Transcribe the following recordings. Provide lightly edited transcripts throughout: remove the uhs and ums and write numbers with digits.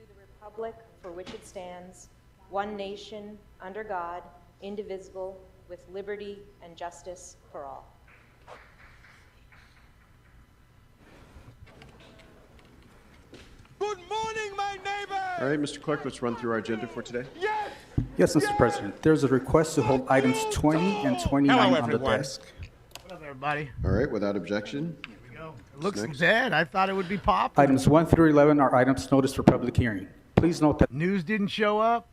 the republic for which it stands, one nation, under God, indivisible, with liberty and justice for all. Good morning, my neighbor! All right, Mr. Clerk, let's run through our agenda for today. Yes! Yes, Mr. President. There's a request to hold items 20 and 29 Hello, on the everyone. desk. What up, everybody? All right, without objection. Here we go. It looks next? dead. I thought it would be popular. Items 1 through 11 are items noticed for public hearing. Please note that News didn't show up.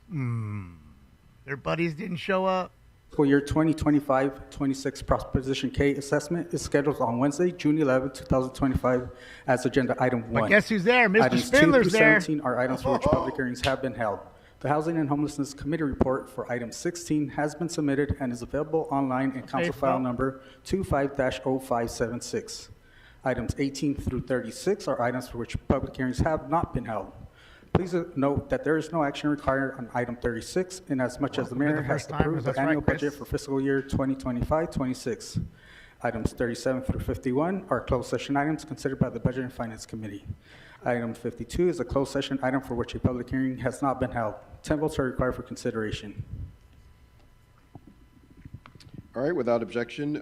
Their buddies didn't show up. fiscal year 2025-26 Proposition K assessment is scheduled on Wednesday, June 11, 2025 as agenda item 1. But guess who's there? Mr. Items 2 through Spindler's there. 17 are items for which public hearings have been held. The Housing and Homelessness Committee report for item 16 has been submitted and is available online in council file number 25-0576. Items 18 through 36 are items for which public hearings have not been held. Please note that there is no action required on item 36, inasmuch as the mayor the has first time, approved is the that annual right, Chris? budget for fiscal year 2025-26. Items 37 through 51 are closed session items considered by the Budget and Finance Committee. Item 52 is a closed session item for which a public hearing has not been held. 10 votes are required for consideration. All right, without objection,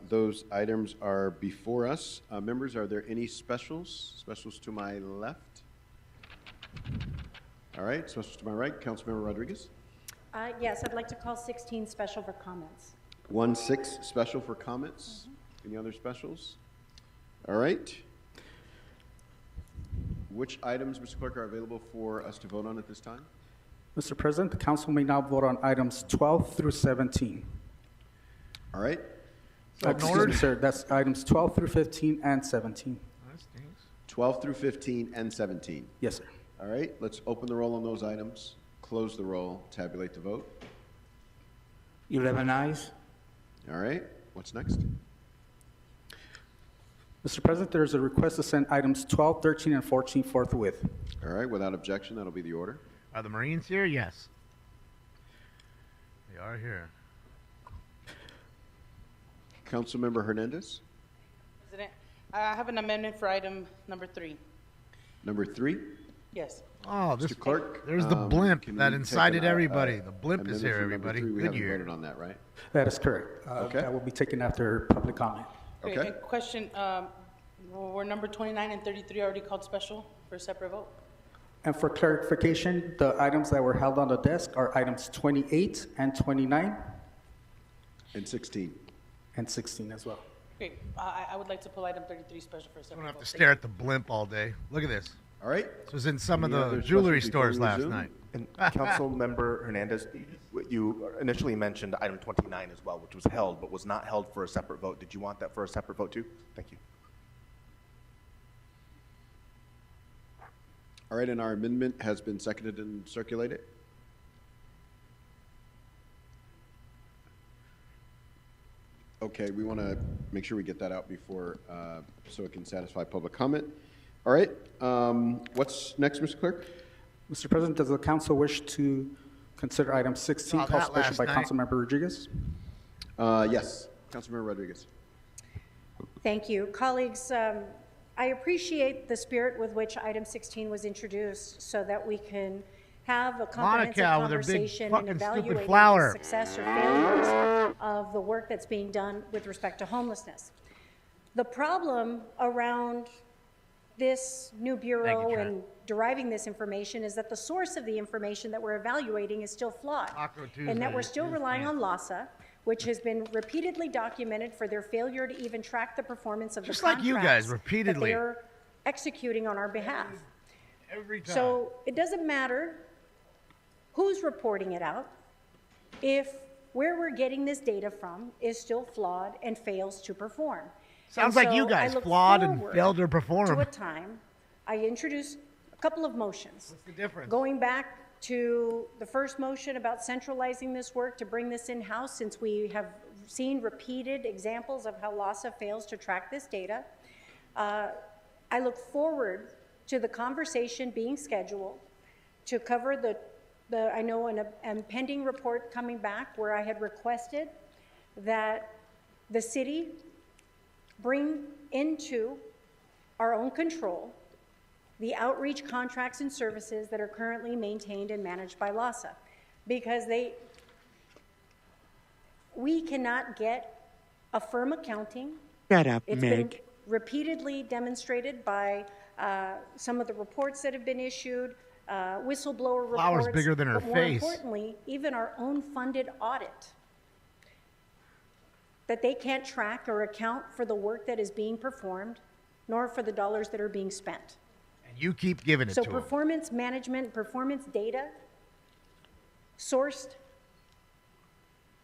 those items are before us. Members, are there any specials? Specials to my left? All right, specials to my right. Councilmember Rodriguez. Yes, I'd like to call 16 special for comments. 1-6 special for comments. Any other specials? All right. Which items, Mr. Clerk, are available for us to vote on at this time? Mr. President, the council may now vote on items 12 through 17. All right. So Excuse me, sir, that's items 12 through 15 and 17. That stinks. 12 through 15 and 17. Yes, sir. All right, let's open the roll on those items, close the roll, tabulate the vote. 11 ayes. All right, what's next? Mr. President, there is a request to send items 12, 13, and 14 forthwith. All right, without objection, that'll be the order. Are the Marines here? Yes. They are here. Councilmember Hernandez, President, I have an amendment for item number 3. number 3. Yes. Oh, this Mr. Clerk, there's the blimp can that we incited take everybody. The blimp is amendment here, for number everybody. 3? We Good haven't year. voted on that, right? That is correct. Okay. That will be taken after public comment. Okay. And question, were number 29 and 33 already called special for a separate vote? And for clarification, the items that were held on the desk are items 28 and 29 And 16. and 16 as well. Great. I would like to pull item 33 special for a I separate don't have vote. to stare at the blimp all day. Look at this. All right. This was in some of Any the other jewelry specials before we stores last resume? night. And Councilmember Hernandez, you initially mentioned item 29 as well, which was held, but was not held for a separate vote. Did you want that for a separate vote too? Thank you. All right, and our amendment has been seconded and circulated. Okay, we want to make sure we get that out before, so it can satisfy public comment. All right, what's next, Mr. Clerk? Mr. President, does the council wish to consider item 16, Saw called that special last by night. Councilmember Rodriguez? Yes, Councilmember Rodriguez. Thank you. Colleagues, I appreciate the spirit with which item 16 was introduced so that we can have a comprehensive Monica with her big conversation and fucking stupid evaluate the flower. success or failures of the work that's being done with respect to homelessness. The problem around this new bureau Trent. and deriving this information is that the source of the information that we're evaluating is still flawed. Taco And that we're Tuesday still is relying on canceled. LASA, which has been repeatedly documented for their failure to even track the performance of Just the like you guys, contracts repeatedly. that they're executing on our behalf. Every time. So it doesn't matter who's reporting it out if where we're getting this data from is still flawed and fails to perform. Sounds And like you so guys, I look flawed and forward failed to to perform. a time I introduced a couple of motions. What's the difference? Going back to the first motion about centralizing this work to bring this in-house, since we have seen repeated examples of how LASA fails to track this data. I look forward to the conversation being scheduled to cover I know an impending report coming back where I had requested that the city bring into our own control the outreach contracts and services that are currently maintained and managed by LASA, because we cannot get a firm accounting. Shut up, It's Meg. been repeatedly demonstrated by some of the reports that have been issued, whistleblower Flower's reports. bigger than her but more face. importantly, even our own funded audit, that they can't track or account for the work that is being performed, nor for the dollars that are being spent. And you keep giving it So to them. performance management, performance data sourced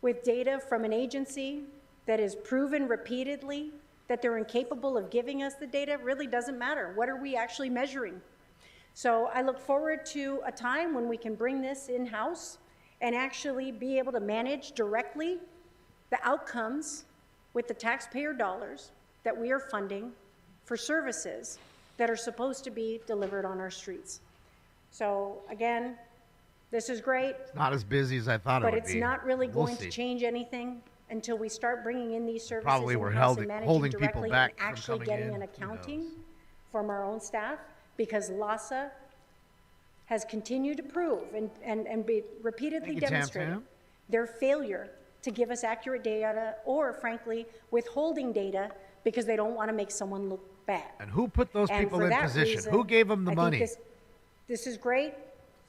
with data from an agency that is proven repeatedly that they're incapable of giving us the data really doesn't matter. What are we actually measuring? So I look forward to a time when we can bring this in-house and actually be able to manage directly the outcomes with the taxpayer dollars that we are funding for services that are supposed to be delivered on our streets. So again, this is great, Not as busy as I thought it but would it's be. not really We'll going see. to change anything until we start bringing in these services Probably were in-house and holding managing people directly and back from actually coming getting in. an Who accounting knows? from our own staff, because LASA has continued to prove and be repeatedly Thank you, Tam demonstrated Tam. their failure to give us accurate data, or frankly, withholding data because they don't want to make someone look bad. And who put those And people for in that position? reason, Who gave them the I think money? This is great,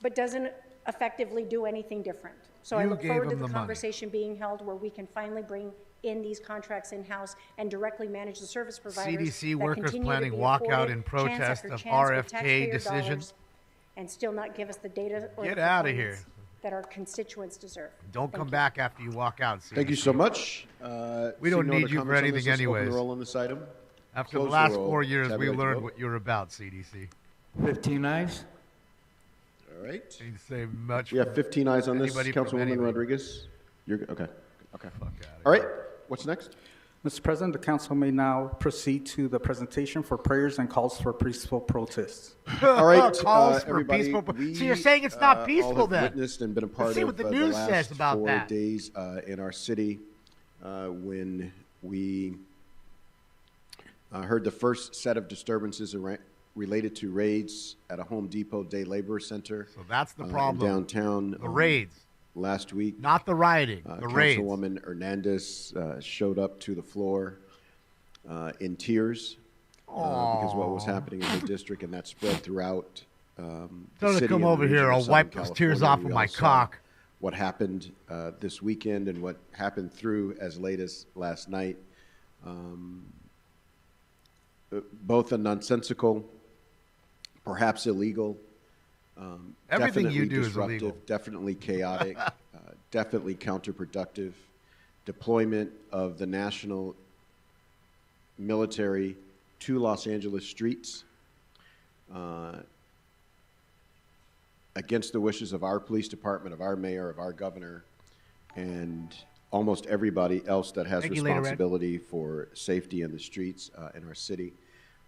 but doesn't effectively do anything different. So I You look gave forward to them the the money. conversation being held where we can finally bring in these contracts in-house and directly manage the service providers CDC that workers continue to planning be walkout afforded in chance protest after of chance with RFK taxpayer decision. dollars and still not give us the data or Get the outta performance here. that our constituents deserve. Don't Thank come you. back after you walk out. Thank you CDC. so much. We Seeing don't no need other you for comments on this, anything let's open anyways. the roll on this item. After the Close last roll. 4 years, we Tabulate the learned vote. what you're about, CDC. 15 ayes. All right. Didn't say much. We have for 15 ayes on this. anybody from Councilwoman anything. Rodriguez? You're, okay. Okay. Fuck outta All right. What's next? Mr. President, the council may now proceed to the presentation for prayers and calls for peaceful protests. All right, Calls for everybody. peaceful We, so you're saying it's not peaceful all have then? witnessed and been a part see of what the the news last says about 4 that. days in our city when we heard the first set of disturbances related to raids at a Home Depot Day Labor Center. So that's the in problem. downtown. The raids, last week. not the rioting. The raids. Councilwoman Hernandez showed up to the floor in tears because of what was happening in the district, and that spread throughout the Tell her to city come and the over region here. of I'll Southern wipe those tears California. off We of all my saw cock. What happened this weekend and what happened through as late as last night. Both a nonsensical, perhaps illegal, Everything you definitely do is disruptive, illegal. definitely chaotic, definitely counterproductive deployment of the national military to Los Angeles streets against the wishes of our police department, of our mayor, of our governor, and almost everybody else that has Thank you, Lady Red. responsibility for safety in the streets in our city.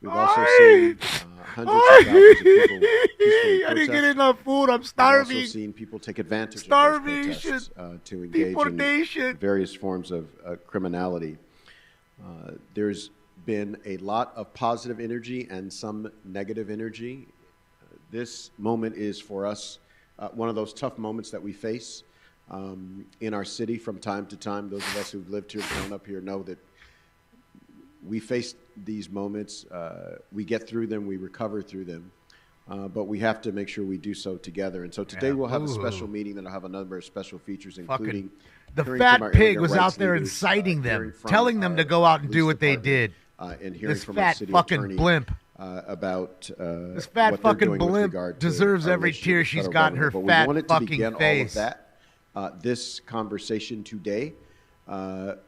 We've also seen hundreds of thousands of people peacefully I didn't get protest. enough food. I'm We've starving. also seen people take advantage Starvation. of those protests to engage Deportation. in various forms of criminality. There's been a lot of positive energy and some negative energy. This moment is for us one of those tough moments that we face in our city from time to time. Those of us who've lived here, grown up here, know that we face these moments. We get through them, we recover through them, but we have to make sure we do so together. And so today we'll have a special meeting that'll have a number of special features, including The hearing fat from our pig immigrant was rights out there leaders, inciting them, hearing from telling them our to go out and do police what they department, did. and hearing This from our fat city fucking attorney blimp. About This fat what they're fucking doing with blimp regard to deserves our every relationship tear with she's federal got in her government. fat But we wanted fucking to begin face. all of that, this conversation today,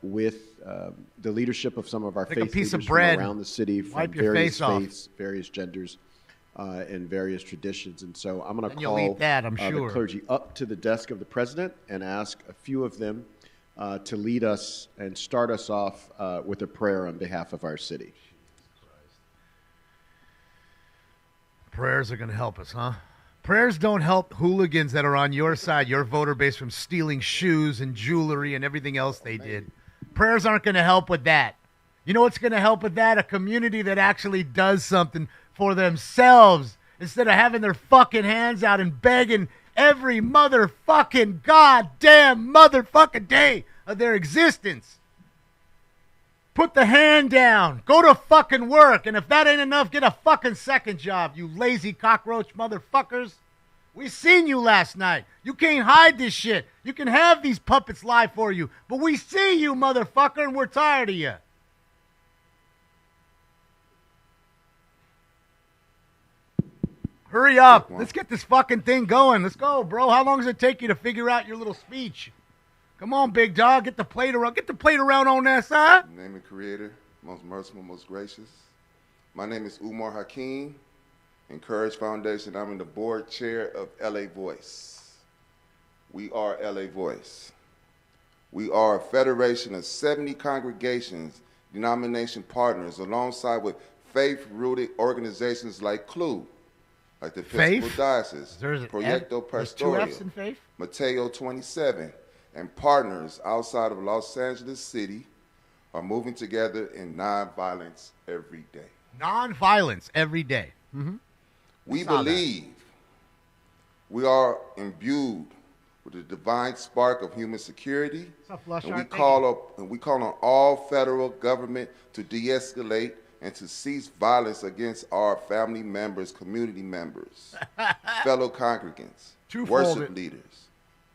with the leadership of some of our Take a faith piece of leaders bread, from around the city, from wipe your various face off. faiths, various genders, and various traditions. And so I'm going to And you'll call eat that, I'm the sure. clergy up to the desk of the president and ask a few of them to lead us and start us off with a prayer on behalf of our city. Prayers are going to help us, huh? Prayers don't help hooligans that are on your side, your voter base, from stealing shoes and jewelry and everything else they did. Prayers aren't going to help with that. You know what's going to help with that? A community that actually does something for themselves instead of having their fucking hands out and begging every motherfucking goddamn motherfucking day of their existence. Put the hand down. Go to fucking work. And if that ain't enough, get a fucking second job, you lazy cockroach motherfuckers. We seen you last night. You can't hide this shit. You can have these puppets lie for you, but we see you, motherfucker, and we're tired of you. Hurry up. Let's get this fucking thing going. Let's go, bro. How long does it take you to figure out your little speech? Come on, big dog. Get the plate around. Get the plate around on that side. In the name of the Creator, most merciful, most gracious. My name is Umar Hakeem. In Courage Foundation, I'm in the board chair of LA Voice. We are LA Voice. We are a federation of 70 congregations, denomination partners, alongside with faith-rooted organizations like CLU, like the Episcopal Diocese, Proyecto Pastoral, Mateo 27, and partners outside of Los Angeles City are moving together in nonviolence every day. Nonviolence every day. Mm-hmm. We believe we are imbued with the divine spark of human security, and we call on all federal government to de-escalate and to cease violence against our family members, community members, fellow congregants, worship leaders,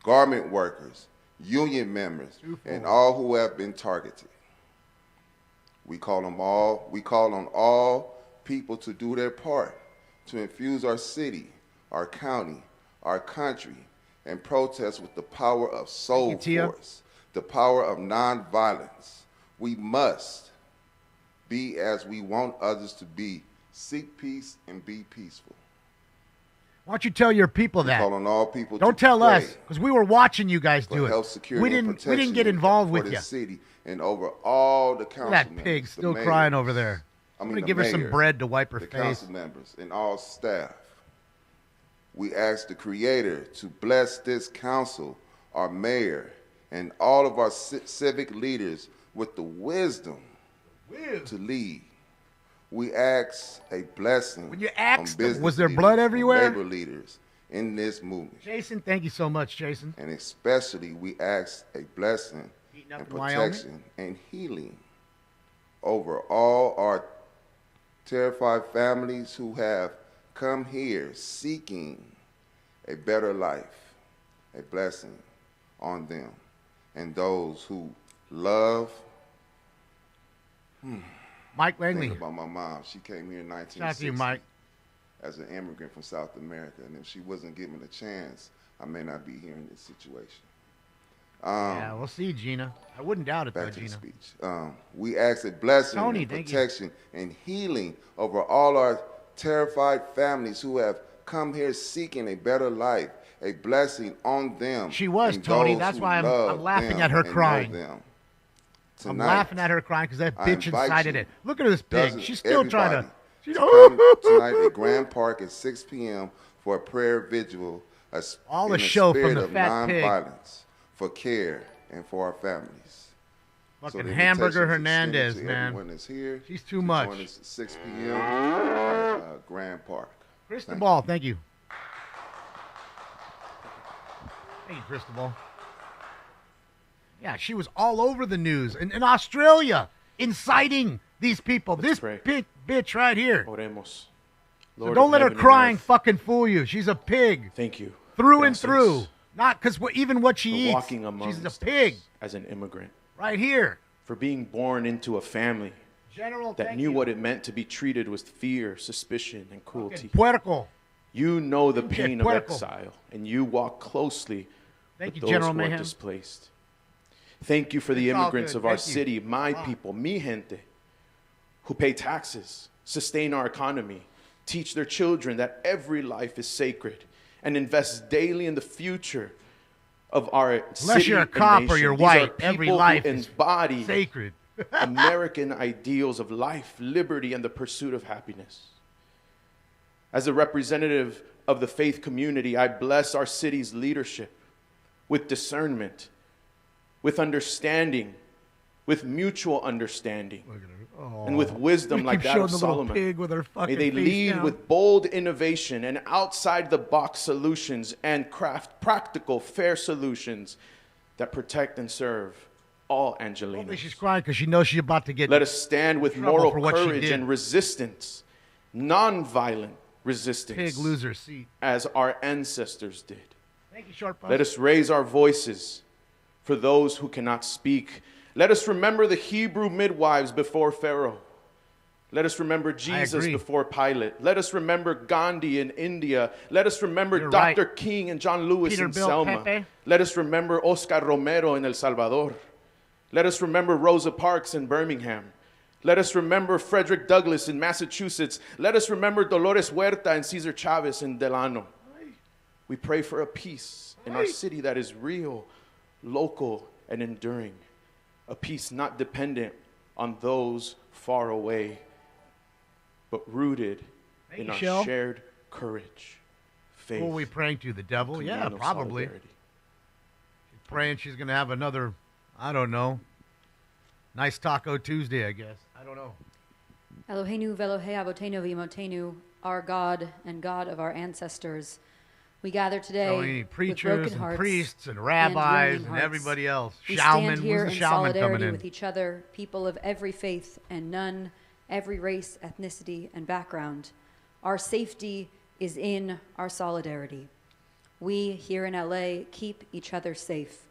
garment workers, union members, and all who have been targeted. We call on all people to do their part to infuse our city, our county, our country, and protest with the power of soul force, the power of nonviolence. We must be as we want others to be. Seek peace and be peaceful. Why don't you tell your people that? Call on all people. Don't tell us, because we were watching you guys do it. Health, security, we didn't get involved with you. City and over all the council that members, pig still mayors, crying over there. I'm going to give her some bread to wipe her the face. Council members and all staff. We ask the Creator to bless this council, our mayor, and all of our civic leaders with the wisdom to lead. We ask a blessing. When you asked on them, was there blood everywhere? Labor leaders in this movement. Jason, thank you so much, Jason. And especially we ask a blessing and protection and healing over all our terrified families who have come here seeking a better life, a blessing on them, and those who love. Mike Langley. Think about my mom. She came here in 1960. Shout out to you, Mike. As an immigrant from South America, and if she wasn't given a chance, I may not be here in this situation. Yeah, we'll see, Gina. I wouldn't doubt it, though, Back to the Gina. speech. We ask a blessing Tony, and protection and healing over all our terrified families who have come here seeking a better life, a blessing on them. She was, Tony. That's why I'm laughing at her crying. I'm laughing at her crying because that bitch incited it. Look at this pig. She's still trying to. Come tonight at Grand Park at 6 p.m. for a prayer vigil. All the show from the fat pig. Nonviolence for care and for our families. Fucking Hamburger Hernandez, man. Everyone is here. She's too much. Join us at 6 p.m. at Grand Park. Cristobal, thank you. Thank you, Cristobal. Yeah, she was all over the news in Australia, inciting these people. This bitch right here. Oremos. So don't let her crying fucking fool you. She's a pig. Thank you. Through and through. Not because even what she eats, walking amongst she's a pig. As an immigrant. Right here. For being born into a family that knew what it meant to be treated with fear, suspicion, and cruelty. Puerco. You know the pain of exile, and you walk closely with those who are displaced. Thank you for the immigrants of our city, my people, mi gente, who pay taxes, sustain our economy, teach their children that every life is sacred, and invest daily in the future of our city. Unless you're a cop or you're white, every life is sacred. American ideals of life, liberty, and the pursuit of happiness. As a representative of the faith community, I bless our city's leadership with discernment, with understanding, with mutual understanding, Look at her. and with wisdom like that of Solomon. Pig with her fucking May they face lead down. with bold innovation and outside-the-box solutions and craft practical, fair solutions that protect and serve all Hopefully Angelinos. she's crying because she knows she's about to get. Let us stand with trouble moral for what she courage did. and resistance, non-violent resistance, Pig loser seat. as our ancestors did. Thank you, Short Bus. Let us raise our voices for those who cannot speak. Let us remember the Hebrew midwives before Pharaoh. Let us remember Jesus agree. before Pilate. Let us remember Gandhi in India. Let us remember You're Dr. right. King and John Lewis in Peterbilt Selma. Pepe. Let us remember Oscar Romero in El Salvador. Let us remember Rosa Parks in Birmingham. Let us remember Frederick Douglass in Massachusetts. Let us remember Dolores Huerta and Cesar Chavez in Delano. We pray for a peace in our city that is real, local, and enduring. A peace not dependent on those far away, but rooted in our Shell. shared courage, faith. Who are we praying to? The devil? Yeah, communal probably. solidarity. Praying she's going to have another, I don't know, nice Taco Tuesday, I guess. I don't know. Eloheinu velohe avotenu v'imotenu, our God and God of our ancestors. We gather today So we need with preachers broken and hearts priests and rabbis yearning and hearts. everybody else. We Shaman, stand here who's the in shaman coming solidarity in? with each other, people of every faith and none, every race, ethnicity, and background. Our safety is in our solidarity. We here in LA keep each other safe.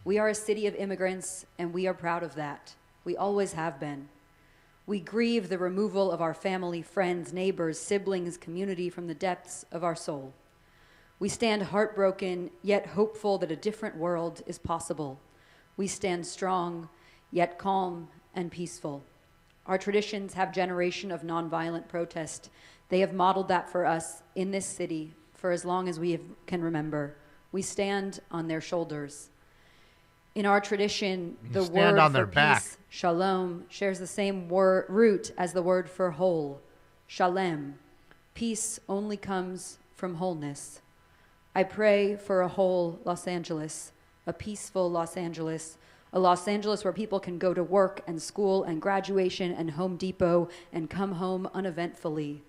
We are a city of immigrants, and we are proud of that. We always have been. We grieve the removal of our family, friends, neighbors, siblings, community from the depths of our soul. We stand heartbroken, yet hopeful that a different world is possible. We stand strong, yet calm and peaceful. Our traditions have generation of nonviolent protest. They have modeled that for us in this city for as long as can remember. We stand on their shoulders. In our tradition, the stand word on for their back. peace, shalom, shares the same root as the word for whole, shalem. Peace only comes from wholeness. I pray for a whole Los Angeles, a peaceful Los Angeles, a Los Angeles where people can go to work and school and graduation and Home Depot and come home uneventfully,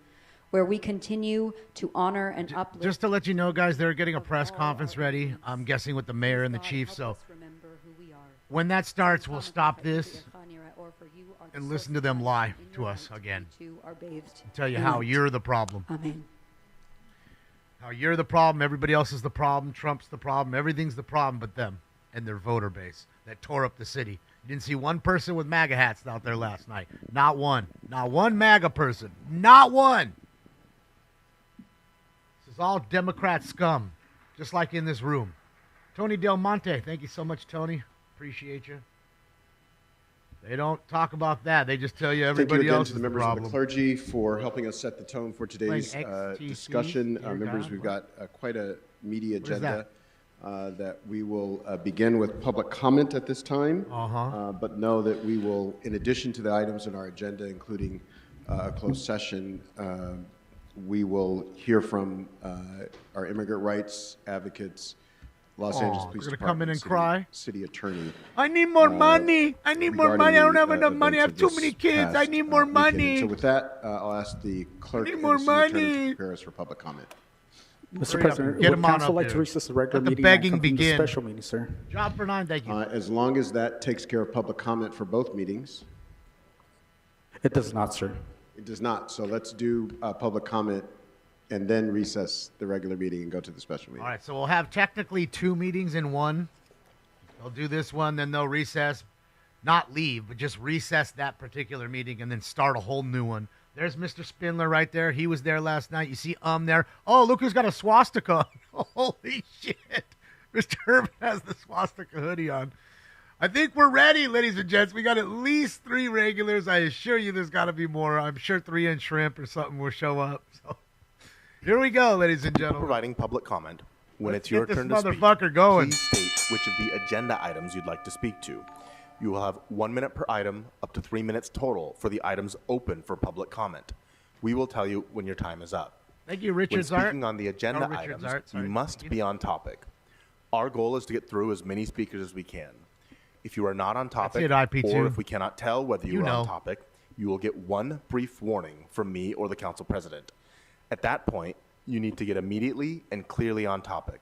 where we continue to honor and uplift. Just to let you know, guys, they're getting a press conference ready, I'm guessing with the mayor and the chief, so when that starts, we'll stop this and listen to them lie to us again and tell you how you're the problem. Amen. How you're the problem, everybody else is the problem, Trump's the problem, everything's the problem but them and their voter base that tore up the city. You didn't see one person with MAGA hats out there last night. Not one. Not one MAGA person. Not one. This is all Democrat scum, just like in this room. Tony Del Monte, thank you so much, Tony. Appreciate you. They don't talk about that. They just tell you everybody Thank you again else to is the the members problem. of the clergy for helping us set the tone for today's Playing XTC, discussion. dear Members, God, we've what? got quite a meaty What is agenda that we will begin with public comment at this time. But know that we will, in addition to the items in our agenda, including a closed session, we will hear from our immigrant rights advocates, Los Angeles Police they're gonna Department, come in and cry? City Attorney. I need more money. I need more regarding money. I don't the, have enough money. I have events too of many this kids. I past, need more weekend. money. So with that, I'll ask the clerk need and more the city attorney money. to prepare us for public comment. Mr. Hurry up President, and get would 'em on council up like to here. recess the regular Let the meeting begging and convene the begin. special meeting, sir? Job for 9, thank you. As long as that takes care of public comment for both meetings. It does not, sir. It does not. So let's do public comment and then recess the regular meeting and go to the special meeting. All right, so we'll have technically 2 meetings in one. They'll do this one, then they'll recess, not leave, but just recess that particular meeting and then start a whole new one. There's Mr. Spindler right there. He was there last night. You see there. Oh, look who's got a swastika. Holy shit. Mr. Herb has the swastika hoodie on. I think we're ready, ladies and gents. We got at least 3 regulars. I assure you there's got to be more. I'm sure 3 in shrimp or something will show up. So here we go, ladies and gentlemen. Providing public comment. When Let's it's your get this turn to speak, motherfucker going. please state which of the agenda items you'd like to speak to. You will have 1 minute per item, up to 3 minutes total for the items open for public comment. We will tell you when your time is up. Thank you, When Richard's Art. speaking on the agenda Oh, Richard's items, Art, sorry. you must be on topic. Our goal is to get through as many speakers as we can. If you are not on topic, That's it, IP2. or if we cannot tell whether you are on know. topic, you will get one brief warning from me or the council president. At that point, you need to get immediately and clearly on topic.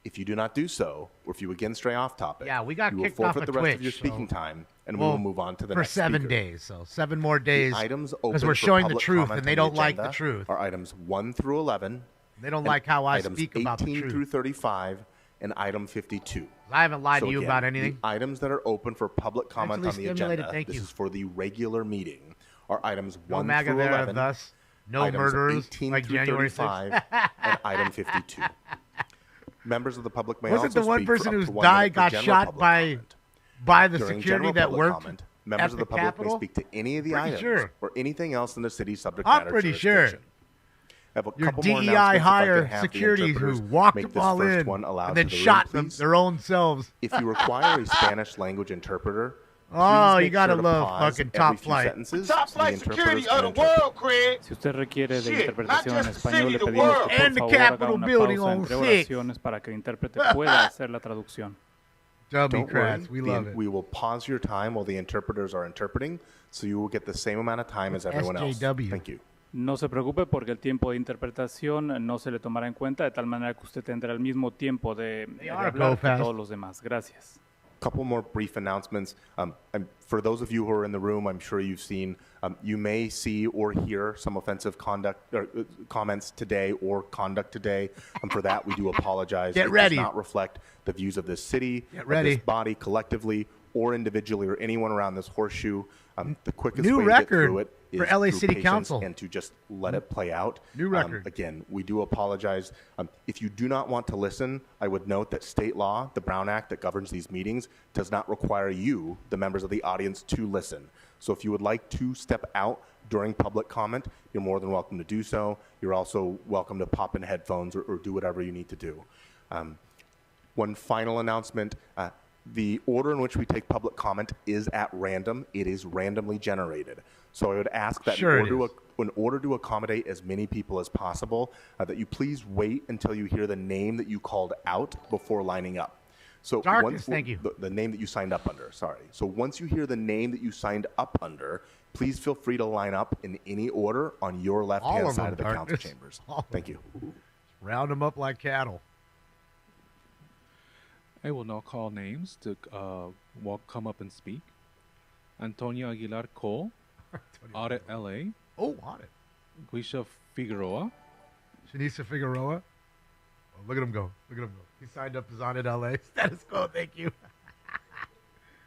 If you do not do so, or if you again stray off topic, Yeah, we got you will kicked off forfeit of the rest of Twitch, your speaking so- time, and we Well, will move on to the for next 7 speaker. days, so 7 more days. The items because open we're for showing the public truth, comment and they on the don't like the agenda truth. Are items 1 through 11. They don't and like how I items speak about the 18 truth. through 35, and item 52. I haven't lied So to you again, about anything. The items that are open for public comment Mentally on the stimulated, agenda, thank this you. is for the regular meeting, are items No 1 MAGA through there, 11, thus no items murderers 18 like through January 35, 6th. and item 52. Members of the public may Wasn't also the one speak for person up who's to 1 died minute for got general shot public by comment. by the During security general that public worked comment, members at of the the public Capitol? may speak to any of the Pretty items sure. or anything else in the city's subject I'm matter pretty sure. jurisdiction. I have a Your couple more DEI announcements if I hire could have the security who interpreters walked make them this all first in one aloud and then to the room, shot them please. their own selves. If you require a Spanish language interpreter, Oh, please you make gotta sure to love pause fucking every top few flight. sentences Top so the flight security interpreters of can the interpret. world, Craig. Si usted requiere de Shit, interpretación not en just the español, city, le the pedimos world. que por And the favor haga Capitol una building pausa on entre 6. oraciones para que el intérprete pueda hacer la traducción. Dummy Don't worry, crats, we love it. we will pause your time while the interpreters are interpreting, so you will get the same amount of time as everyone else. SJW. Thank you. No se preocupe porque el tiempo de interpretación no se le tomará en cuenta de tal manera que usted tendrá el mismo tiempo de are hablar que go-fast. todos los demás. Gracias. Couple more brief announcements. For those of you who are in the room, I'm sure you've seen, you may see or hear some offensive conduct or comments today or conduct today. For that, we do apologize. Get It ready. does not reflect the views of this city, Get of ready. this body collectively, or individually, or anyone around this horseshoe. The quickest New way to get record through it is for LA through City patience Council. and to just let it play out. New record. Again, we do apologize. If you do not want to listen, I would note that state law, the Brown Act that governs these meetings, does not require you, the members of the audience, to listen. So if you would like to step out during public comment, you're more than welcome to do so. You're also welcome to pop in headphones or do whatever you need to do. One final announcement. The order in which we take public comment is at random. It is randomly generated. So I would ask that Sure in order to accommodate as many people as possible, that you please wait until you hear the name that you called out before lining up. So Darkness, thank you. The name that you signed up under, sorry. So once you hear the name that you signed up under, please feel free to line up in any order on your All left-hand of side them, of the council Darkness. chambers. All of Thank you. Round them up like cattle. I will now call names to come up and speak. Antonio Aguilar Cole, Audit LA. Oh, audit. Guisha Figueroa. Shanisa Figueroa. Oh, look at him go. Look at him go. He signed up as Audit LA. Status quo, thank you.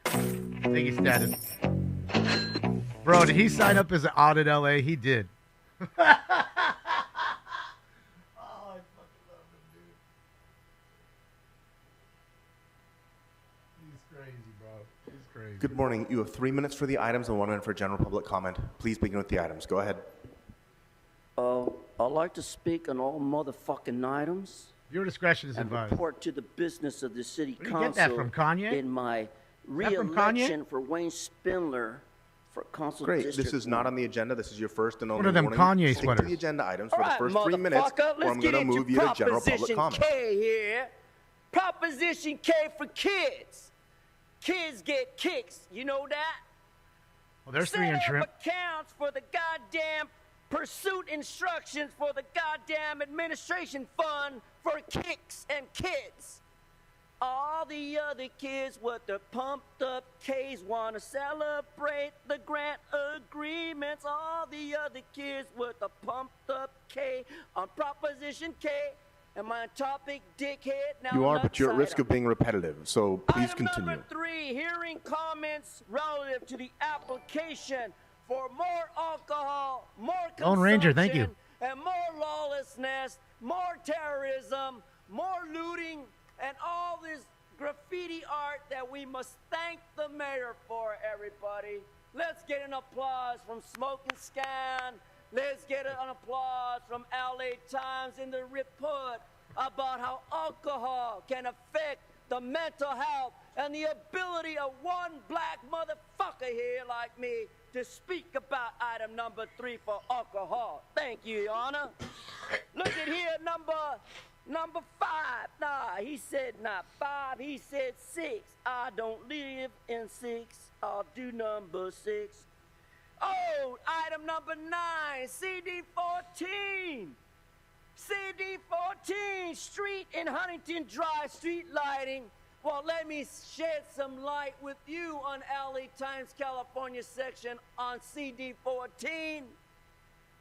Thank you, Status. Bro, did he sign up as an Audit LA? He did. Good morning. You have 3 minutes for the items and 1 minute for general public comment. Please begin with the items. Go ahead. I'd like to speak on all motherfucking items. Your discretion is and advised. report to the business of the city Where do you council. get that from, Kanye? In my Is that from Kanye? re-election for Wayne Spindler for council Great. district. This is not on the agenda. This is your first and only What are them warning. Kanye Stick to sweaters? the agenda items All for the right, first 3 minutes, motherfucker, or let's I'm get going to into move you to general public Proposition comment. K here. Proposition K for kids. Kids get kicks. You know that? Well, there's Set 3 in up shrimp. accounts for the goddamn pursuit instructions for the goddamn administration fund for kicks and kids. All the other kids with the pumped up K's want to celebrate the grant agreements. All the other kids with the pumped up K on Proposition K. Am I on topic, dickhead? Now You are, I'm but you're at outside risk of being repetitive, so please Item continue. number 3, hearing comments relative to the application for more alcohol, more consumption, Lone Ranger, thank you. and more lawlessness, more terrorism, more looting, and all this graffiti art that we must thank the mayor for, everybody. Let's get an applause from Smoke and Scan. Let's get an applause from LA Times in the report about how alcohol can affect the mental health and the ability of one black motherfucker here like me to speak about item number 3 for alcohol. Thank you, Your Honor. Look at here, number Number 5. Nah, he said not 5, he said 6. I don't live in 6. I'll do number 6. Oh, item number 9, CD 14. CD 14, street in Huntington Drive, street lighting. Well, let me shed some light with you on LA Times, California section on CD 14.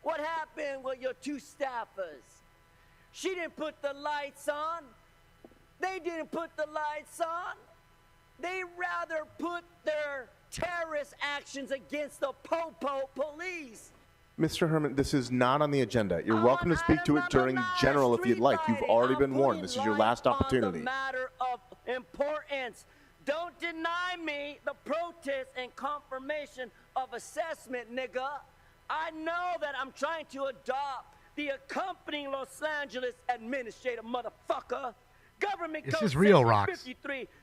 What happened with your 2 staffers? She didn't put the lights on. They didn't put the lights on. They rather put their terrorist actions against the Popo police. Mr. Herman, this is not on the agenda. You're welcome to speak to it during general if you'd like. You've already been warned. This is your last opportunity. On the matter of importance. Don't deny me the protest and confirmation of assessment, nigga. I know that I'm trying to adopt the accompanying Los Angeles administrative motherfucker. Government this code is real, section Rocks.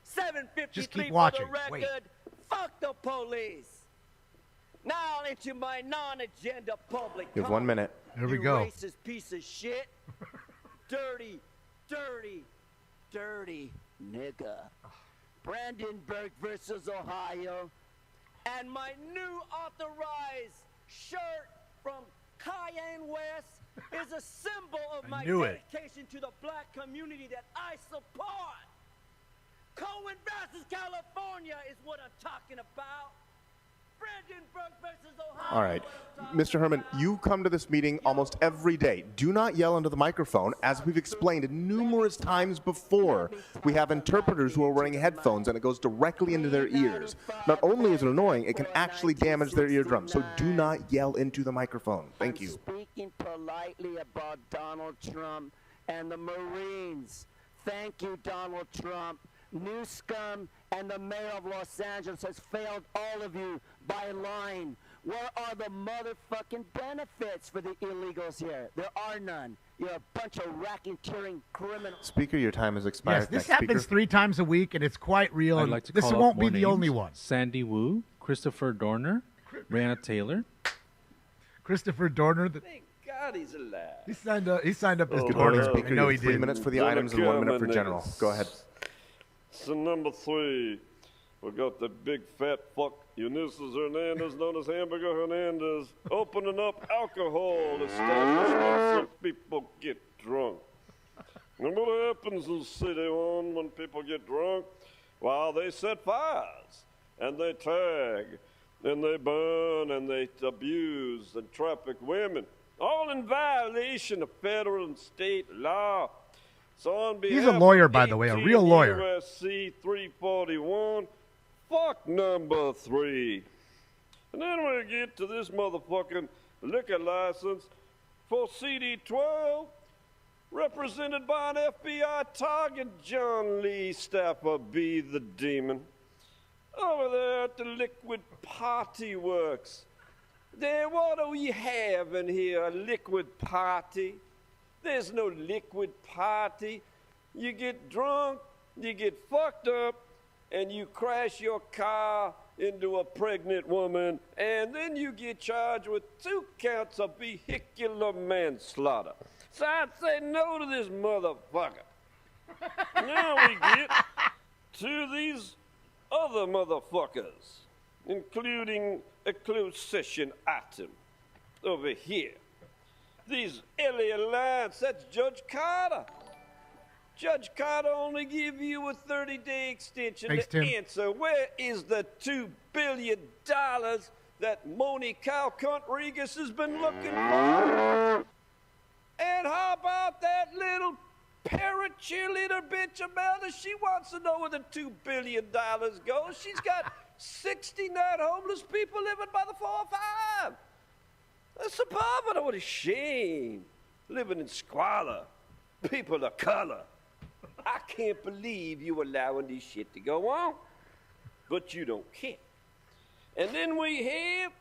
753 Just keep watching. For the record. Fuck the police. Now into my non-agenda public. You have 1 minute. Here we You go. racist piece of shit. Dirty, dirty, dirty nigga. Brandenburg versus Ohio. And my new authorized shirt from Cayenne West is a symbol of my dedication to the black community that I support. Cohen versus California is what I'm talking about. Brandenburg versus Ohio. All right. Mr. Herman, you come to this meeting almost every day. Do not yell into the microphone. As we've explained numerous times before, we have interpreters who are wearing headphones and it goes directly into their ears. Not only is it annoying, it can actually damage their eardrums. So do not yell into the microphone. Thank you. I'm speaking politely about Donald Trump and the Marines. Thank you, Donald Trump. New scum and the mayor of Los Angeles has failed all of you by line. Where are the motherfucking benefits for the illegals here? There are none. You're a bunch of racketeering criminals. Speaker, your time has expired. Yes, this happens 3 times a week, and it's quite real. I'd And like to this call won't out be more the names. only one. Sandy Wu, Christopher Dorner, Brianna Taylor. Christopher Dorner. Thank God he's alive. He signed up as Good morning, Dorner. Speaker. I know You he have 3 did. minutes for the items and 1 minute for general. Go ahead. So number 3, we got the big fat fuck Ulysses Hernandez, known as Hamburger Hernandez, opening up alcohol establishments so people get drunk. And what happens in City 1 when people get drunk? Well, they set fires, and they tag, and they burn, and they abuse and traffic women, all in violation of federal and state law. So on behalf He's a lawyer, by the way, a real lawyer. USC 341, fuck number 3. And then we get to this motherfucking liquor license for CD12, represented by an FBI target, John Lee Staffer be the demon. Over there at the Liquid Party Works. There, what do we have in here? A liquid party? There's no liquid party. You get drunk, you get fucked up, and you crash your car into a pregnant woman, and then you get charged with 2 counts of vehicular manslaughter. So I'd say no to this motherfucker. Now we get to these other motherfuckers, including a closed session item over here. These LA Alliance, that's Judge Carter. Judge Carter only give you a 30-day extension Thanks, to Tim. answer. Where is the $2 billion that Moni Cow Cunt Regas has been looking for? And how about that little parrot cheerleader bitch Amelda? She wants to know where the $2 billion goes. She's got 69 homeless people living by the 405. That's suburban. What a shame. Living in squalor. People of color. I can't believe you allowing this shit to go on. But you don't care. And then we have,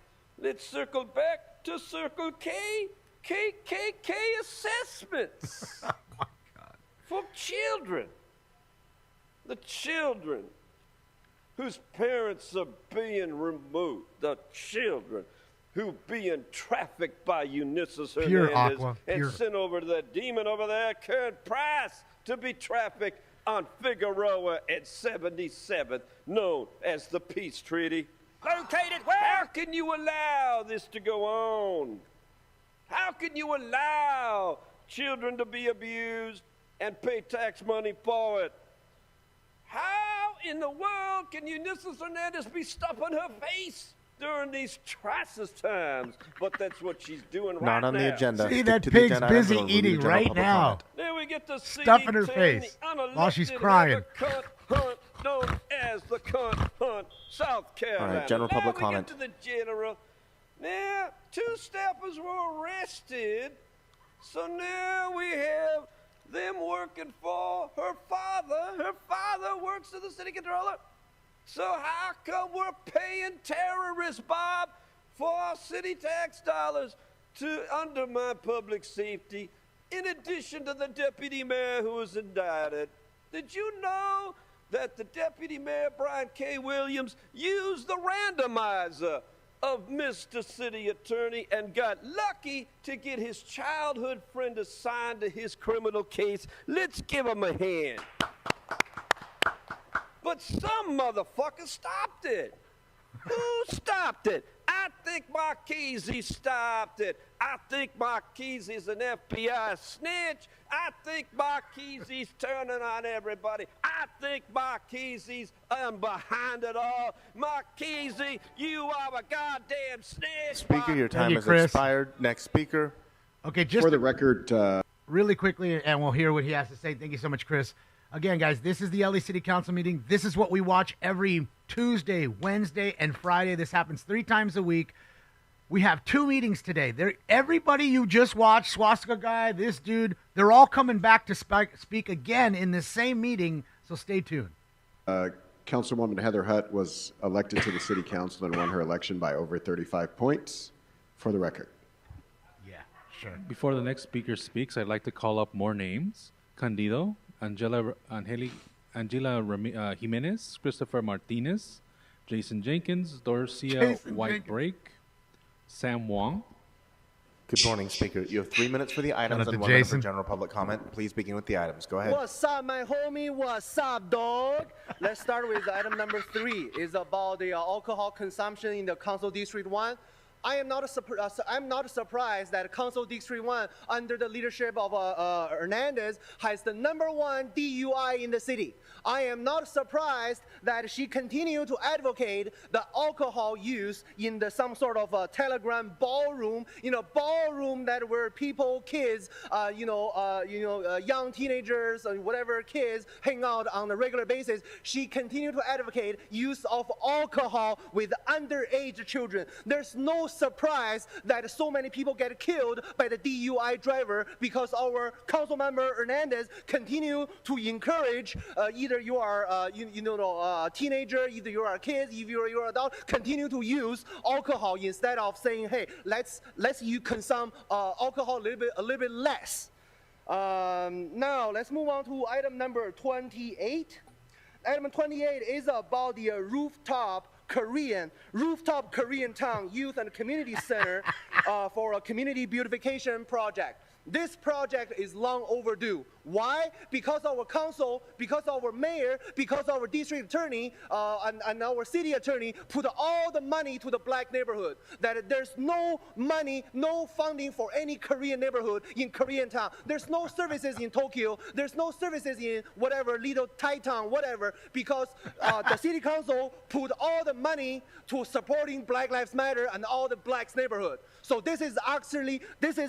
let's circle back to Circle K, KKK assessments. Oh, my God. For children. The children whose parents are being removed. The children who being trafficked by Ulysses Pure Hernandez Aqua, and pure. sent over to that demon over there, Karen Price, to be trafficked on Figueroa at 77th, known as the Peace Treaty. Located where? How can you allow this to go on? How can you allow children to be abused and pay tax money for it? How in the world can Ulysses Hernandez be stuffing her face during these crisis times? But that's what she's doing right now. Not on the agenda. See, Stick that to the pig's agenda busy items, we'll move to eating general right public now. comment. Then we get the Stuffing her CD10, face the while she's unelected crying. cunt hunt, known as the cunt hunt, South Carolina. general public now comment. We get to the general. Now, 2 staffers were arrested, so now we have them working for her father. Her father works for the city controller. So how come we're paying terrorists, Bob, for our city tax dollars to undermine public safety, in addition to the deputy mayor who was indicted? Did you know that the deputy mayor, Brian K. Williams, used the randomizer of Mr. City Attorney and got lucky to get his childhood friend assigned to his criminal case? Let's give him a hand. But some motherfucker stopped it. Who stopped it? I think Marchese stopped it. I think Marchese's an FBI snitch. I think Marchese's turning on everybody. I think Marchese's behind it all. Marchese, you are a goddamn snitch. Speaker, your time has Chris. expired. Next speaker. Okay, just For the record, really quickly, and we'll hear what he has to say. Thank you so much, Chris. Again, guys, this is the LA City Council meeting. This is what we watch every Tuesday, Wednesday, and Friday. This happens 3 times a week. We have 2 meetings today. Everybody you just watched, Swastika Guy, this dude, they're all coming back to speak again in the same meeting, so stay tuned. Councilwoman Heather Hutt was elected to the City Council and won her election by over 35 points. For the record. Yeah, sure. Before the next speaker speaks, I'd like to call up more names. Candido, Angela Jimenez, Christopher Martinez, Jason Jenkins, Dorcia Whitebrake, Sam Wong. Good morning, Speaker. You have 3 minutes for the items and 1 minute for general public comment. Please begin with the items. Go ahead. What's up, my homie? What's up, dog? Let's start with item number 3. It's about the alcohol consumption in the Council District 1. I'm not surprised that Council District 1, under the leadership of Hernandez, has the #1 DUI in the city. I am not surprised that she continued to advocate the alcohol use in some sort of Telegram ballroom, ballroom that where people, kids, young teenagers or whatever kids hang out on a regular basis. She continued to advocate use of alcohol with underage children. There's no surprise that so many people get killed by the DUI driver because our council member Hernandez continue to encourage either you are a teenager, either you are a kid, if you're an adult, continue to use alcohol instead of saying, hey, let's you consume alcohol a little bit less. Now let's move on to item number 28. Item 28 is about the rooftop Korean Town Youth and Community Center for a community beautification project. This project is long overdue. Why? Because our council, because our mayor, because our district attorney and our city attorney put all the money to the black neighborhood. That there's no money, no funding for any Korean neighborhood in Korean town. There's no services in Tokyo. There's no services in whatever little Thai town, whatever, because the city council put all the money to supporting Black Lives Matter and all the blacks neighborhood. So this is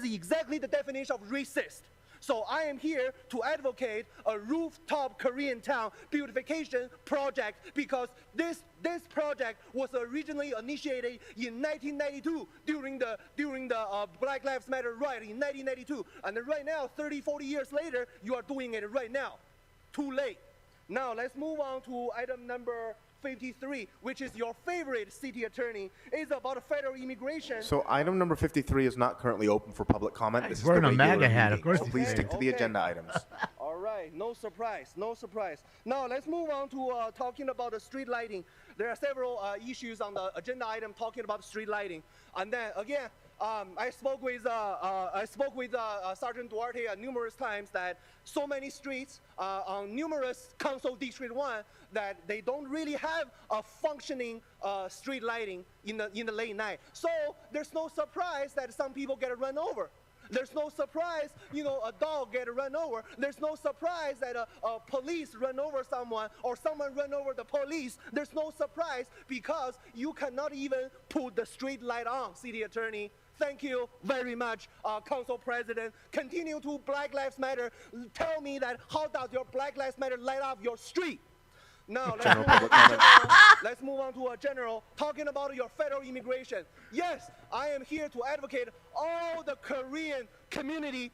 exactly the definition of racist. So I am here to advocate a rooftop Korean town beautification project because this project was originally initiated in 1992 during the Black Lives Matter riot in 1992. And right now, 30, 40 years later, you are doing it right now. Too late. Now let's move on to item number 53, which is your favorite city attorney. It's about federal immigration. So item number 53 is not currently open for public comment. This is wearing the a MAGA regular hat, of meeting, course so he's please saying. stick to the agenda items. All right. right, no surprise, no surprise. Now let's move on to talking about the street lighting. There are several issues on the agenda item talking about street lighting. And then again, I spoke with Sergeant Duarte numerous times that so many streets on numerous council District 1 that they don't really have a functioning street lighting in the late night. So there's no surprise that some people get run over. There's no surprise, a dog get run over. There's no surprise that a police run over someone or someone run over the police. There's no surprise because you cannot even put the street light on, City Attorney. Thank you very much, Council President. Continue to Black Lives Matter. Tell me that how does your Black Lives Matter light up your street? Now, let's move on to a general talking about your federal immigration. Yes, I am here to advocate all the Korean community.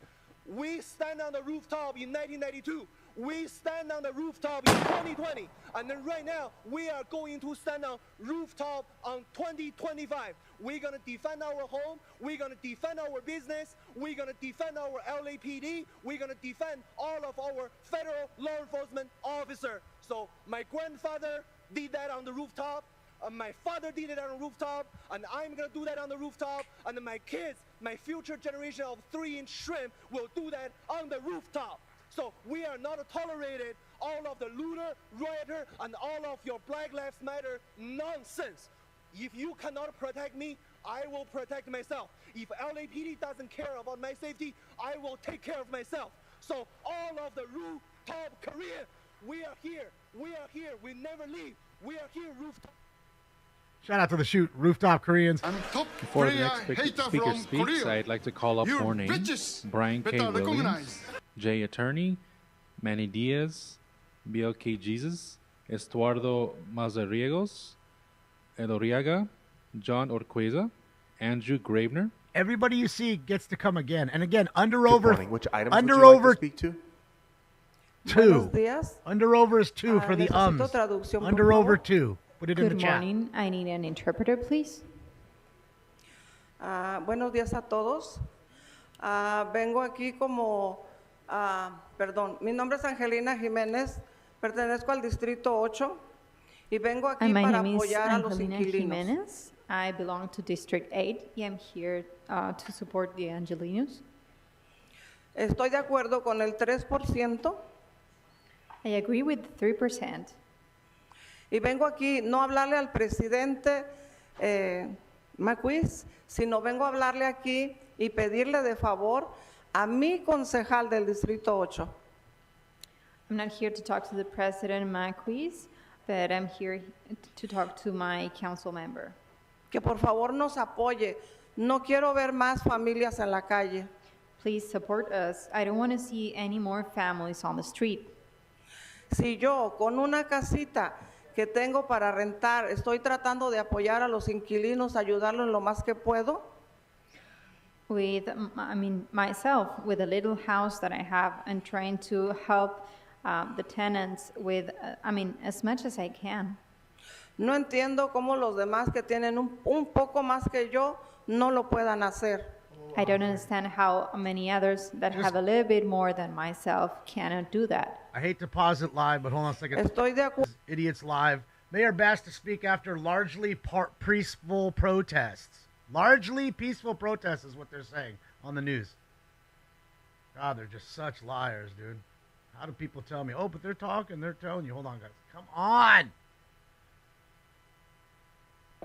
We stand on the rooftop in 1992. We stand on the rooftop in 2020. And then right now, we are going to stand on rooftop on 2025. We're going to defend our home. We're going to defend our business. We're going to defend our LAPD. We're going to defend all of our federal law enforcement officers. So my grandfather did that on the rooftop. My father did it on the rooftop. And I'm going to do that on the rooftop. And my kids, my future generation of 3-inch shrimp will do that on the rooftop. So we are not tolerated all of the looter, rioter, and all of your Black Lives Matter nonsense. If you cannot protect me, I will protect myself. If LAPD doesn't care about my safety, I will take care of myself. So all of the rooftop Korea, we are here. We are here. We never leave. We are here, rooftop. Shout out to the rooftop Koreans. Before the next speaker speaks, I'd like to call up four names. Brian K. Williams, Jay Attorney, Manny Diaz, BLK Jesus, Estuardo Mazariegos, Eloriaga, John Orqueza, Andrew Gravener. Everybody you see gets to come again. And again, under over. Which items under would you over like to speak to? 2. Under over is 2 for the Under over 2. Put it in the chat. Good morning. I need an interpreter, please. Buenos días a todos. Vengo aquí como, perdón, mi nombre es Angelina Jiménez, pertenezco al Distrito 8 y vengo aquí para apoyar a los inquilinos. Jiménez. I belong to District 8 y I'm here to support the Angelinos. Estoy de acuerdo con el 3%. I agree with 3%. Y vengo aquí no a hablarle al presidente Macuis, sino vengo a hablarle aquí y pedirle de favor a mi concejal del Distrito 8. I'm not here to talk to the President Macuis, but I'm here to talk to my council member. Que por favor nos apoye. No quiero ver más familias en la calle. Please support us. I don't want to see any more families on the street. Si yo con una casita que tengo para rentar, estoy tratando de apoyar a los inquilinos, ayudarlos en lo más que puedo. Myself, with a little house that I have and trying to help the tenants with, as much as I can. No entiendo cómo los demás que tienen un poco más que yo no lo puedan hacer. I don't understand how many others that have a little bit more than myself cannot do that. I hate to pause it live, but hold on a second. Idiots Live. Mayor Bass to speak after largely peaceful protests. Largely peaceful protests is what they're saying on the news. God, they're just such liars, dude. How do people tell me, oh, but they're talking, they're telling you. Hold on, guys. Come on.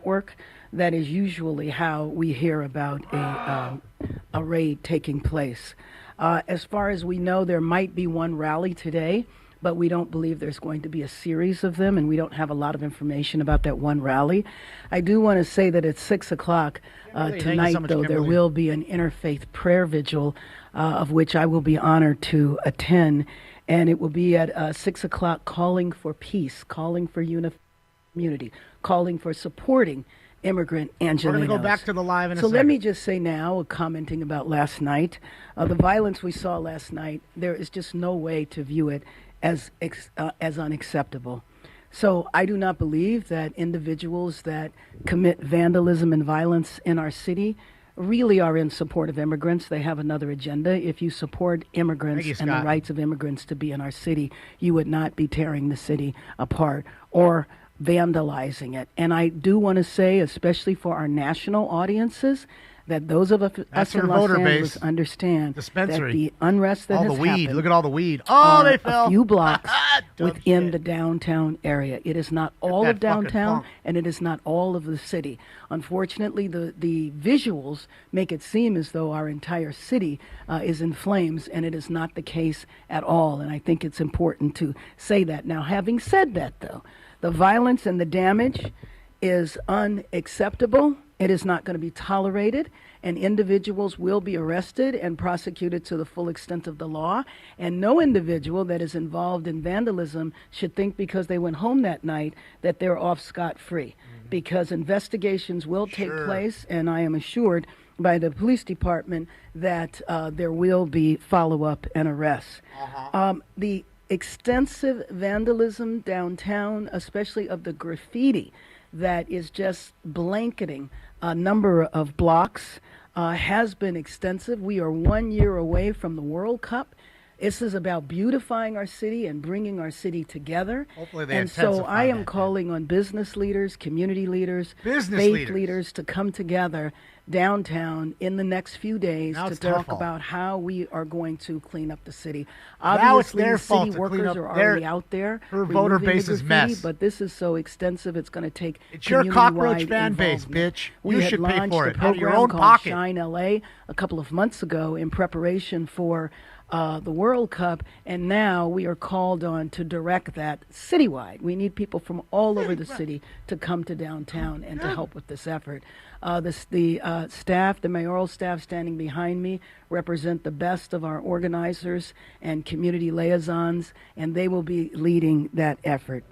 Work. That is usually how we hear about a raid taking place. As far as we know, there might be one rally today, but we don't believe there's going to be a series of them, and we don't have a lot of information about that one rally. I do want to say that at 6 o'clock tonight, though, there will be an interfaith prayer vigil, of which I will be honored to attend, and it will be at 6 o'clock, calling for peace, calling for unity, calling for supporting immigrant Angelinos. We're going to go back to the live in a second. So let me just say now, commenting about last night, the violence we saw last night, there is just no way to view it as unacceptable. So I do not believe that individuals that commit vandalism and violence in our city really are in support of immigrants. They have another agenda. If you support immigrants and the rights of immigrants to be in our city, you would not be tearing the city apart or vandalizing it. And I do want to say, especially for our national audiences, that those of us in Los Angeles understand that the unrest that has happened, look at all the weed. Oh, they fell. A few blocks within the downtown area. It is not all of downtown, and it is not all of the city. Unfortunately, the visuals make it seem as though our entire city is in flames, and it is not the case at all. And I think it's important to say that. Now, having said that, though, the violence and the damage is unacceptable. It is not going to be tolerated, and individuals will be arrested and prosecuted to the full extent of the law. And no individual that is involved in vandalism should think because they went home that night that they're off scot-free, because investigations will take place, and I am assured by the police department that there will be follow-up and arrests. The extensive vandalism downtown, especially of the graffiti that is just blanketing a number of blocks, has been extensive. We are 1 year away from the World Cup. This is about beautifying our city and bringing our city together. Hopefully they and so I am calling on business leaders, community leaders, faith leaders to come together downtown in the next few days to talk about how we are going to clean up the city. Obviously, the city workers are already out there. Her voter base is mess. But this is so extensive, it's going to take It's your cockroach fan base, bitch. We should pay for it launched a out of your program own called pocket. Shine LA a couple of months ago in preparation for the World Cup, and now we are called on to direct that citywide. We need people from all over the city to come to downtown and to help with this effort. The staff, the mayoral staff standing behind me, represent the best of our organizers and community liaisons, and they will be leading that effort.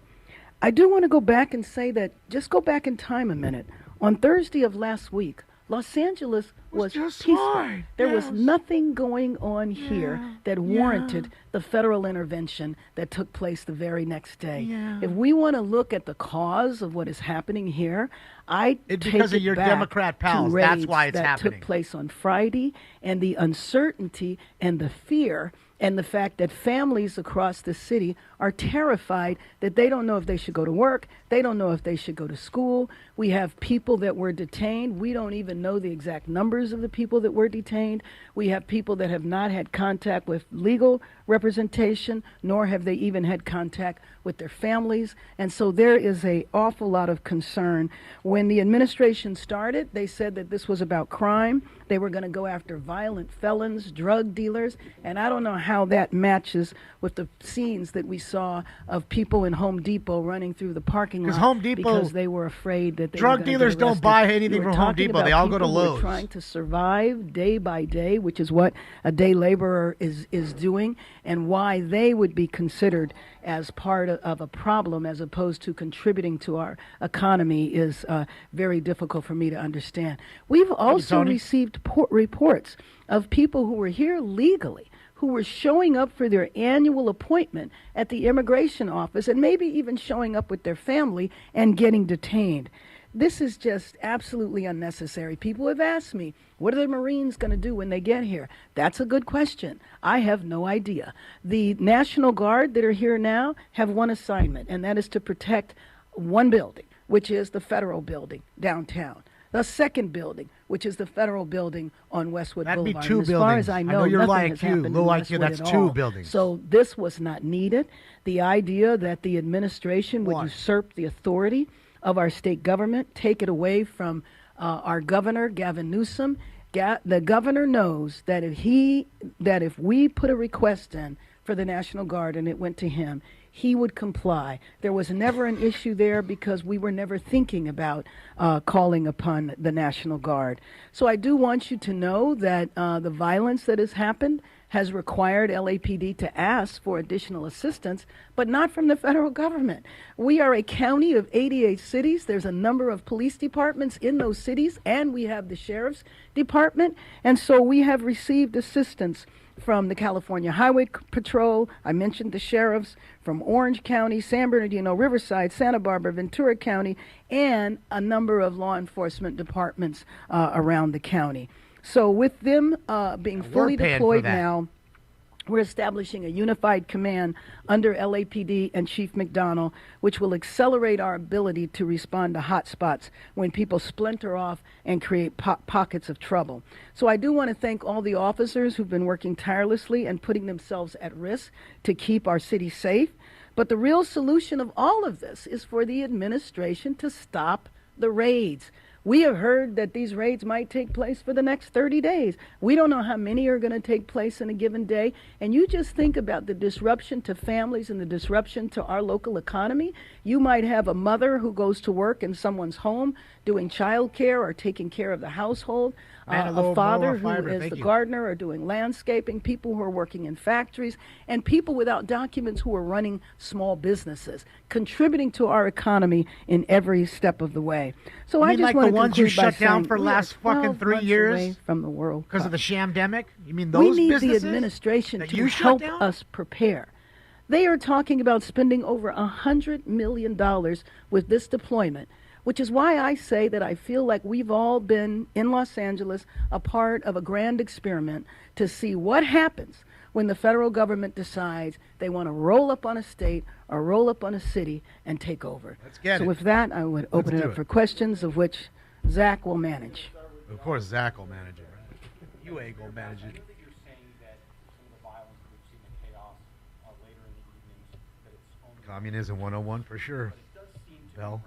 I do want to go back and say that, just go back in time a minute. On Thursday of last week, Los Angeles was peaceful. There was nothing going on here that warranted the federal intervention that took place the very next day. If we want to look at the cause of what is happening here, It's because of your Democrat pals. That's why it's happening. That took place on Friday, and the uncertainty and the fear and the fact that families across the city are terrified that they don't know if they should go to work, they don't know if they should go to school. We have people that were detained. We don't even know the exact numbers of the people that were detained. We have people that have not had contact with legal representation, nor have they even had contact with their families. And so there is an awful lot of concern. When the administration started, they said that this was about crime. They were going to go after violent felons, drug dealers, and I don't know how that matches with the scenes that we saw of people in Home Depot running through the parking lot Home Depot, because they were afraid that they drug were gonna dealers get don't arrested. buy anything from Home Depot. They all go to People who are Lowe's. trying to survive day by day, which is what a day laborer is doing, and why they would be considered as part of a problem as opposed to contributing to our economy is very difficult for me to understand. We've also received reports of people who were here legally, who were showing up for their annual appointment at the immigration office and maybe even showing up with their family and getting detained. This is just absolutely unnecessary. People have asked me, what are the Marines going to do when they get here? That's a good question. I have no idea. The National Guard that are here now have one assignment, and that is to protect one building, which is the federal building downtown. The second building, which is the federal building on Westwood Boulevard. That'd be two as buildings. far as I know, you're nothing like has you, happened low in IQ. Westwood That's at two all. buildings. So this was not needed. The idea that the administration would usurp the authority of our state government, take it away from our governor, Gavin Newsom. The governor knows that if we put a request in for the National Guard and it went to him, he would comply. There was never an issue there because we were never thinking about calling upon the National Guard. So I do want you to know that the violence that has happened has required LAPD to ask for additional assistance, but not from the federal government. We are a county of 88 cities. There's a number of police departments in those cities, and we have the sheriff's department. And so we have received assistance from the California Highway Patrol. I mentioned the sheriffs from Orange County, San Bernardino, Riverside, Santa Barbara, Ventura County, and a number of law enforcement departments around the county. So with them being fully deployed now, we're establishing a unified command under LAPD and Chief McDonnell, which will accelerate our ability to respond to hotspots when people splinter off and create pockets of trouble. So I do want to thank all the officers who've been working tirelessly and putting themselves at risk to keep our city safe. But the real solution of all of this is for the administration to stop the raids. We have heard that these raids might take place for the next 30 days. We don't know how many are going to take place in a given day. And you just think about the disruption to families and the disruption to our local economy. You might have a mother who goes to work in someone's home doing childcare or taking care of the household, a father who is the gardener or doing landscaping, people who are working in factories, and people without documents who are running small businesses, contributing to our economy in every step of the way. So I just want to ones you conclude by shut down saying for we last are 12 fucking 3 months years away from the World because of Cup. the shamdemic? You mean those We need businesses the administration that to you shut help down? us prepare. They are talking about spending over $100 million with this deployment, which is why I say that I feel like we've all been in Los Angeles a part of a grand experiment to see what happens when the federal government decides they want to roll up on a state or roll up on a city and take over. Let's get so it. with that, I would open it do up it. for questions, of which Zach will manage. Of course, Zach will manage it, right? You ain't gonna manage it. Communism 101 for sure. Bell.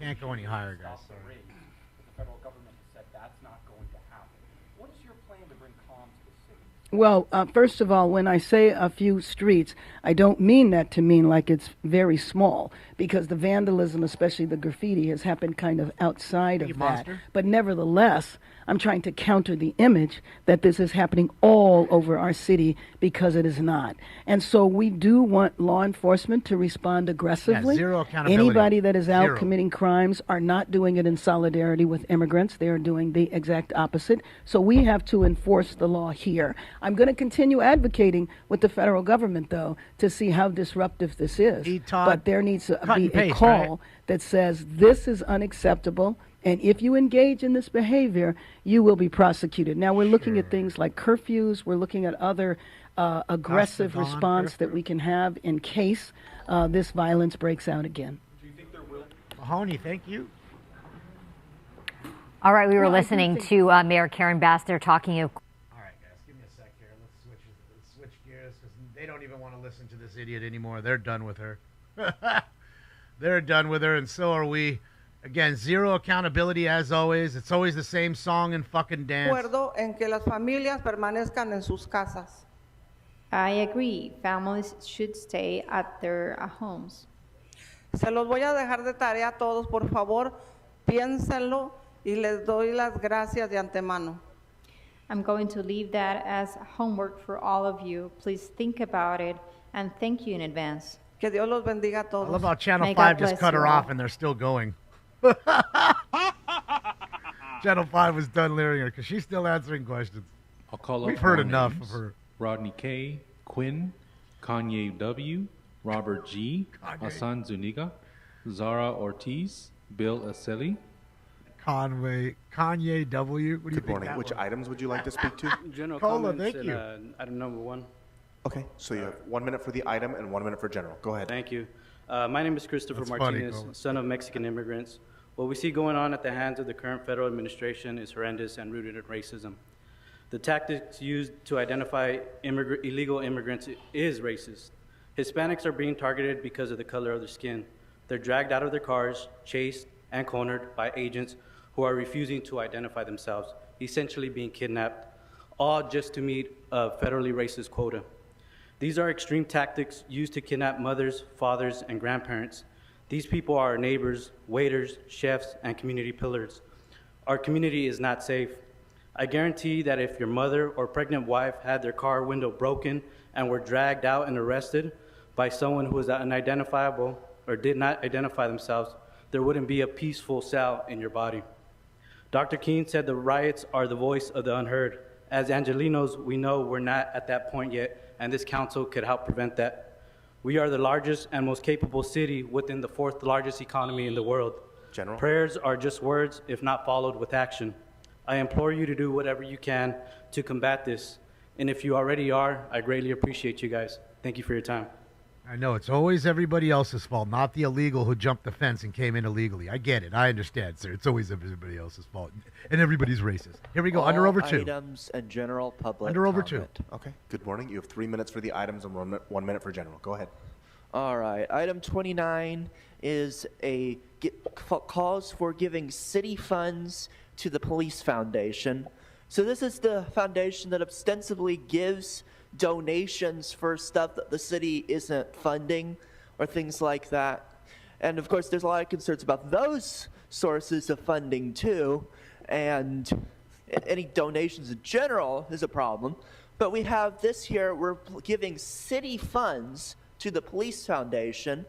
Can't go any higher, guys. Sorry. The federal government has said that's not going to happen. What is your plan to bring calm to the city? Well, first of all, when I say a few streets, I don't mean that to mean like it's very small, because the vandalism, especially the graffiti, has happened kind of outside of that. Monster. But nevertheless, I'm trying to counter the image that this is happening all over our city, because it is not. And so we do want law enforcement to respond aggressively. Yeah, zero accountability. Anybody that is out Zero. committing crimes are not doing it in solidarity with immigrants. They are doing the exact opposite. So we have to enforce the law here. I'm going to continue advocating with the federal government, though, to see how disruptive this is. But there needs to Cut be and paste, a call right? that says this is unacceptable, and if you engage in this behavior, you will be prosecuted. Now, we're looking at things like curfews. We're looking at other aggressive Dawn response that we can have in case this violence breaks out again. Mahoney, thank you. All right, we were listening to Mayor Karen Bass. They're talking of. All right, guys, give me a sec here. Let's switch gears, because they don't even want to listen to this idiot anymore. They're done with her. They're done with her, and so are we. Again, zero accountability as always. It's always the same song and fucking dance. Acuerdo en que las familias permanezcan en sus casas. I agree. Families should stay at their homes. Se los voy a dejar de tarea a todos, por favor, piénsenlo y les doy las gracias de antemano. I'm going to leave that as homework for all of you. Please think about it, and thank you in advance. Que Dios los bendiga a I todos. love how Channel May 5 God just bless cut you her all. off and they're still going. Channel 5 was done leering her because she's still answering questions. I'll call up We've heard more enough names. of her. Rodney K, Quinn, Kanye W, Robert G, Hassan Zuniga, Zara Ortiz, Bill Aceli. Kanye W. What do you Good think morning. that Which was? items would you like to speak to? General Cola, comments thank you. item number 1. Okay, so you have 1 minute for the item and 1 minute for general. Go ahead. Thank you. My name is Christopher That's funny, Martinez, Cola. son of Mexican immigrants. What we see going on at the hands of the current federal administration is horrendous and rooted in racism. The tactics used to identify illegal immigrants is racist. Hispanics are being targeted because of the color of their skin. They're dragged out of their cars, chased, and cornered by agents who are refusing to identify themselves, essentially being kidnapped, all just to meet a federally racist quota. These are extreme tactics used to kidnap mothers, fathers, and grandparents. These people are our neighbors, waiters, chefs, and community pillars. Our community is not safe. I guarantee that if your mother or pregnant wife had their car window broken and were dragged out and arrested by someone who was unidentifiable or did not identify themselves, there wouldn't be a peaceful cell in your body. Dr. King said the riots are the voice of the unheard. As Angelinos, we know we're not at that point yet, and this council could help prevent that. We are the largest and most capable city within the 4th largest economy in the world. General. Prayers are just words if not followed with action. I implore you to do whatever you can to combat this. And if you already are, I greatly appreciate you guys. Thank you for your time. I know it's always everybody else's fault, not the illegal who jumped the fence and came in illegally. I get it. I understand, sir. It's always everybody else's fault. And everybody's racist. Here we go. Under over 2. Items and general public Under over comment. 2. Okay. Good morning. You have 3 minutes for the items and 1 minute for general. Go ahead. All right. Item 29 is calls for giving city funds to the Police Foundation. So this is the foundation that ostensibly gives donations for stuff that the city isn't funding or things like that. And of course, there's a lot of concerns about those sources of funding too. And any donations in general is a problem. But we have this here, we're giving city funds to the Police Foundation,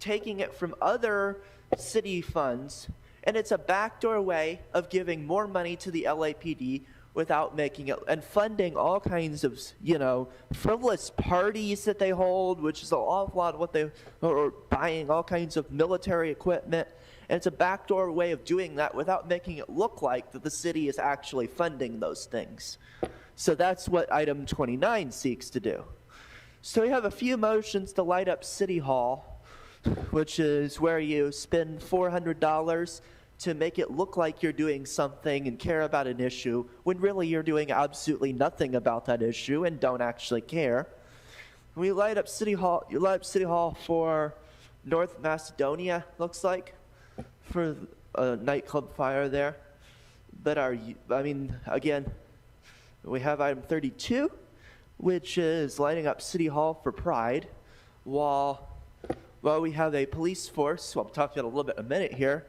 taking it from other city funds, and it's a backdoor way of giving more money to the LAPD without making it, and funding all kinds of, frivolous parties that they hold, which is an awful lot of what they, or buying all kinds of military equipment. And it's a backdoor way of doing that without making it look like that the city is actually funding those things. So that's what item 29 seeks to do. So we have a few motions to light up City Hall, which is where you spend $400 to make it look like you're doing something and care about an issue, when really you're doing absolutely nothing about that issue and don't actually care. We light up City Hall. You light up City Hall for North Macedonia, looks like, for a nightclub fire there. But again, we have item 32, which is lighting up City Hall for Pride, while we have a police force, who I'll talk about a little bit in a minute here,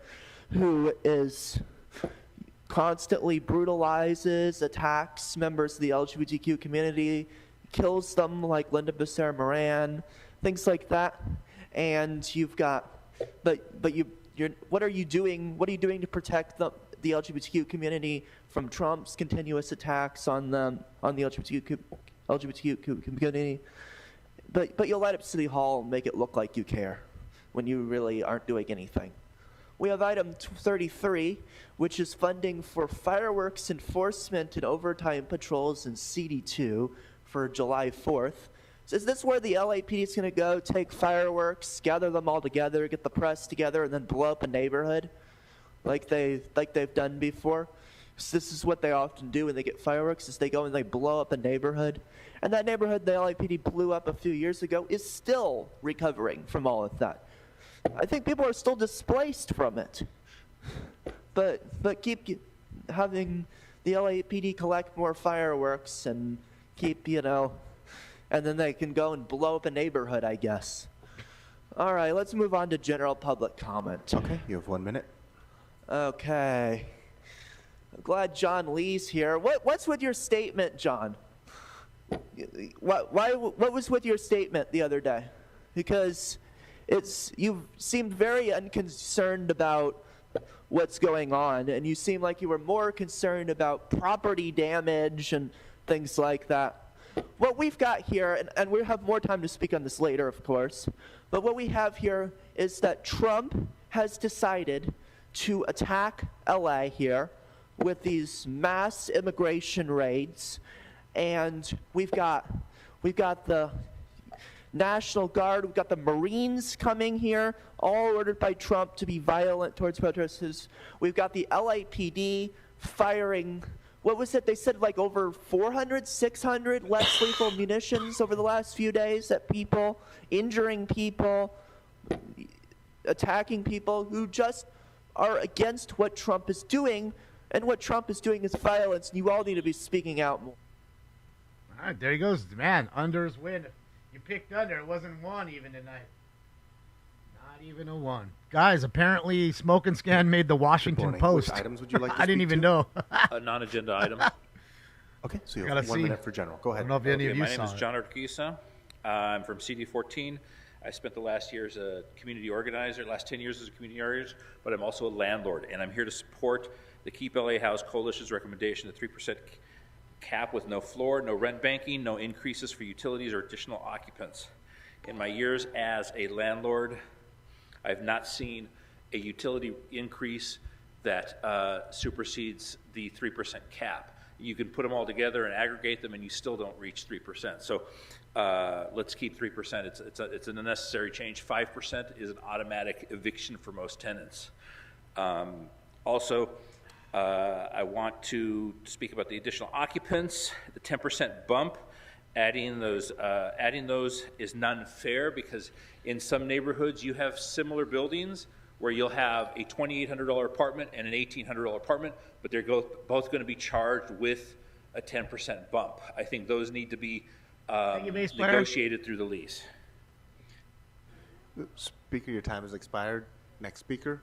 who is constantly brutalizes, attacks members of the LGBTQ community, kills them like Linda Becerra-Moran, things like that. And you've got, what are you doing? What are you doing to protect the LGBTQ community from Trump's continuous attacks on the LGBTQ community? But you'll light up City Hall and make it look like you care when you really aren't doing anything. We have item 33, which is funding for fireworks enforcement and overtime patrols in CD2 for July 4th. So is this where the LAPD is going to go, take fireworks, gather them all together, get the press together, and then blow up a neighborhood like they've done before? So this is what they often do when they get fireworks, is they go and they blow up a neighborhood. And that neighborhood the LAPD blew up a few years ago is still recovering from all of that. I think people are still displaced from it. But keep having the LAPD collect more fireworks and keep, and then they can go and blow up a neighborhood, I guess. All right, let's move on to general public comment. Okay, you have 1 minute. Okay. I'm glad John Lee's here. What's with your statement, John? What was with your statement the other day? Because you seemed very unconcerned about what's going on, and you seem like you were more concerned about property damage and things like that. What we've got here, and we'll have more time to speak on this later, of course, but what we have here is that Trump has decided to attack LA here with these mass immigration raids, and we've got the National Guard, we've got the Marines coming here, all ordered by Trump to be violent towards protesters. We've got the LAPD firing, what was it? They said like over 400, 600 less lethal munitions over the last few days at people, injuring people, attacking people who just are against what Trump is doing, and what Trump is doing is violence, and you all need to be speaking out more. All right, there he goes. Man, under's win. You picked under. It wasn't one even tonight. Not even a one. Guys, apparently Smoke and Scan made the Washington Post. Which items would you like to I didn't even know. A non-agenda item. Okay, so you have 1 minute for general. Go ahead. I don't know if any of you My saw name is it. John Urquiza. I'm from CD14. I spent the last year as a community organizer, last 10 years as a community organizer, but I'm also a landlord, and I'm here to support the Keep LA House Coalition's recommendation, the 3% cap with no floor, no rent banking, no increases for utilities or additional occupants. In my years as a landlord, I've not seen a utility increase that supersedes the 3% cap. You can put them all together and aggregate them, and you still don't reach 3%. So let's keep 3%. It's an unnecessary change. 5% is an automatic eviction for most tenants. Also, I want to speak about the additional occupants. The 10% bump, adding those is non-fair because in some neighborhoods you have similar buildings where you'll have a $2,800 apartment and an $1,800 apartment, but they're both going to be charged with a 10% bump. I think those need to be negotiated through the lease. Speaker, your time has expired. Next speaker.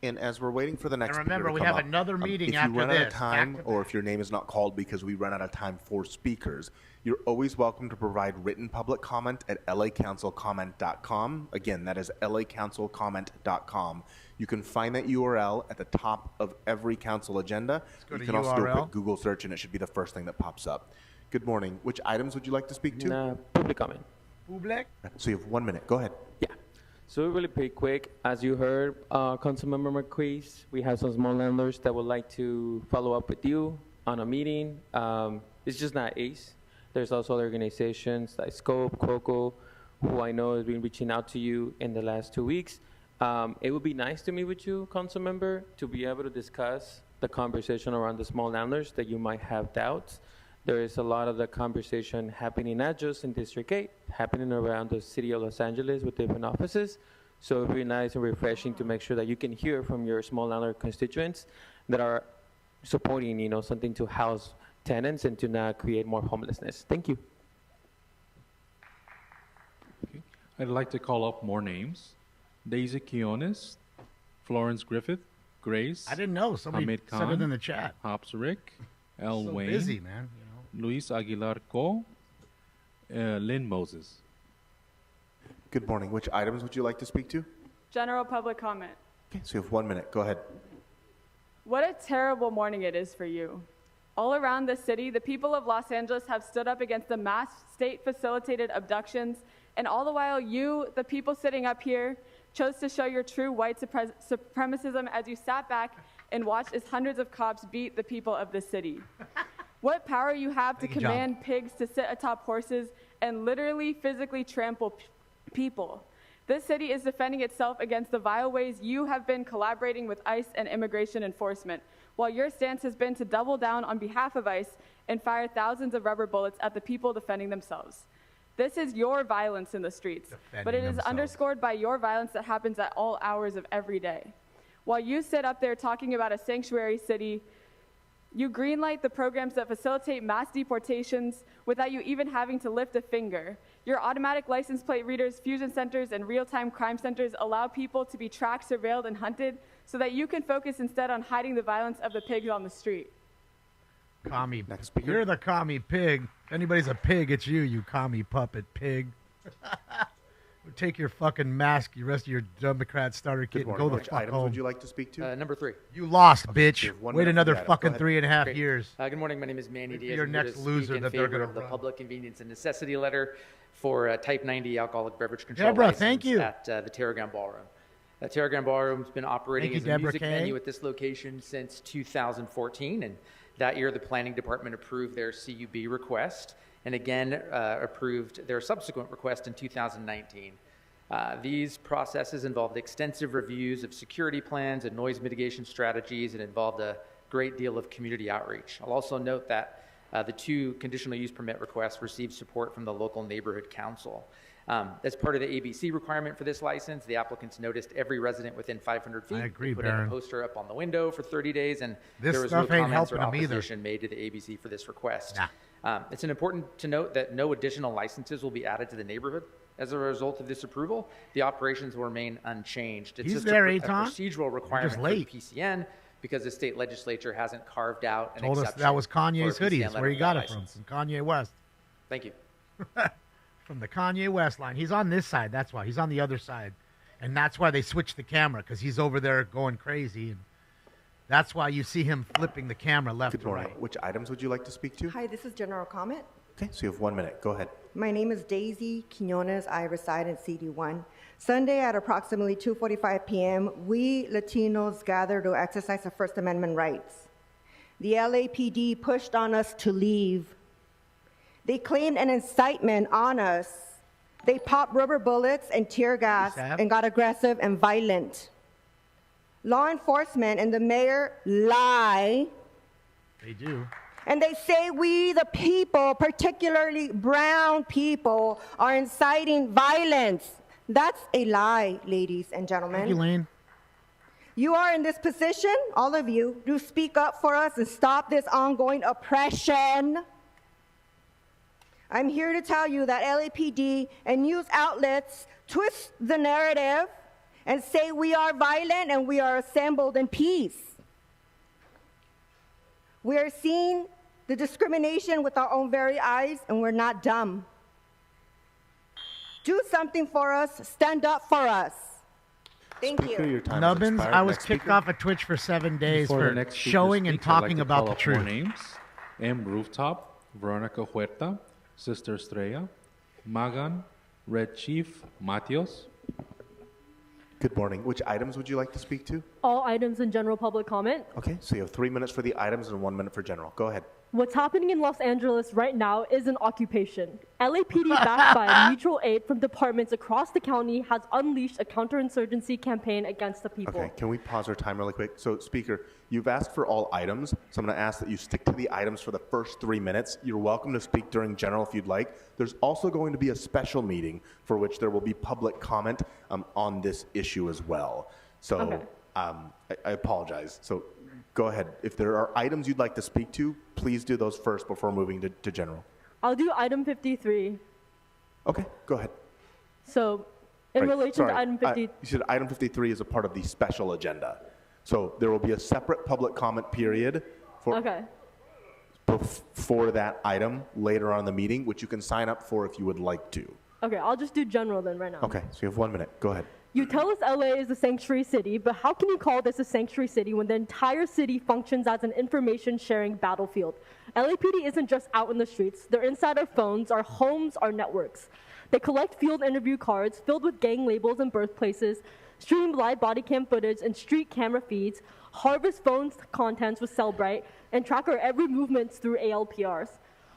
And as we're waiting for the next and remember, speaker to we come have up, another meeting after if you run this. out of time, or if your name is not called because we run out of time for speakers, you're always welcome to provide written public comment at lacouncilcomment.com. Again, that is lacouncilcomment.com. You can find that URL at the top of every council agenda. You can also do a quick Google search, and it should be the first thing that pops up. Good morning. Which items would you like to speak to? Public comment. Public? So you have 1 minute. Go ahead. Yeah. So really pretty quick. As you heard, Councilmember Marquise, we have some small landlords that would like to follow up with you on a meeting. It's just not ACE. There's also other organizations like Scope, Coco, who I know has been reaching out to you in the last 2 weeks. It would be nice to meet with you, Councilmember, to be able to discuss the conversation around the small landlords that you might have doubts. There is a lot of the conversation happening not just in District 8, happening around the city of Los Angeles with different offices. So it would be nice and refreshing to make sure that you can hear from your small landlord constituents that are supporting, something to house tenants and to not create more homelessness. Thank you. Okay. I'd like to call up more names. Daisy Quiones, Florence Griffith, Grace. I didn't know. Somebody Hamid said Khan, it in the chat. Hobbs Rick, L. So Wayne. busy, man. Luis Aguilar Co, Lynn Moses. Good morning. Which items would you like to speak to? General public comment. Okay, so you have 1 minute. Go ahead. What a terrible morning it is for you. All around the city, the people of Los Angeles have stood up against the mass state-facilitated abductions, and all the while you, the people sitting up here, chose to show your true white supremacism as you sat back and watched as hundreds of cops beat the people of the city. What power you have to command pigs to sit atop horses and literally physically trample people. This city is defending itself against the vile ways you have been collaborating with ICE and immigration enforcement, while your stance has been to double down on behalf of ICE and fire thousands of rubber bullets at the people defending themselves. This is your violence in the streets, but it is underscored by your violence that happens at all hours of every day. While you sit up there talking about a sanctuary city, you greenlight the programs that facilitate mass deportations without you even having to lift a finger. Your automatic license plate readers, fusion centers, and real-time crime centers allow people to be tracked, surveilled, and hunted so that you can focus instead on hiding the violence of the pigs on the street. Commie. You're the commie pig. If anybody's a pig, it's you, you commie puppet pig. Take your fucking mask, you rest of your Democrat starter kit, and go the Which fuck items home. would you like to speak to? Number 3. You lost, bitch. one Wait minute another for that. fucking Go ahead. 3.5 Great. years. Good morning. My name is Manny Diaz. Your I'm here next to loser speak in that they're favor gonna of the run. public convenience and necessity letter for Type 90 alcoholic beverage control Deborah, license thank you. at the Terragon Ballroom. The Terragon Ballroom has been operating Thank as you, a Deborah music Kay. venue at this location since 2014, and that year the planning department approved their CUB request and again approved their subsequent request in 2019. These processes involved extensive reviews of security plans and noise mitigation strategies and involved a great deal of community outreach. I'll also note that the 2 conditional use permit requests received support from the local neighborhood council. As part of the ABC requirement for this license, the applicants noticed every resident within 500 feet. I agree, put Baron. in a poster up on the window for 30 days, and This there was no stuff ain't comments or helping 'em either. opposition made to the ABC for this request. It's important to note that no additional licenses will be added to the neighborhood as a result of this approval. The operations will remain unchanged. It's He's just there, a Eitan. procedural requirement for the late. PCN because the state legislature hasn't carved out an Told us exception that was for a Kanye's PCN hoodies. letter Where he for got that it from? license. From Kanye West. Thank you. From the Kanye West line. He's on this side. That's why. He's on the other side. And that's why they switched the camera, because he's over there going crazy. And That's why you see him flipping the camera left Good to morning. right. Which items would you like to speak to? Hi, this is General Comment. Okay, so you have 1 minute. Go ahead. My name is Daisy Quinones. I reside in CD1. Sunday at approximately 2:45 p.m., we Latinos gathered to exercise our First Amendment rights. The LAPD pushed on us to leave. They claimed an incitement on us. They popped rubber bullets and tear gas and got aggressive and violent. Law enforcement and the mayor lie. They do. And they say we, the people, particularly brown people, are inciting violence. That's a lie, ladies and gentlemen. Thank you, Lane. You are in this position, all of you, to speak up for us and stop this ongoing oppression. I'm here to tell you that LAPD and news outlets twist the narrative and say we are violent and we are assembled in peace. We are seeing the discrimination with our own very eyes, and we're not dumb. Do something for us. Stand up for us. Thank Speaker, you. your time has Nubbins, expired. I was Next kicked speaker. off of Twitch for 7 days Before the for next speaker showing and speaks, I'd like talking to about call the up more truth. names. M. Rooftop, Veronica Huerta, Sister Estrella, Magan, Red Chief, Matios. Good morning. Which items would you like to speak to? All items in general public comment. Okay, so you have 3 minutes for the items and 1 minute for general. Go ahead. What's happening in Los Angeles right now is an occupation. LAPD, backed by mutual aid from departments across the county, has unleashed a counterinsurgency campaign against the people. Okay, can we pause our time really quick? So, Speaker, you've asked for all items, so I'm going to ask that you stick to the items for the first 3 minutes. You're welcome to speak during general if you'd like. There's also going to be a special meeting for which there will be public comment on this issue as well. So, Okay. I apologize. So, go ahead. If there are items you'd like to speak to, please do those first before moving to general. I'll do item 53. Okay, go ahead. So, in Right, relation sorry. to item 50, You said item 53 is a part of the special agenda. So there will be a separate public comment period for, okay. for that item later on in the meeting, which you can sign up for if you would like to. Okay, I'll just do general then right now. Okay, so you have 1 minute. Go ahead. You tell us LA is a sanctuary city, but how can you call this a sanctuary city when the entire city functions as an information sharing battlefield? LAPD isn't just out in the streets. They're inside our phones, our homes, our networks. They collect field interview cards filled with gang labels and birthplaces, stream live body cam footage and street camera feeds, harvest phones contents with Cellbrite, and track our every movements through ALPRs.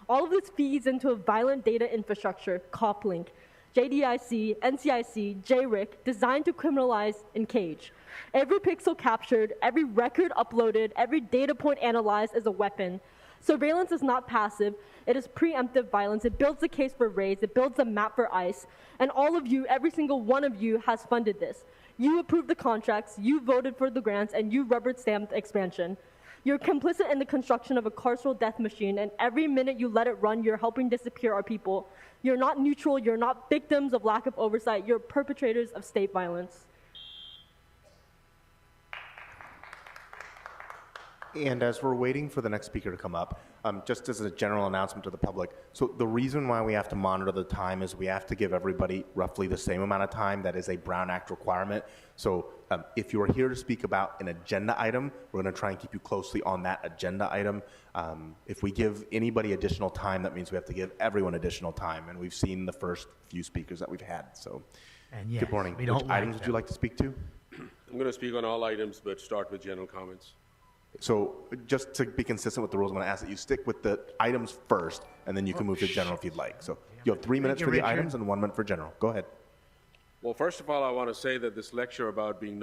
All of this feeds into a violent data infrastructure, COPLink, JDIC, NCIC, JRIC, designed to criminalize and cage. Every pixel captured, every record uploaded, every data point analyzed is a weapon. Surveillance is not passive, it is preemptive violence. It builds the case for raids, it builds a map for ICE, and all of you, every single one of you has funded this. You approved the contracts, you voted for the grants, and you rubber-stamped expansion. You're complicit in the construction of a carceral death machine, and every minute you let it run, you're helping disappear our people. You're not neutral, you're not victims of lack of oversight, you're perpetrators of state violence. And as we're waiting for the next speaker to come up, just as a general announcement to the public, so the reason why we have to monitor the time is we have to give everybody roughly the same amount of time. That is a Brown Act requirement. So if you are here to speak about an agenda item, we're going to try and keep you closely on that agenda item. If we give anybody additional time, that means we have to give everyone additional time. And we've seen the first few speakers that we've had. So, And yes, good morning. we don't Which like items would them. you like to speak to? I'm going to speak on all items, but start with general comments. So just to be consistent with the rules, I'm going to ask that you stick with the items first, and then you can move to general if you'd like. So you have 3 minutes you, for the Richard. items and 1 minute for general. Go ahead. Well, first of all, I want to say that this lecture about being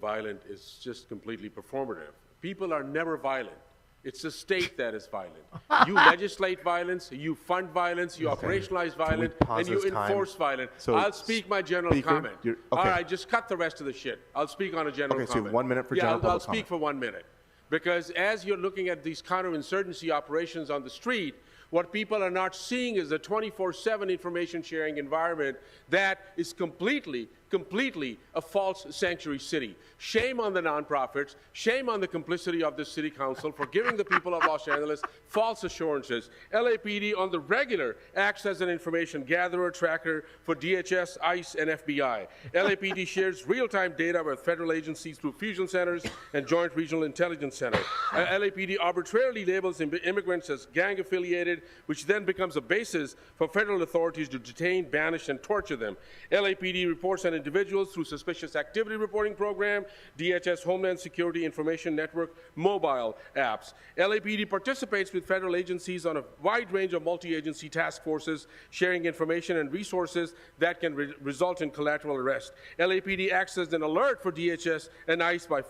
violent is just completely performative. People are never violent. It's the state that is violent. You legislate violence, you fund violence, you operationalize violence, and you enforce violence. So, I'll speak my general Speaker, comment. okay. All right, just cut the rest of the shit. I'll speak on a general Okay, so you comment. have 1 minute for yeah, general I'll public speak comment. for 1 minute. Because as you're looking at these counterinsurgency operations on the street, what people are not seeing is a 24/7 information sharing environment that is completely completely a false sanctuary city. Shame on the nonprofits, shame on the complicity of the city council for giving the people of Los Angeles false assurances. LAPD on the regular acts as an information gatherer, tracker for DHS, ICE, and FBI. LAPD shares real-time data with federal agencies through fusion centers and joint regional intelligence centers. LAPD arbitrarily labels immigrants as gang-affiliated, which then becomes a basis for federal authorities to detain, banish, and torture them. LAPD reports on individuals through suspicious activity reporting program, DHS Homeland Security Information Network mobile apps. LAPD participates with federal agencies on a wide range of multi-agency task forces, sharing information and resources that can result in collateral arrest. LAPD acts as an alert for DHS and ICE by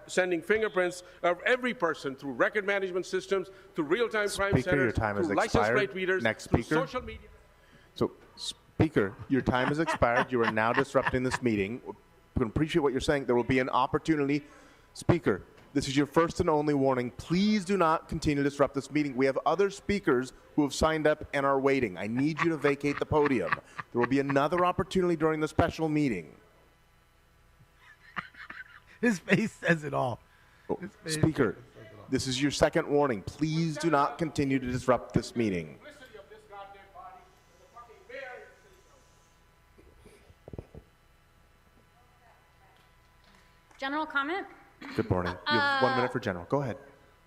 sending fingerprints of every person through record management systems, through real-time crime Speaker, centers, your time through has license expired. plate readers, Next through speaker. social media. So, Speaker, your time has expired. You are now disrupting this meeting. We can appreciate what you're saying. There will be an opportunity. Speaker, this is your first and only warning. Please do not continue to disrupt this meeting. We have other speakers who have signed up and are waiting. I need you to vacate the podium. There will be another opportunity during the special meeting. His face says it all. Speaker, this is your second warning. Please do not continue to disrupt this meeting. General comment? Good morning. You have 1 minute for general. Go ahead.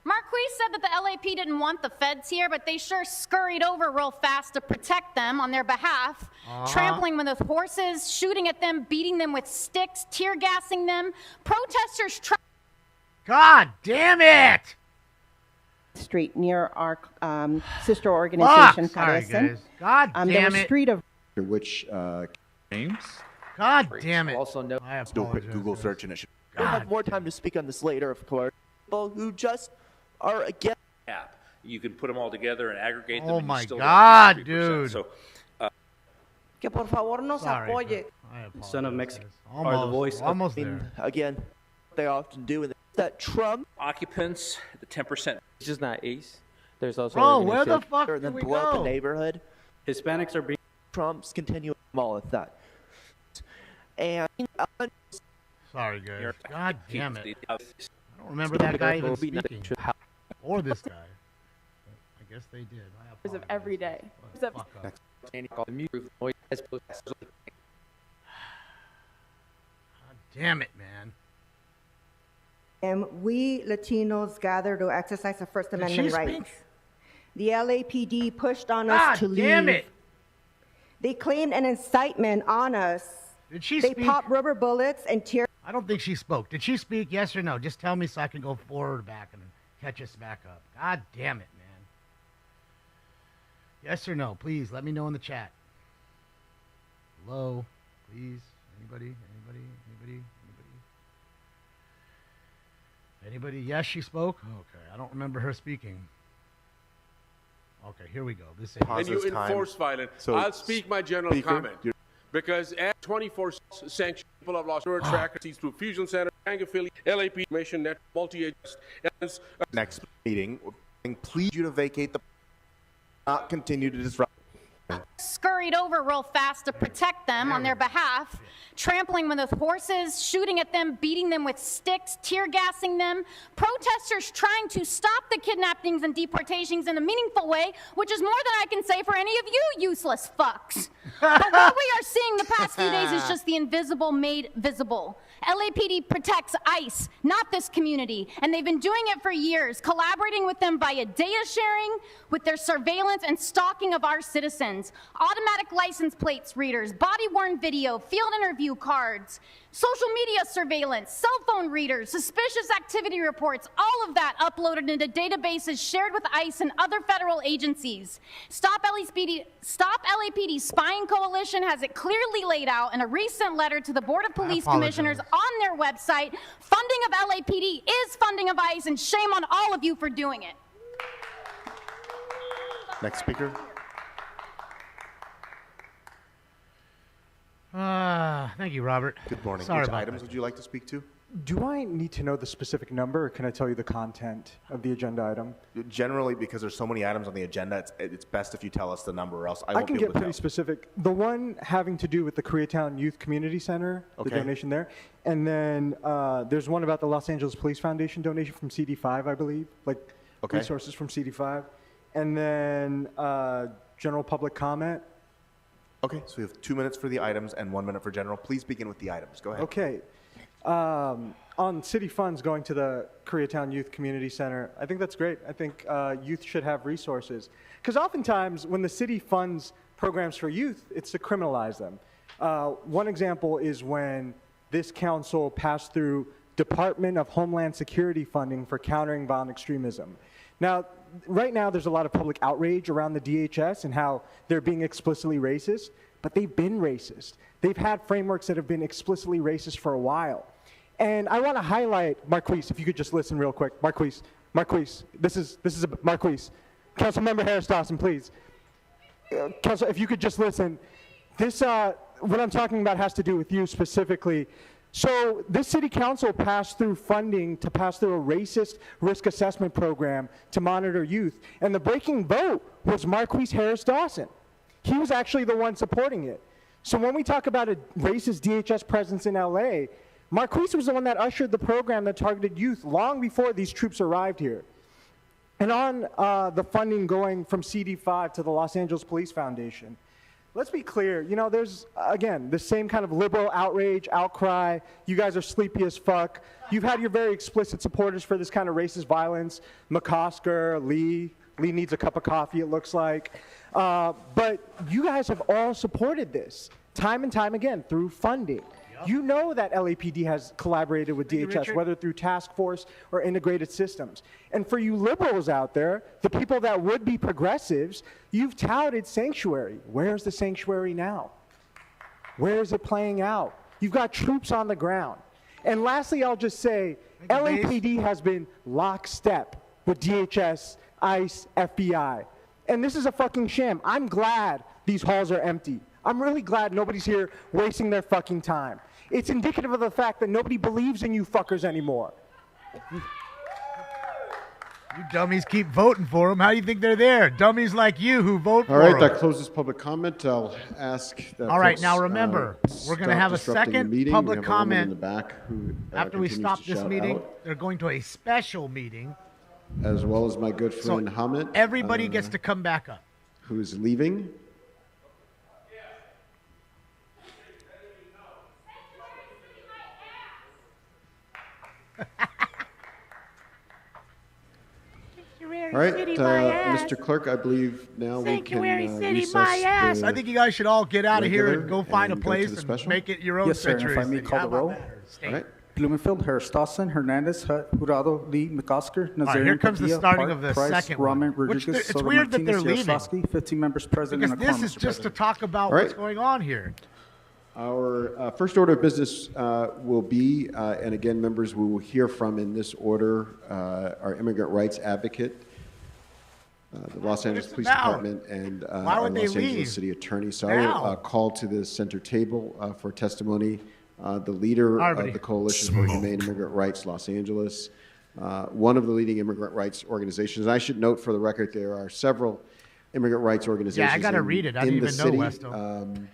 Marquis said that the LAP didn't want the feds here, but they sure scurried over real fast to protect them on their behalf, trampling them with horses, shooting at them, beating them with sticks, tear gassing them. Protesters God damn it! Street near our sister organization, Sorry, Caresen. guys. God There damn was it. street of which James? God damn it. Also, no. I Do a quick Google search and it should. We'll have more time to speak on this later, of course. People who just are against. App. You can put them all together and aggregate them. Oh and you my still God, get 3%. dude. So, Que por favor nos apoye. Son of Mexico are the Almost- voice almost of there. Again, they often do. And that Trump occupants, the 10%. It's just not ACE. There's also Bro, where the organization- fuck and do then we blow up go? the neighborhood. Hispanics are being. Trump's continuing all of that. And Sorry, guys. God damn it. I don't don't remember that guy even speaking. Or this guy. I guess they did. I Of every day. Fuck up. Damn it, man. We Latinos gather to exercise the First Did Amendment she rights. speak? The LAPD pushed on us God to leave. damn it. They claimed an incitement on us. Did she They speak? popped rubber bullets and tear. I don't think she spoke. Did she speak? Yes or no? Just tell me so I can go forward or back and catch us back up. God damn it, man. Yes or no? Please let me know in the chat. Hello? Please? Anybody? Anybody? Yes, she spoke? Okay. I don't remember her speaking. Okay, here we go. This is And you enforce violence. So, I'll speak my general Speaker, comment. Because at 24 sanctioned people have lost trackers through Fusion Center, gang affiliate, LAP information net, multi-agency. Next meeting, please you to vacate the. Not continue to disrupt. scurried over real fast to protect them on their behalf, trampling them with horses, shooting at them, beating them with sticks, tear gassing them. Protesters trying to stop the kidnappings and deportations in a meaningful way, which is more than I can say for any of you useless fucks. But what we are seeing the past few days is just the invisible made visible. LAPD protects ICE, not this community, and they've been doing it for years, collaborating with them via data sharing, with their surveillance and stalking of our citizens, automatic license plates readers, body-worn video, field interview cards, social media surveillance, cell phone readers, suspicious activity reports, all of that uploaded into databases shared with ICE and other federal agencies. Stop LAPD Spying Coalition has it clearly laid out in a recent letter to the Board of Police Commissioners on their website. Funding of LAPD is funding of ICE, and shame on all of you for doing it. Next speaker. Thank you, Robert. Good morning. Sorry Which about items that. would you like to speak to? Do I need to know the specific number, or can I tell you the content of the agenda item? Generally, because there's so many items on the agenda, it's best if you tell us the number, or else I won't can be able get to pretty tell. specific. The one having to do with the Koreatown Youth Community Center, the Okay. donation there. And then there's one about the Los Angeles Police Foundation donation from CD5, I believe, like Okay. resources from CD5. And then general public comment. Okay, so we have 2 minutes for the items and 1 minute for general. Please begin with the items. Go ahead. Okay. On city funds going to the Koreatown Youth Community Center, I think that's great. I think youth should have resources. Because oftentimes when the city funds programs for youth, it's to criminalize them. One example is when this council passed through Department of Homeland Security funding for countering violent extremism. Now, right now there's a lot of public outrage around the DHS and how they're being explicitly racist, but they've been racist. They've had frameworks that have been explicitly racist for a while. And I want to highlight, Marquise, if you could just listen real quick. Marquise, this is Marquise. Councilmember Harris Dawson, please. Council, if you could just listen. This, what I'm talking about has to do with you specifically. So this city council passed through funding to pass through a racist risk assessment program to monitor youth. And the breaking vote was Marquise Harris Dawson. He was actually the one supporting it. So when we talk about a racist DHS presence in LA, Marquise was the one that ushered the program that targeted youth long before these troops arrived here. And on the funding going from CD5 to the Los Angeles Police Foundation, let's be clear, you know, there's, again, the same kind of liberal outrage, outcry. You guys are sleepy as fuck. You've had your very explicit supporters for this kind of racist violence. McCosker, Lee needs a cup of coffee, it looks like. But you guys have all supported this time and time again through funding. You know that LAPD has collaborated with DHS, whether through task force or integrated systems. And for you liberals out there, the people that would be progressives, you've touted sanctuary. Where's the sanctuary now? Where is it playing out? You've got troops on the ground. And lastly, I'll just say, LAPD has been lockstep with DHS, ICE, FBI. And this is a fucking sham. I'm glad these halls are empty. I'm really glad nobody's here wasting their fucking time. It's indicative of the fact that nobody believes in you fuckers anymore. You dummies keep voting for them. How do you think they're there? Dummies like you who vote for them. All right, that closes public comment. I'll ask that All right, folks, now remember, we're going to have a second public comment. In the back who, after we continues stop to this shout meeting. out, They're going to a special meeting. as well as my good friend So Hamid. everybody gets to come back up. Who is leaving. All right, Mr. Clerk, I believe now we can recess the I think you guys should all get out of here and go find a and go to place the and special. make it your own Yes, sir. And century if I may city. call How the about roll. that? All right. Blumenfield, Harris Dawson, Hernandez, Jurado, Lee, McCosker, Nazarian, here comes the Padilla, starting Park, of the Price, second Raman, one, which Rodriguez, it's Soto weird that they're Martinez, leaving. Yaroslavsky, 15 members present Because and a this quorum, is Mr. just to President. talk about All right. what's going on here. Our first order of business will be, and again, members, we will hear from in this order, our immigrant rights advocate, the Los Angeles Police Department, and Why our would they Los Angeles leave City Attorney. So I will now? call to the center table for testimony the leader Everybody. of the Coalition for Humane Immigrant Rights Los Angeles, one of the leading immigrant rights organizations. And I should note for the record, there are several immigrant rights organizations Yeah, I got to in, read it. I in didn't the even know, city. Westo.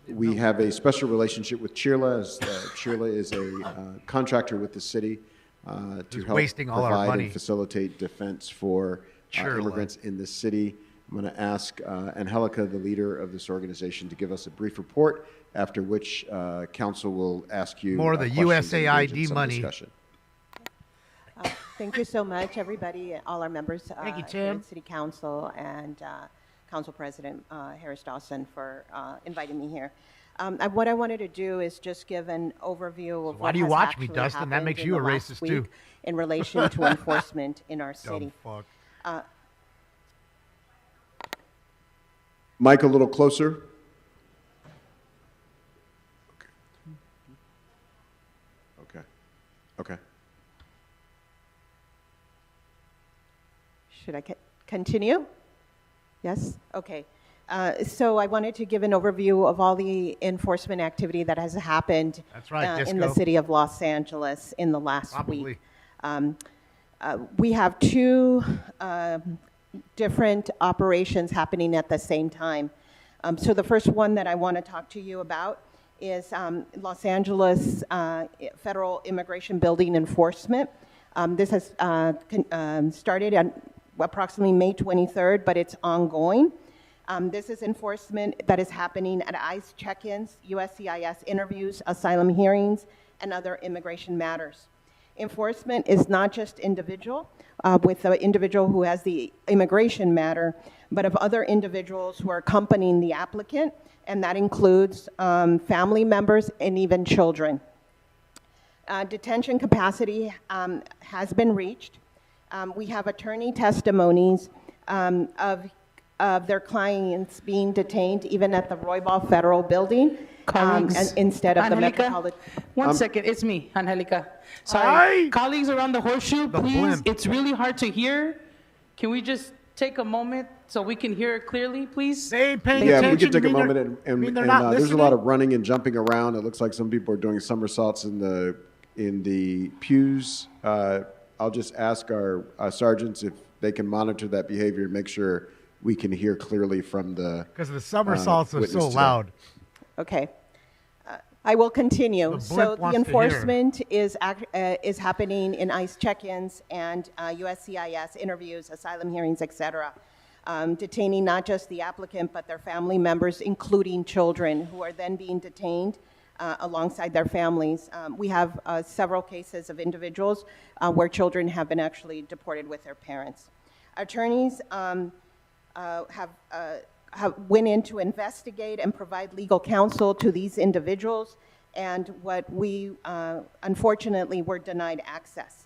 We have a special relationship with CHIRLA, as CHIRLA is a contractor with the city to Who's help wasting all our provide money. and facilitate defense for CHIRLA. immigrants in the city. I'm going to ask Angelica, the leader of this organization, to give us a brief report, after which council will ask you More of the questions and engage in USAID some money. discussion. Thank you so much, everybody, all our members Thank you, here Tim. at City Council, and Council President Harris Dawson for inviting me here. What I wanted to do is just give an overview of Why what do you has watch me, actually Dustin? That happened makes in you the a last racist, week too. in relation to enforcement in our Dumb city. fuck. Mike, a little closer. Okay. Okay. Should I continue? Yes? Okay. So I wanted to give an overview of all the enforcement activity that has happened That's right, in the Disco. city of Los Angeles in the last Probably. week. We have two different operations happening at the same time. So the first one that I want to talk to you about is Los Angeles Federal Immigration Building Enforcement. This has started on approximately May 23rd, but it's ongoing. This is enforcement that is happening at ICE check-ins, USCIS interviews, asylum hearings, and other immigration matters. Enforcement is not just individual, with the individual who has the immigration matter, but of other individuals who are accompanying the applicant, and that includes family members and even children. Detention capacity has been reached. We have attorney testimonies of their clients being detained even at the Roybal Federal Building instead of the Metropolitan. One second, it's me, Angelica. Sorry. Colleagues around the horseshoe, please, blimp. it's really hard to hear. Can we just take a moment so we can hear it clearly, please? They ain't paying Yeah, attention. we can take a mean they're- moment and mean they're not there's a listening? lot of running and jumping around. It looks like some people are doing somersaults in the pews. I'll just ask our sergeants if they can monitor that behavior and make sure we can hear clearly from the Because the somersaults are witness so today. loud. Okay. I will continue. The So blimp the wants to enforcement is happening in ICE check-ins and USCIS interviews, asylum hearings, etc. Detaining not just the applicant, but their family members, including children, who are then being detained alongside their families. We have several cases of individuals where children have been actually deported with their parents. Attorneys have went in to investigate and provide legal counsel to these individuals, and what we unfortunately were denied access.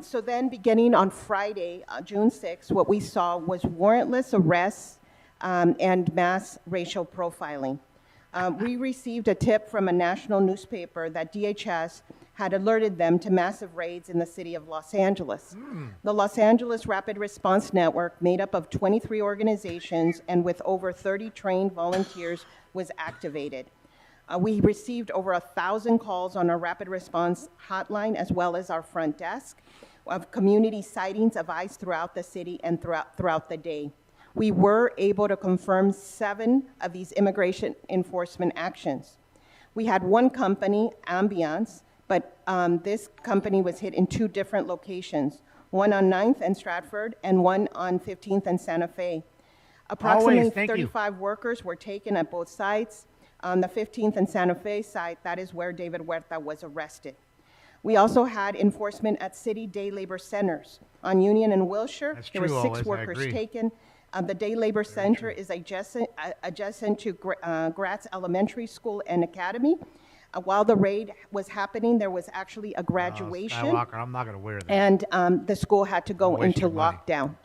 So then beginning on Friday, June 6th, what we saw was warrantless arrests and mass racial profiling. We received a tip from a national newspaper that DHS had alerted them to massive raids in the city of Los Angeles. The Los Angeles Rapid Response Network, made up of 23 organizations and with over 30 trained volunteers, was activated. We received over 1,000 calls on our rapid response hotline, as well as our front desk, of community sightings of ICE throughout the city and throughout the day. We were able to confirm 7 of these immigration enforcement actions. We had one company, Ambiance, but this company was hit in 2 different locations, one on 9th and Stratford and one on 15th and Santa Fe. Approximately 35 workers were taken at both sites. On the 15th and Santa Fe site, that is where David Huerta was arrested. We also had enforcement at city day labor centers. On Union and Wilshire, there were 6 workers taken. The day labor center is adjacent to Gratz Elementary School and Academy. While the raid was happening, there was actually a graduation. Skywalker, I'm not going to wear that. And the school had to go into lockdown.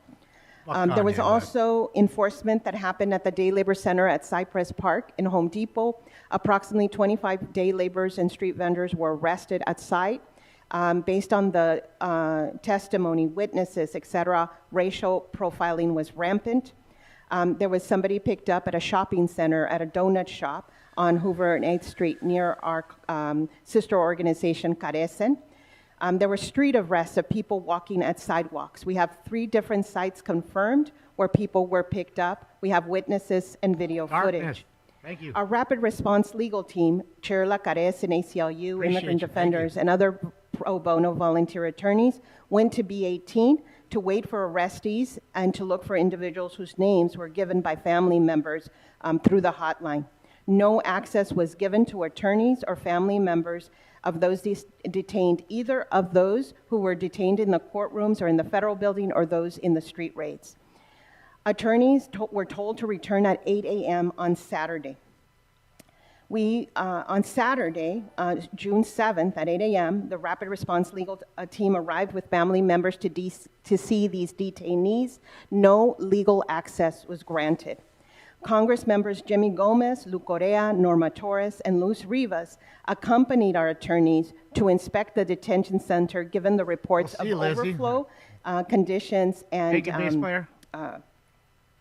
There was also enforcement that happened at the Day Labor Center at Cypress Park in Home Depot. Approximately 25 day laborers and street vendors were arrested at site. Based on the testimony, witnesses, etc., racial profiling was rampant. There was somebody picked up at a shopping center at a donut shop on Hoover and 8th Street near our sister organization, Carecen. There were street arrests of people walking at sidewalks. We have 3 different sites confirmed where people were picked up. We have witnesses and video footage. Thank you. Our rapid response legal team, Cherla, Carecen, ACLU, Immigrant Defenders, and other pro bono volunteer attorneys went to B18 to wait for arrestees and to look for individuals whose names were given by family members through the hotline. No access was given to attorneys or family members of those detained, either of those who were detained in the courtrooms or in the federal building or those in the street raids. Attorneys were told to return at 8 a.m. on Saturday. On Saturday, June 7th at 8 a.m., the Rapid Response Legal team arrived with family members to see these detainees. No legal access was granted. Congress members Jimmy Gomez, Lou Correa, Norma Torres, and Luz Rivas accompanied our attorneys to inspect the detention center, given the reports of overflow conditions and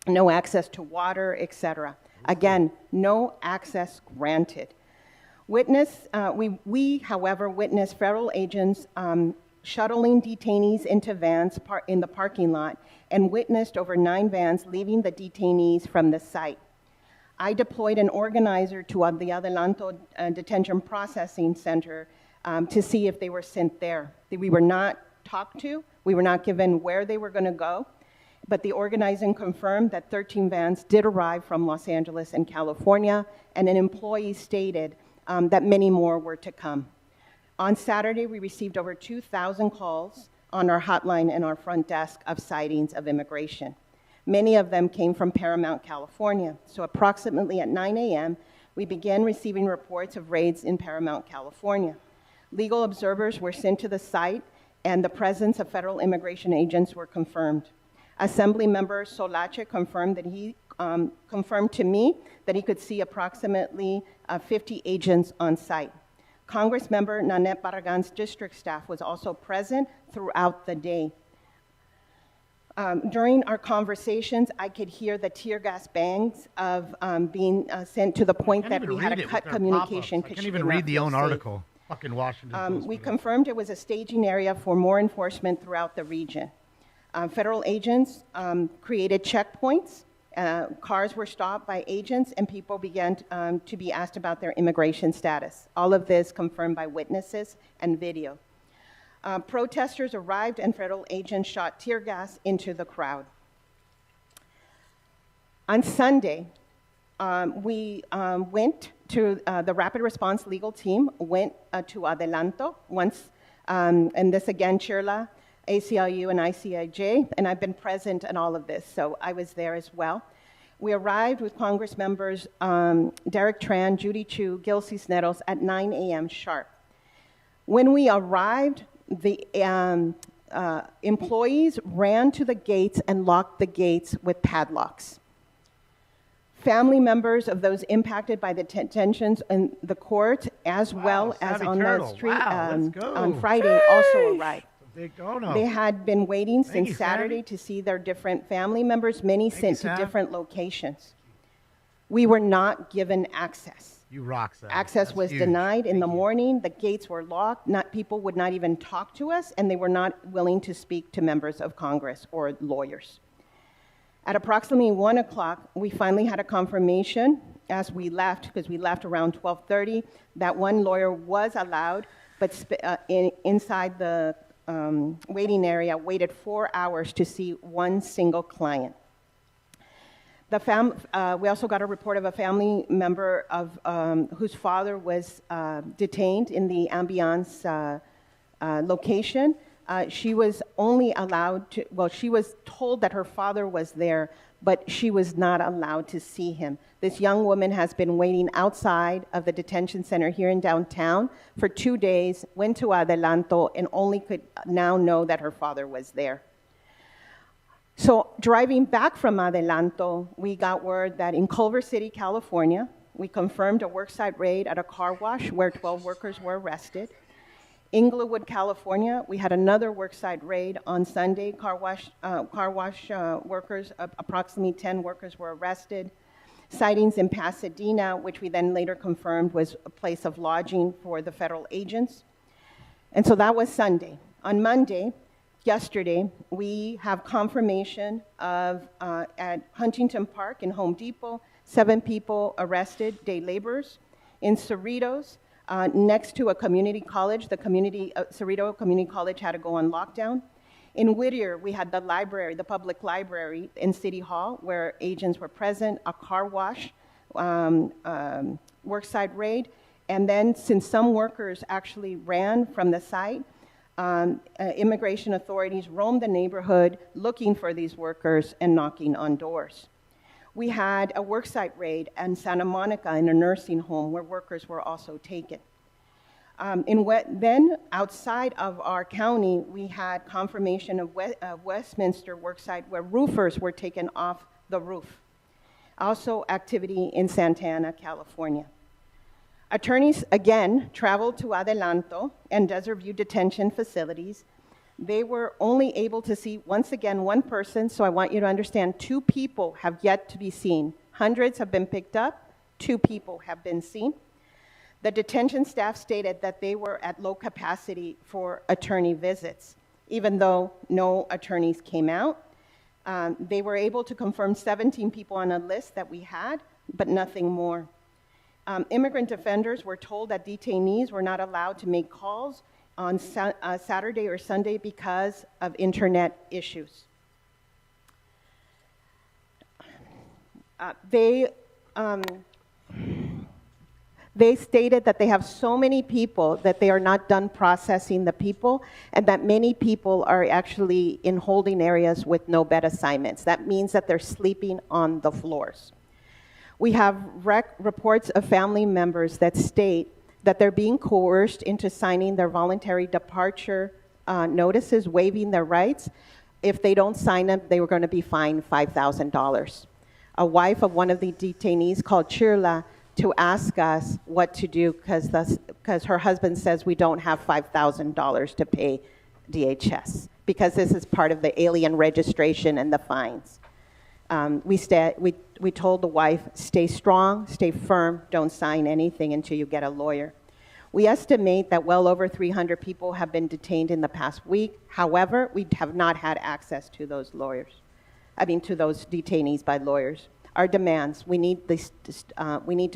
no access to water, etc. Again, no access granted. We, however, witnessed federal agents shuttling detainees into vans in the parking lot and witnessed over 9 vans leaving the detainees from the site. I deployed an organizer to the Adelanto Detention Processing Center to see if they were sent there. We were not talked to. We were not given where they were going to go. But the organizing confirmed that 13 vans did arrive from Los Angeles and California, and an employee stated that many more were to come. On Saturday, we received over 2,000 calls on our hotline and our front desk of sightings of immigration. Many of them came from Paramount, California. So approximately at 9 a.m., we began receiving reports of raids in Paramount, California. Legal observers were sent to the site, and the presence of federal immigration agents were confirmed. Assembly member Solache confirmed to me that he could see approximately 50 agents on site. Congress member Nanette Barragan's district staff was also present throughout the day. During our conversations, I could hear the tear gas bangs of being sent to the point that we had to cut communication. I can't even read the own article. Fucking Washington Post. We confirmed it was a staging area for more enforcement throughout the region. Federal agents created checkpoints. Cars were stopped by agents, and people began to be asked about their immigration status. All of this confirmed by witnesses and video. Protesters arrived, and federal agents shot tear gas into the crowd. On Sunday, we went to the Rapid Response Legal Team, went to Adelanto once, and this again, Chirla, ACLU, and ICIJ, and I've been present in all of this, so I was there as well. We arrived with Congress members Derek Tran, Judy Chu, Gil Cisneros at 9 a.m. sharp. When we arrived, the employees ran to the gates and locked the gates with padlocks. Family members of those impacted by the tensions in the court, as well as on the street on Friday, also arrived. They had been waiting since Saturday to see their different family members, many sent to different locations. We were not given access. You rock, Sam. Access was denied in the morning. The gates were locked. People would not even talk to us, and they were not willing to speak to members of Congress or lawyers. At approximately 1 o'clock, we finally had a confirmation as we left, because we left around 12:30, that one lawyer was allowed, but inside the waiting area, waited 4 hours to see one single client. We also got a report of a family member of whose father was detained in the Ambiance location. She was only allowed to, she was told that her father was there, but she was not allowed to see him. This young woman has been waiting outside of the detention center here in downtown for 2 days, went to Adelanto, and only could now know that her father was there. So driving back from Adelanto, we got word that in Culver City, California, we confirmed a worksite raid at a car wash where 12 workers were arrested. Inglewood, California, we had another worksite raid on Sunday. Car wash workers, approximately 10 workers were arrested. Sightings in Pasadena, which we then later confirmed was a place of lodging for the federal agents. And so that was Sunday. On Monday, yesterday, we have confirmation of, at Huntington Park in Home Depot, 7 people arrested, day laborers. In Cerritos, next to a community college, the Cerrito Community College had to go on lockdown. In Whittier, we had the library, the public library in City Hall, where agents were present, a car wash, worksite raid, and then since some workers actually ran from the site, immigration authorities roamed the neighborhood looking for these workers and knocking on doors. We had a worksite raid in Santa Monica in a nursing home where workers were also taken. Then outside of our county, we had confirmation of Westminster worksite where roofers were taken off the roof. Also activity in Santa Ana, California. Attorneys, again, traveled to Adelanto and Desert View detention facilities. They were only able to see, once again, one person, so I want you to understand 2 people have yet to be seen. Hundreds have been picked up, 2 people have been seen. The detention staff stated that they were at low capacity for attorney visits, even though no attorneys came out. They were able to confirm 17 people on a list that we had, but nothing more. Immigrant defenders were told that detainees were not allowed to make calls on Saturday or Sunday because of internet issues. They stated that they have so many people that they are not done processing the people, and that many people are actually in holding areas with no bed assignments. That means that they're sleeping on the floors. We have reports of family members that state that they're being coerced into signing their voluntary departure notices, waiving their rights. If they don't sign them, they were going to be fined $5,000. A wife of one of the detainees called Chirla to ask us what to do because her husband says we don't have $5,000 to pay DHS because this is part of the alien registration and the fines. We told the wife, stay strong, stay firm, don't sign anything until you get a lawyer. We estimate that well over 300 people have been detained in the past week. However, we have not had access to those to those detainees by lawyers. Our demands, we need to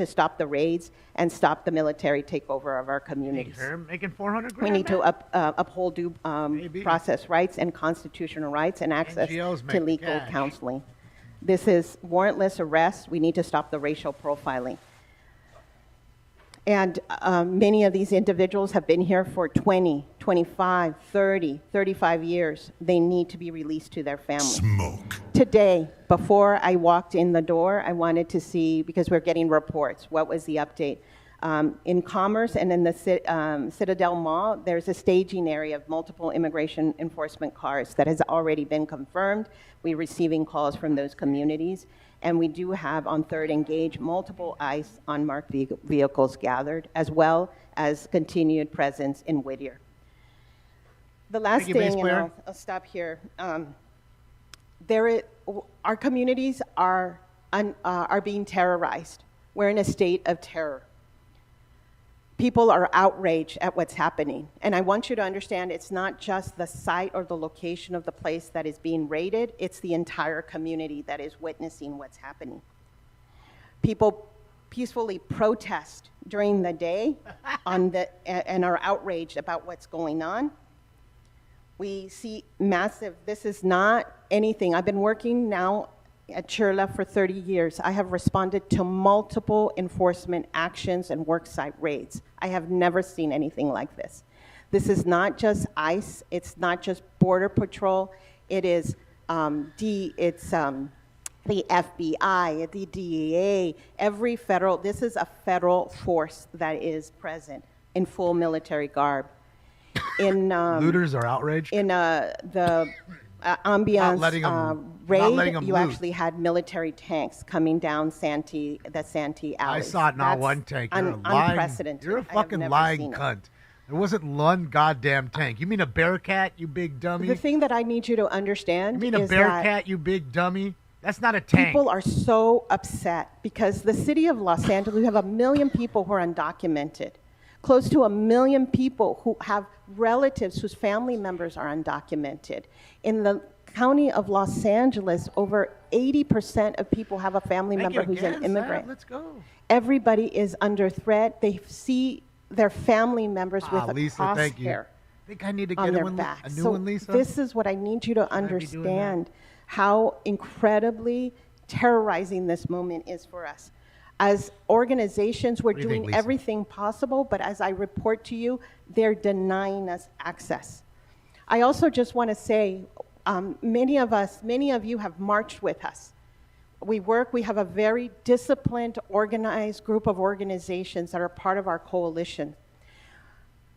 stop the raids and stop the military takeover of our communities. They're making $400 grand. We need to uphold due process rights and constitutional rights and access to legal counseling. This is warrantless arrest. We need to stop the racial profiling. And many of these individuals have been here for 20, 25, 30, 35 years. They need to be released to their families. Smoke. Today, before I walked in the door, I wanted to see, because we're getting reports, what was the update? In Commerce and in the Citadel Mall, there's a staging area of multiple immigration enforcement cars that has already been confirmed. We're receiving calls from those communities. And we do have on 3rd and Gage multiple ICE unmarked vehicles gathered, as well as continued presence in Whittier. The last thing, and I'll stop here. Our communities are being terrorized. We're in a state of terror. People are outraged at what's happening. And I want you to understand it's not just the site or the location of the place that is being raided, it's the entire community that is witnessing what's happening. People peacefully protest during the day and are outraged about what's going on. We see massive, this is not anything. I've been working now at Chirla for 30 years. I have responded to multiple enforcement actions and worksite raids. I have never seen anything like this. This is not just ICE, it's not just Border Patrol, it is the FBI, the DEA, every federal, this is a federal force that is present in full military garb. Looters are outraged? In the ambiance raid, you actually had military tanks coming down the Santee alley. I saw not one tank. You're unprecedented. You're a fucking lying cunt. There wasn't one goddamn tank. You mean a Bearcat, you big dummy? The thing that I need you to understand is You mean a Bearcat, you big dummy? That's not a tank. People are so upset because the city of Los Angeles, we have 1 million people who are undocumented. Close to 1 million people who have relatives whose family members are undocumented. In the county of Los Angeles, over 80% of people have a family member who's an immigrant. Let's go. Everybody is under threat. They see their family members with a Lisa, thank you. crosshair Think I need to on get their a back. new one, Lisa? This is what I need you to understand, how incredibly terrorizing this moment is for us. As organizations, we're doing everything possible, but as I report to you, they're denying us access. I also just want to say, many of you have marched with us. We have a very disciplined, organized group of organizations that are part of our coalition.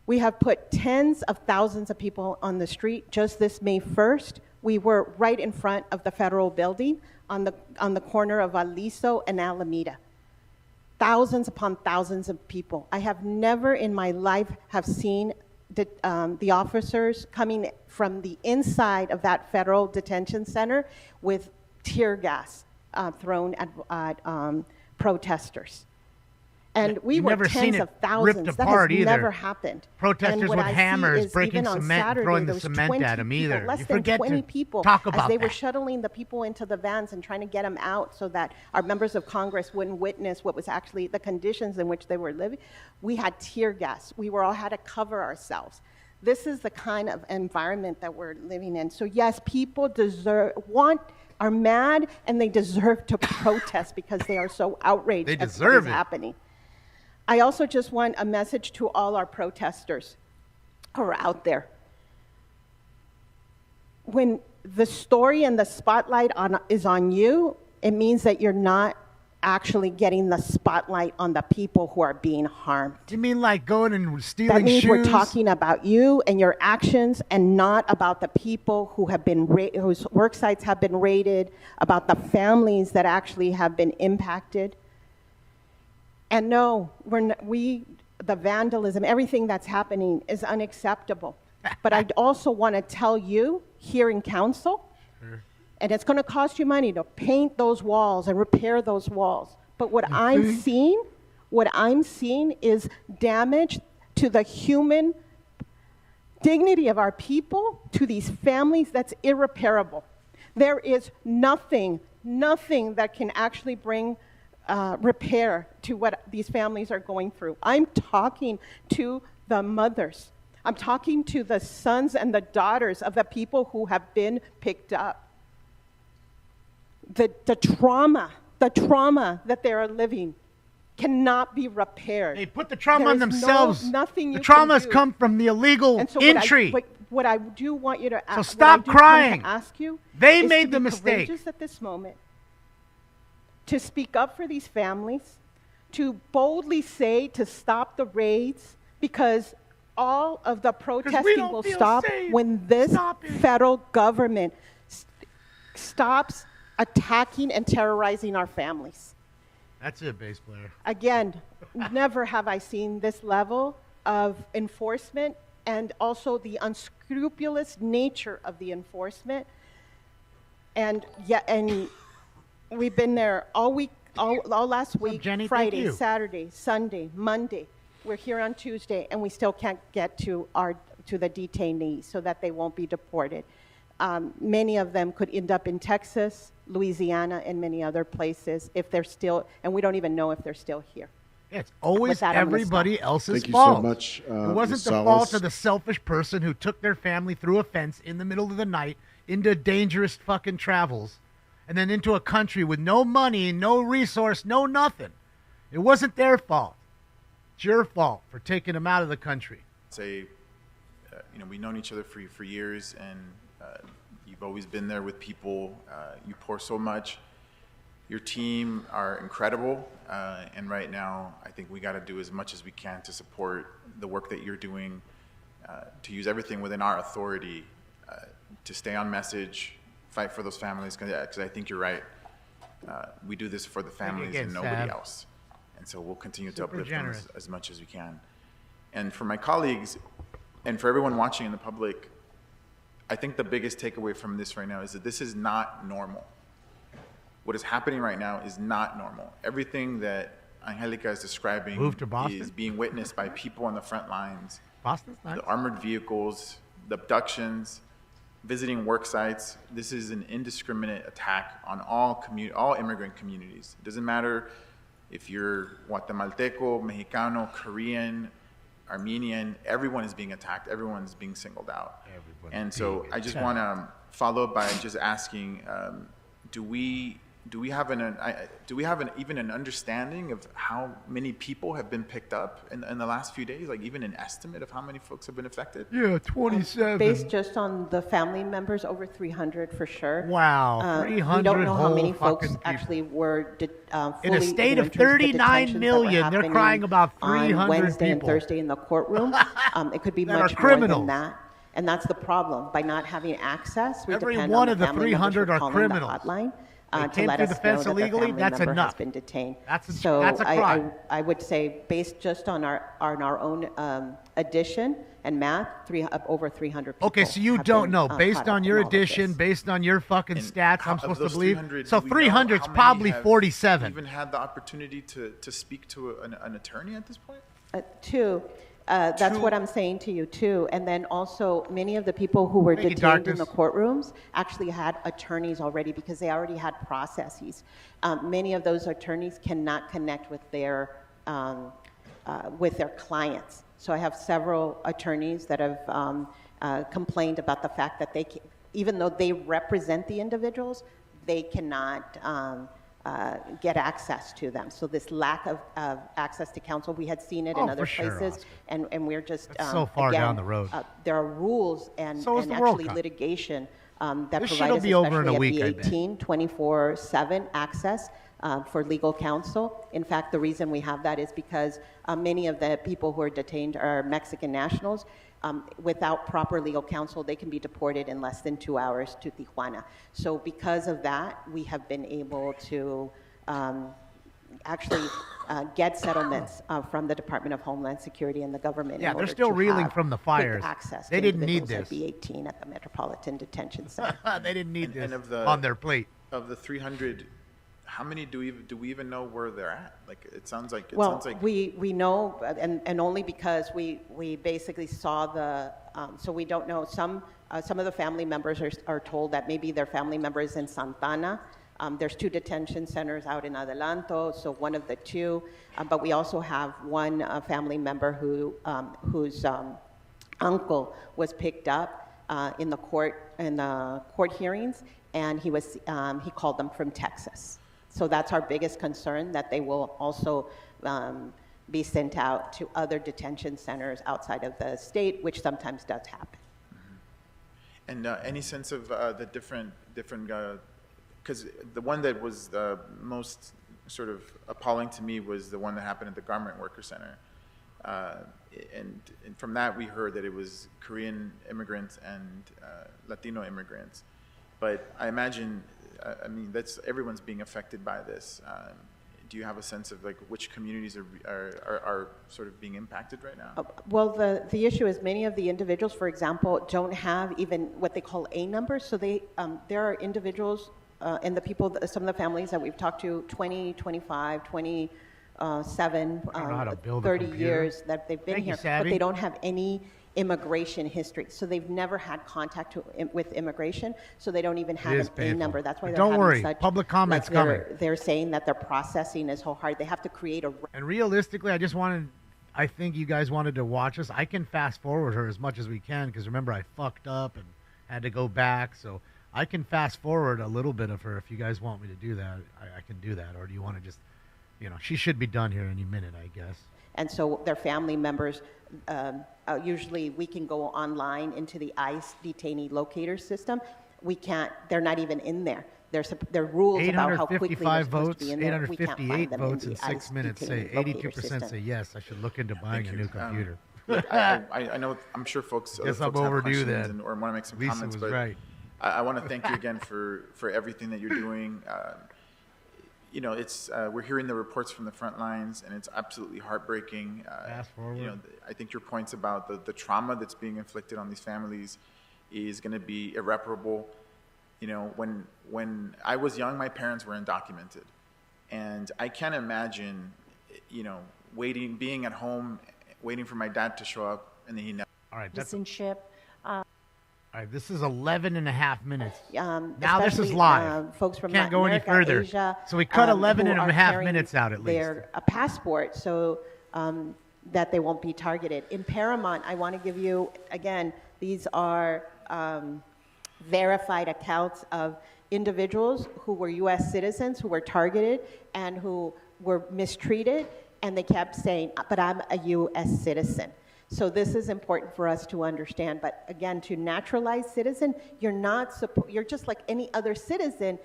We have put tens of thousands of people on the street. Just this May 1st, we were right in front of the federal building on the corner of Aliso and Alameda. Thousands upon thousands of people. I have never in my life have seen the officers coming from the inside of that federal detention center with tear gas thrown at protesters. And we You've were never seen tens it of thousands. ripped That apart has either. never happened. Protesters And what with I see hammers is breaking even on cement and Saturday, throwing there the was cement 20 at 'em people, either. less You than forget 20 to people talk as about they were that. shuttling the people into the vans and trying to get them out so that our members of Congress wouldn't witness what was actually the conditions in which they were living. We had tear gas. We were all had to cover ourselves. This is the kind of environment that we're living in. So yes, people are mad and they deserve to protest because they are so outraged They at what deserve is it. happening. I also just want a message to all our protesters who are out there. When the story and the spotlight is on you, it means that you're not actually getting the spotlight on the people who are being harmed. You mean like going and stealing That means shoes? we're talking about you and your actions and not about the people who have been whose work sites have been raided, about the families that actually have been impacted. And no, the vandalism, everything that's happening is unacceptable. But I also want to tell you here in council, and it's going to cost you money to paint those walls and repair those walls. But what I'm seeing is damage to the human dignity of our people, to these families, that's irreparable. There is nothing that can actually bring repair to what these families are going through. I'm talking to the mothers. I'm talking to the sons and the daughters of the people who have been picked up. The trauma that they are living cannot be repaired. They put the trauma on themselves. Nothing you the trauma has can do. come from the illegal And so entry. what I do want you to ask, So stop crying. ask you, They is made to the be mistake. courageous at this moment, to speak up for these families, to boldly say to stop the raids, because all of the protesting will stop when this federal government stops attacking and terrorizing our families. That's it, bass player. Again, never have I seen this level of enforcement and also the unscrupulous nature of the enforcement. And we've been there all week, all last week, Jenny? Thank Friday, you. Saturday, Sunday, Monday. We're here on Tuesday, and we still can't get to the detainees so that they won't be deported. Many of them could end up in Texas, Louisiana, and many other places if they're still, and we don't even know if they're still here. Yeah, it's always With that, I'm gonna everybody stop. else's Thank you fault. so much, it wasn't Ms. the Salas. fault of the selfish person who took their family through a fence in the middle of the night into dangerous fucking travels and then into a country with no money, no resource, no nothing. It wasn't their fault. It's your fault for taking them out of the country. Say, we've known each other for years, and you've always been there with people. You pour so much. Your team are incredible, and right now I think we got to do as much as we can to support the work that you're doing, to use everything within our authority to stay on message, fight for those families, because I think you're right. We do this for the families and nobody else. And so we'll continue to uplift them as much as we can. And for my colleagues and for everyone watching in the public, I think the biggest takeaway from this right now is that this is not normal. What is happening right now is not normal. Everything that Angelica is describing is being witnessed by people on the front lines. Boston's nice. The armored vehicles, the abductions, visiting work sites. This is an indiscriminate attack on all immigrant communities. It doesn't matter if you're Guatemalteco, Mexicano, Korean, Armenian, everyone is being attacked. Everyone is being singled out. And so I just want to follow up by just asking, do we have even an understanding of how many people have been picked up in the last few days? Like even an estimate of how many folks have been affected? Yeah, 27. Based just on the family members, over 300 for sure. Wow, 300 We don't know how many whole folks fucking actually were fully in a state of in terms 39 detentions that were million, they're happening crying about 300 on Wednesday people and Thursday in the courtroom. It could be that much are more criminals. than that. And that's the problem. By not having access, we Every depend one on of the the family members 300 who are call in criminals. the hotline They to came let through us the know fence that their illegally. family That's member has enough. been detained. That's a So crime. I would say, based just on our own addition and math, over 300 people. Okay, so you have don't been, know. caught Based up on in your all of this. addition, based on your fucking stats, I'm Of supposed to those believe. 300, So do we know 300 is how many probably have 47. Even had the opportunity to speak to an attorney at this point? Two. That's what I'm saying to you, too. And then also, many of the people who were Thank you, detained in darkness. the courtrooms actually had attorneys already because they already had processes. Many of those attorneys cannot connect with their clients. So I have several attorneys that have complained about the fact that even though they represent the individuals, they cannot get access to them. So this lack of access to counsel, we had seen it in other places, and we're just so far again, down the road. There are rules and, So is and the World actually Cup. litigation that This provide shit'll us, be over in a especially week, I at bet. B18, 24/7 access for legal counsel. In fact, the reason we have that is because many of the people who are detained are Mexican nationals. Without proper legal counsel, they can be deported in less than 2 hours to Tijuana. So because of that, we have been able to actually get settlements from the Department of Homeland Security and the government. Yeah, in they're order still to reeling have from the quick fires. access They to didn't need individuals this. at B18 at the Metropolitan Detention Center. They didn't need this And of the, on their plate. Of the 300, how many do we even know where they're at? Like it sounds like we know, and only because we basically saw the. So we don't know. Some of the family members are told that maybe their family member is in Santana. There's 2 detention centers out in Adelanto, so one of the 2. But we also have one family member whose uncle was picked up in the court hearings, and he called them from Texas. So that's our biggest concern, that they will also be sent out to other detention centers outside of the state, which sometimes does happen. And any sense of the different, because the one that was the most sort of appalling to me was the one that happened at the Garment Worker Center. And from that, we heard that it was Korean immigrants and Latino immigrants. But I imagine, that's everyone's being affected by this. Do you have a sense of like which communities are sort of being impacted right now? Well, the issue is many of the individuals, for example, don't have even what they call A numbers. So there are individuals and the people, some of the families that we've talked to, 20, 25, 27, 30 years that they've been here, but they don't have any immigration history. So they've never had contact with immigration, so they don't even have an A number. That's why they're Don't having worry, such, public comments like coming. they're saying that their processing is so hard. They have to create a... And realistically, I think you guys wanted to watch us. I can fast forward her as much as we can, because remember, I fucked up and had to go back, so I can fast forward a little bit of her if you guys want me to do that. I can do that, or do you want to just, she should be done here any minute, I guess. And so their family members, usually we can go online into the ICE detainee locator system. We can't, they're not even in there. There are rules about how quickly they're supposed to be in there. We can't find 858 them votes in in the 6 ICE minutes say detainee locator 82% system. say yes. I should look into buying a new computer. I know, I'm sure folks, Guess I'm folks have overdue questions then. or want to make some Lisa comments, was but right. I want to thank you again for everything that you're doing. We're hearing the reports from the front lines, and it's absolutely heartbreaking. Fast forward. I think your points about the trauma that's being inflicted on these families is going to be irreparable. When I was young, my parents were undocumented, and I can't imagine, being at home, waiting for my dad to show up, and then he never. All right, citizenship. All right, this is 11 and a half minutes. Now this is especially, live. folks from Can't Latin go any America, further. Asia, So we cut 11 who and are a half carrying minutes out at least. Their passport, so that they won't be targeted. In Paramount, I want to give you, again, these are verified accounts of individuals who were U.S. citizens who were targeted and who were mistreated, and they kept saying, but I'm a U.S. citizen. So this is important for us to understand. But again, to naturalize citizen, you're just like any other citizen.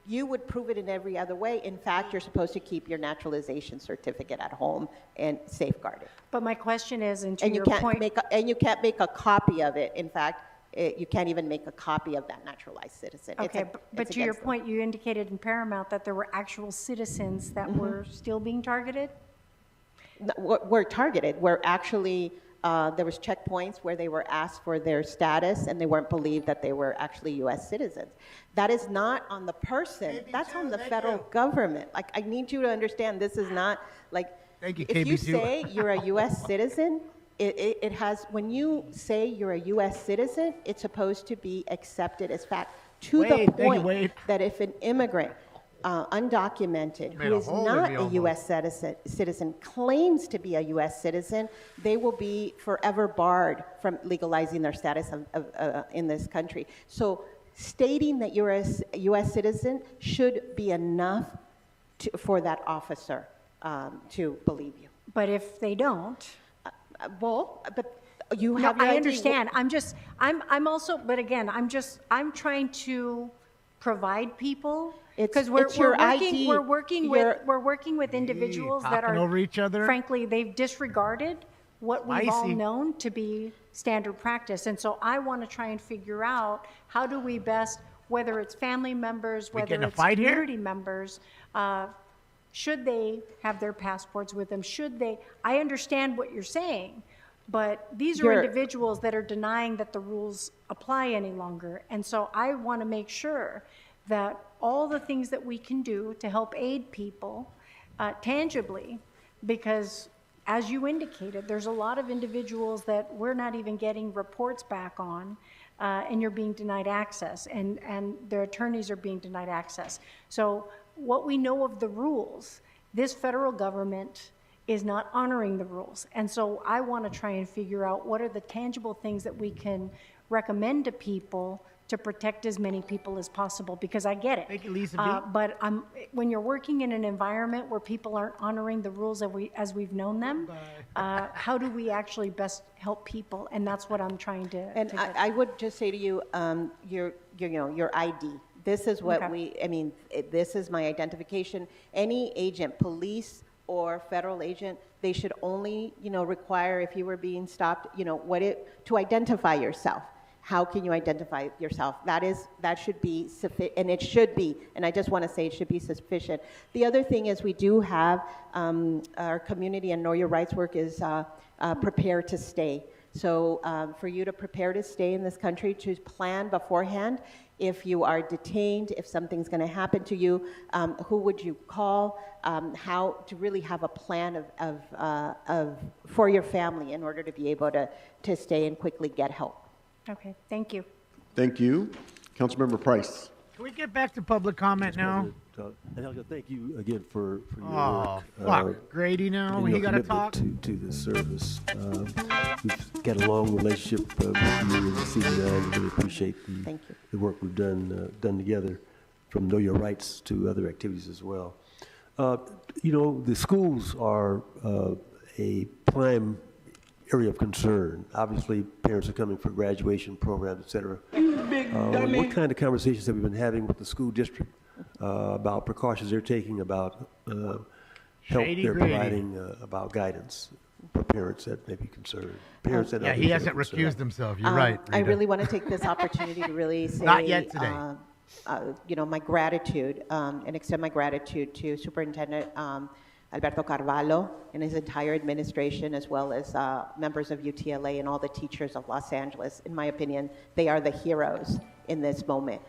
You would prove it in every other way. In fact, you're supposed to keep your naturalization certificate at home and safeguard it. But my question is, and to And you your can't point, you can't make a copy of it. In fact, you can't even make a copy of that naturalized citizen. okay, It's but to your against the- point, you indicated in Paramount that there were actual citizens that were still being targeted? No, we're targeted. We're actually, there was checkpoints where they were asked for their status and they weren't believed that they were actually U.S. citizens. That is not on the person. That's on the federal government. Like, I need you to understand, this is not like, Thank you, if you KB2. say you're a U.S. citizen, it has, when you say you're a U.S. citizen, it's supposed to be accepted as fact to the point that if an immigrant, undocumented, who is not a U.S. citizen, claims to be a U.S. citizen, they will be forever barred from legalizing their status in this country. So stating that you're a U.S. citizen should be enough for that officer to believe you. But if they don't? But you have your I ID. understand. I'm also, but again, I'm trying to provide people because we're working with individuals that talking are over each other. Frankly, they've disregarded what we've all Spicy. known to be standard practice, and so I want to try and figure out how do we best, whether it's family members, whether getting a it's fight here? community members. Should they have their passports with them? Should they? I understand what you're saying, but these are individuals that are denying that the rules apply any longer. And so I want to make sure that all the things that we can do to help aid people tangibly, because as you indicated, there's a lot of individuals that we're not even getting reports back on, and you're being denied access, and their attorneys are being denied access. So what we know of the rules, this federal government is not honoring the rules. And so I want to try and figure out what are the tangible things that we can recommend to people to protect as many people as possible, because I get it. Thank you, Lisa B. But when you're working in an environment where people aren't honoring the rules as we've known them, how do we actually best help people? And that's what I'm trying to. And I would just say to you, your ID. This is what this is my identification. Any agent, police or federal agent, they should only, require, if you were being stopped, to identify yourself. How can you identify yourself? That should be sufficient, and it should be, and I just want to say it should be sufficient. The other thing is we do have, our community and Know Your Rights work is prepare to stay. So for you to prepare to stay in this country, to plan beforehand, if you are detained, if something's going to happen to you, who would you call? How to really have a plan for your family in order to be able to stay and quickly get help. Okay, thank you. Thank you. Councilmember Price. Can we get back to public comment now? And thank you again for your Oh, work. fuck. Grady now, and he your got to commitment talk. to the service. We've got a long relationship with you and the CDI, and really appreciate the work we've done together, from Know Your Rights to other activities as well. The schools are a prime area of concern. Obviously, parents are coming for graduation programs, et cetera. What kind of conversations have you been having with the school district about precautions they're taking, about help they're providing, about guidance for parents that may be concerned? Parents that he hasn't recused himself. You're right. I really want to take this opportunity to really say, Not yet today. My gratitude and extend my gratitude to Superintendent Alberto Carvalho and his entire administration, as well as members of UTLA and all the teachers of Los Angeles. In my opinion, they are the heroes in this moment.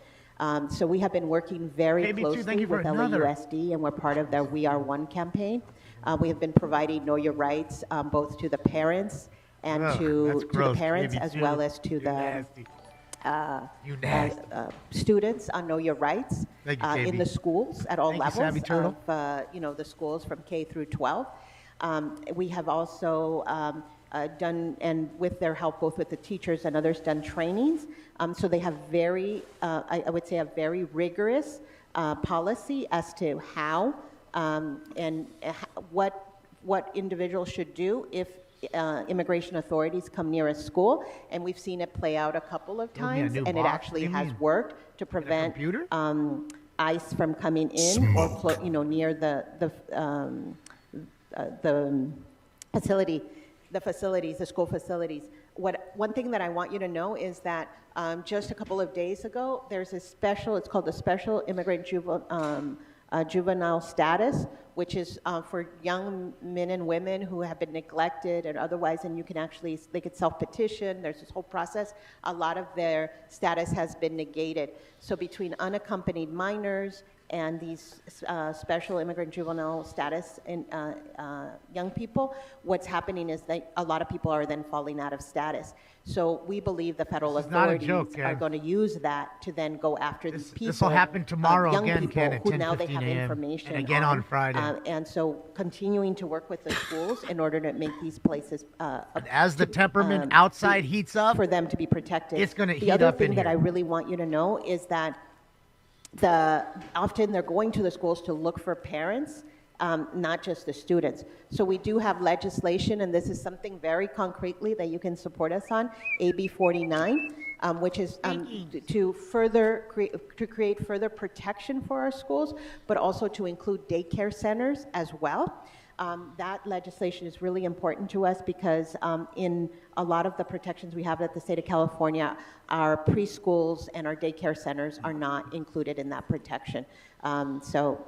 So we have been working very closely with LAUSD, and we're part of their We Are One campaign. We have been providing Know Your Rights both to the parents and to the parents, as well as to the students on Know Your Rights in the schools at all levels of the schools from K through 12. We have also done, and with their help, both with the teachers and others, done trainings. So they have I would say, a very rigorous policy as to how and what individuals should do if immigration authorities come near a school, and we've seen it play out a couple of times, and it actually has worked to prevent ICE from coming in or near the facility, the school facilities. One thing that I want you to know is that just a couple of days ago, there's a special, it's called the Special Immigrant Juvenile Status, which is for young men and women who have been neglected and otherwise, and you can actually, they could self-petition, there's this whole process. A lot of their status has been negated. So between unaccompanied minors and these special immigrant juvenile status in young people, what's happening is that a lot of people are then falling out of status. So we believe the federal authorities are going to use that to then go after these people. This will happen tomorrow young again, people Ken, at who now 10:15 they have a.m. information and again on Friday. And so continuing to work with the schools in order to make these places as the temperament outside heats up, for them to be protected. It's going to heat up. The other up in thing that here. I really want you to know is that often they're going to the schools to look for parents, not just the students. So we do have legislation, and this is something very concretely that you can support us on, AB 49, which is to create further protection for our schools, but also to include daycare centers as well. That legislation is really important to us because in a lot of the protections we have at the state of California, our preschools and our daycare centers are not included in that protection. So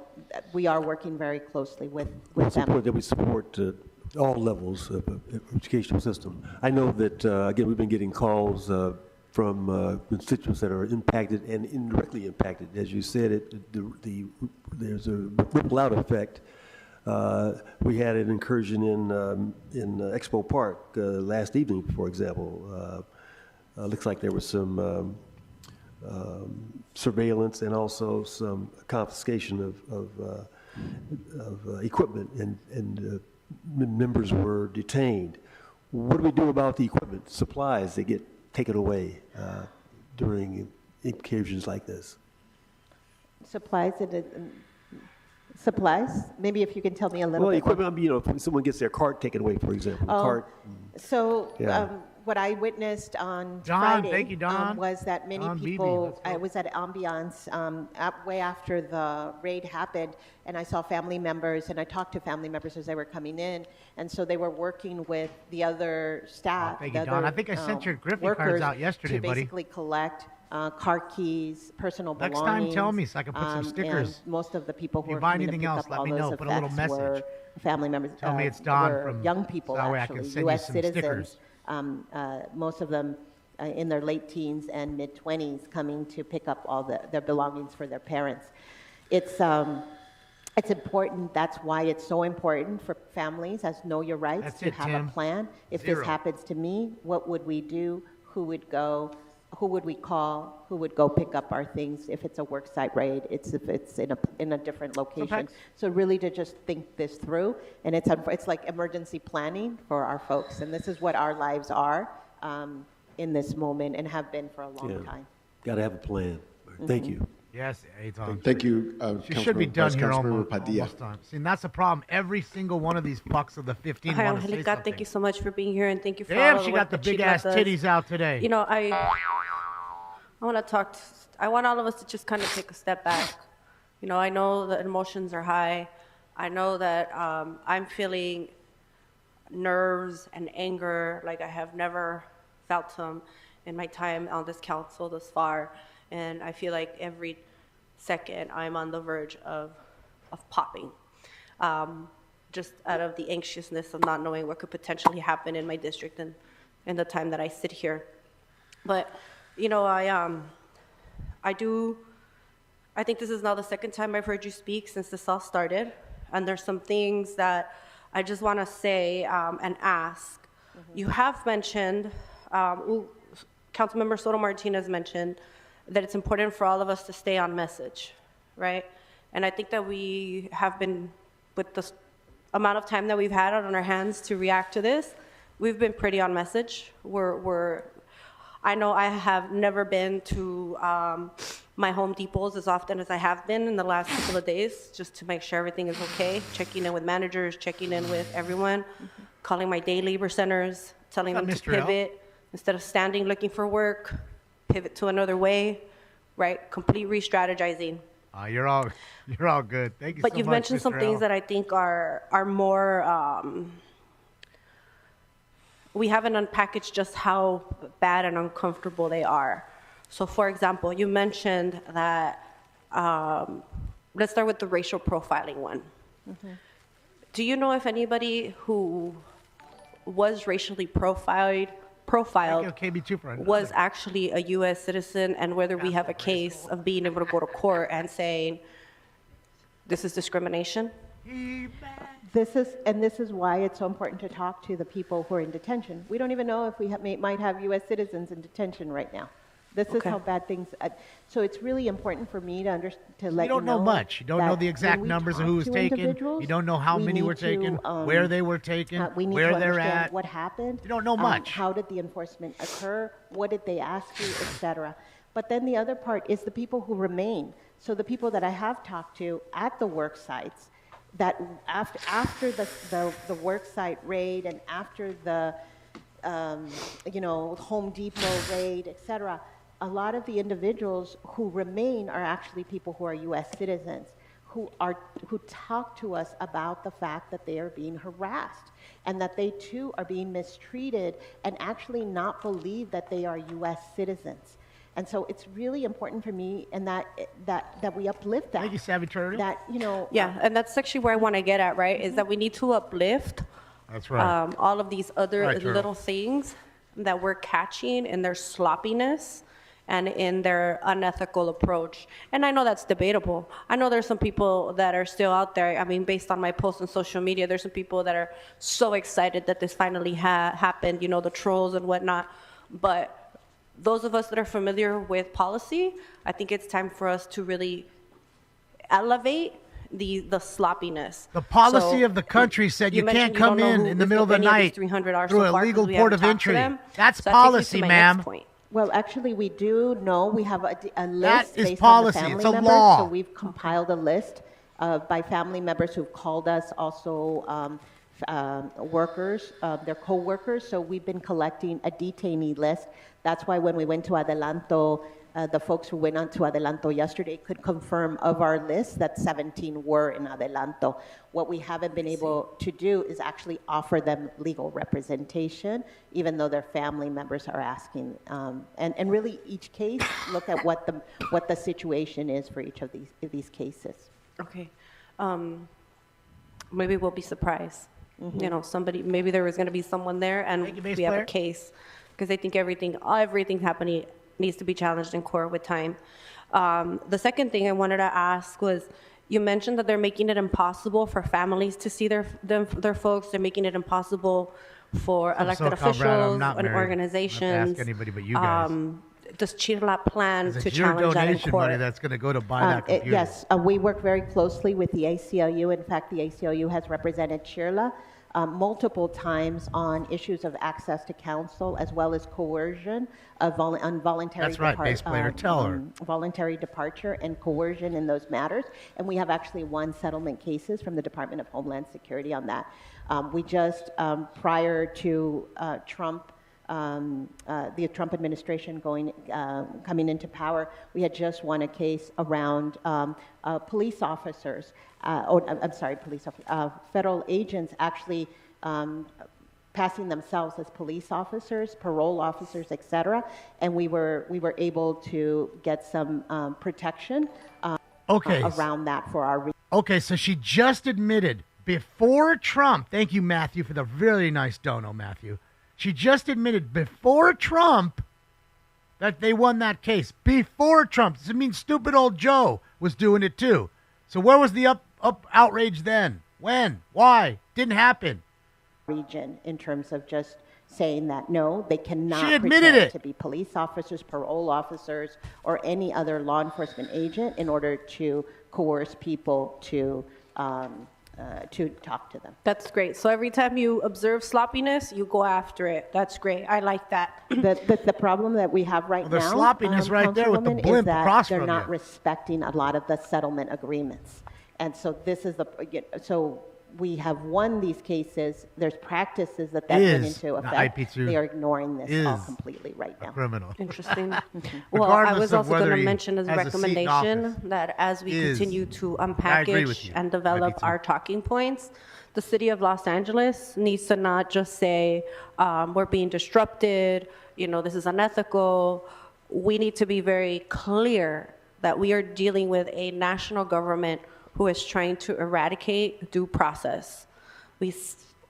we are working very closely with them. We support all levels of the educational system. I know that, again, we've been getting calls from constituents that are impacted and indirectly impacted. As you said, there's a ripple-out effect. We had an incursion in Expo Park last evening, for example. Looks like there was some surveillance and also some confiscation of equipment, and members were detained. What do we do about the equipment, supplies that get taken away during incursions like this? Supplies? Maybe if you can tell me a little bit. Well, equipment, if someone gets their cart taken away, for example. What I witnessed on Friday was that many people, I was at Ambiance way after the raid happened, and I saw family members, and I talked to family members as they were coming in, and so they were working with the other staff, I think I sent your Griffin cards out yesterday, to basically collect car keys, personal belongings. Next time, tell me so I can put some stickers. And most of the people who you were buy coming anything to pick else, up let all me those know. Put a little effects were message. family members. Tell me it's Don were from young people, so that way I can actually, send you U.S. some citizens. stickers. Most of them in their late teens and mid-20s coming to pick up all their belongings for their parents. It's important. That's why it's so important for families as Know Your Rights to have a plan. If this happens to me, what would we do? Who would go? Who would we call? Who would go pick up our things if it's a worksite raid? If it's in a different location. So really to just think this through, and it's like emergency planning for our folks, and this is what our lives are in this moment and have been for a long time. Got to have a plan. Thank you. Yes, Eitan. Thank you, She should be done here almost Padilla. time. See, and that's the problem. Every single one of these fucks of the 15 Hi, want to say Angelica. something. Thank you so much for being here, and thank you for all Damn, the she work got the that she big-ass does. titties out today. You know, I want to talk. I want all of us to just kind of take a step back. You know, I know that emotions are high. I know that I'm feeling nerves and anger like I have never felt them in my time on this council thus far. And I feel like every second I'm on the verge of popping, just out of the anxiousness of not knowing what could potentially happen in my district and in the time that I sit here. But, you know, I think this is now the second time I've heard you speak since this all started. And there's some things that I just want to say and ask. You have mentioned, Councilmember Soto Martinez mentioned that it's important for all of us to stay on message, right? And I think that we have been, with the amount of time that we've had on our hands to react to this, we've been pretty on message. I know I have never been to my Home Depots as often as I have been in the last couple of days, just to make sure everything is okay, checking in with managers, checking in with everyone. calling my day labor centers, telling them to Mr. L. pivot. Instead of standing looking for work, pivot to another way, right? Complete re-strategizing. You're all good. Thank you But so you've much, mentioned some Mr. things L. that I think are more, we haven't unpackaged just how bad and uncomfortable they are. So for example, you mentioned that, let's start with the racial profiling one. Do you know if anybody who was racially profiled was actually a U.S. citizen, and whether we have a case of being able to go to court and saying, this is discrimination? This is why it's so important to talk to the people who are in detention. We don't even know if we might have U.S. citizens in detention right now. This is how bad things. So it's really important for me to let you know. You don't know much. You don't know the exact numbers of who was taken. You don't know how many were taken, where they were taken, where they're at. What happened? You don't know much. How did the enforcement occur? What did they ask you, etc. But then the other part is the people who remain. So the people that I have talked to at the work sites, that after the work site raid and after the Home Depot raid, etc. A lot of the individuals who remain are actually people who are U.S. citizens who talk to us about the fact that they are being harassed and that they too are being mistreated and actually not believe that they are U.S. citizens. And so it's really important for me and that we uplift that. Thank you, Savvy Turtle. Yeah, and that's actually where I want to get at, right? Is that we need to uplift That's right. all of these other Right, Turtle. little things that we're catching in their sloppiness and in their unethical approach. And I know that's debatable. I know there's some people that are still out there. I mean, based on my posts on social media, there's some people that are so excited that this finally happened, the trolls and whatnot. But those of us that are familiar with policy, I think it's time for us to really elevate the sloppiness. The policy of the country said you can't come in the middle of the night through a legal port of entry. That's policy, ma'am. Well, actually, we do know. We have a list That is based policy. on the family It's a members. law. So we've compiled a list by family members who've called us, also workers, their co-workers. So we've been collecting a detainee list. That's why when we went to Adelanto, the folks who went on to Adelanto yesterday could confirm of our list that 17 were in Adelanto. What we haven't been able to do is actually offer them legal representation, even though their family members are asking. And really, each case, look at what the situation is for each of these cases. Okay. Maybe we'll be surprised. Maybe there was going to be someone there, and we have a case, because I think everything happening needs to be challenged in court with time. The second thing I wanted to ask was, you mentioned that they're making it impossible for families to see their folks. They're making it impossible for elected officials and organizations. Ask anybody but you guys. Does Chirla plan to It's your challenge that in donation court? money that's going to go to buy that computer. Yes, we work very closely with the ACLU. In fact, the ACLU has represented Chirla multiple times on issues of access to counsel, as well as coercion of voluntary. That's right, bass player. Tell her. Voluntary departure and coercion in those matters. And we have actually won settlement cases from the Department of Homeland Security on that. We just, prior to Trump, the Trump administration coming into power, we had just won a case around police officers, federal agents actually passing themselves as police officers, parole officers, etc. And we were able to get some protection around that for our. Okay, so she just admitted before Trump. Thank you, Matthew, for the really nice dono, Matthew. She just admitted before Trump that they won that case. Before Trump. Does it mean stupid old Joe was doing it too? So where was the up outrage then? When? Why? Didn't happen. Region in terms of just saying that no, they cannot She admitted pretend it. to be police officers, parole officers, or any other law enforcement agent in order to coerce people to talk to them. That's great. So every time you observe sloppiness, you go after it. That's great. I like that. The problem that we have right Well, there's now, sloppiness right there with the Councilwoman, blimp is that across they're from not you. respecting a lot of the settlement agreements. And so this is we have won these cases, there's practices that went into effect. They are ignoring this all completely right now. Criminal. Interesting. Well, I was also going to mention as a recommendation that as we continue to unpackage and develop our talking points, the city of Los Angeles needs to not just say, we're being disrupted, this is unethical. We need to be very clear that we are dealing with a national government who is trying to eradicate due process. We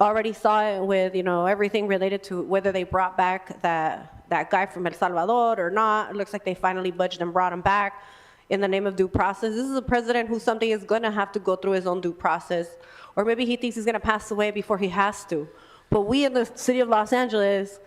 already saw it with, everything related to whether they brought back that guy from El Salvador or not. It looks like they finally budged and brought him back in the name of due process. This is a president who someday is going to have to go through his own due process, or maybe he thinks he's going to pass away before he has to. But we in the city of Los Angeles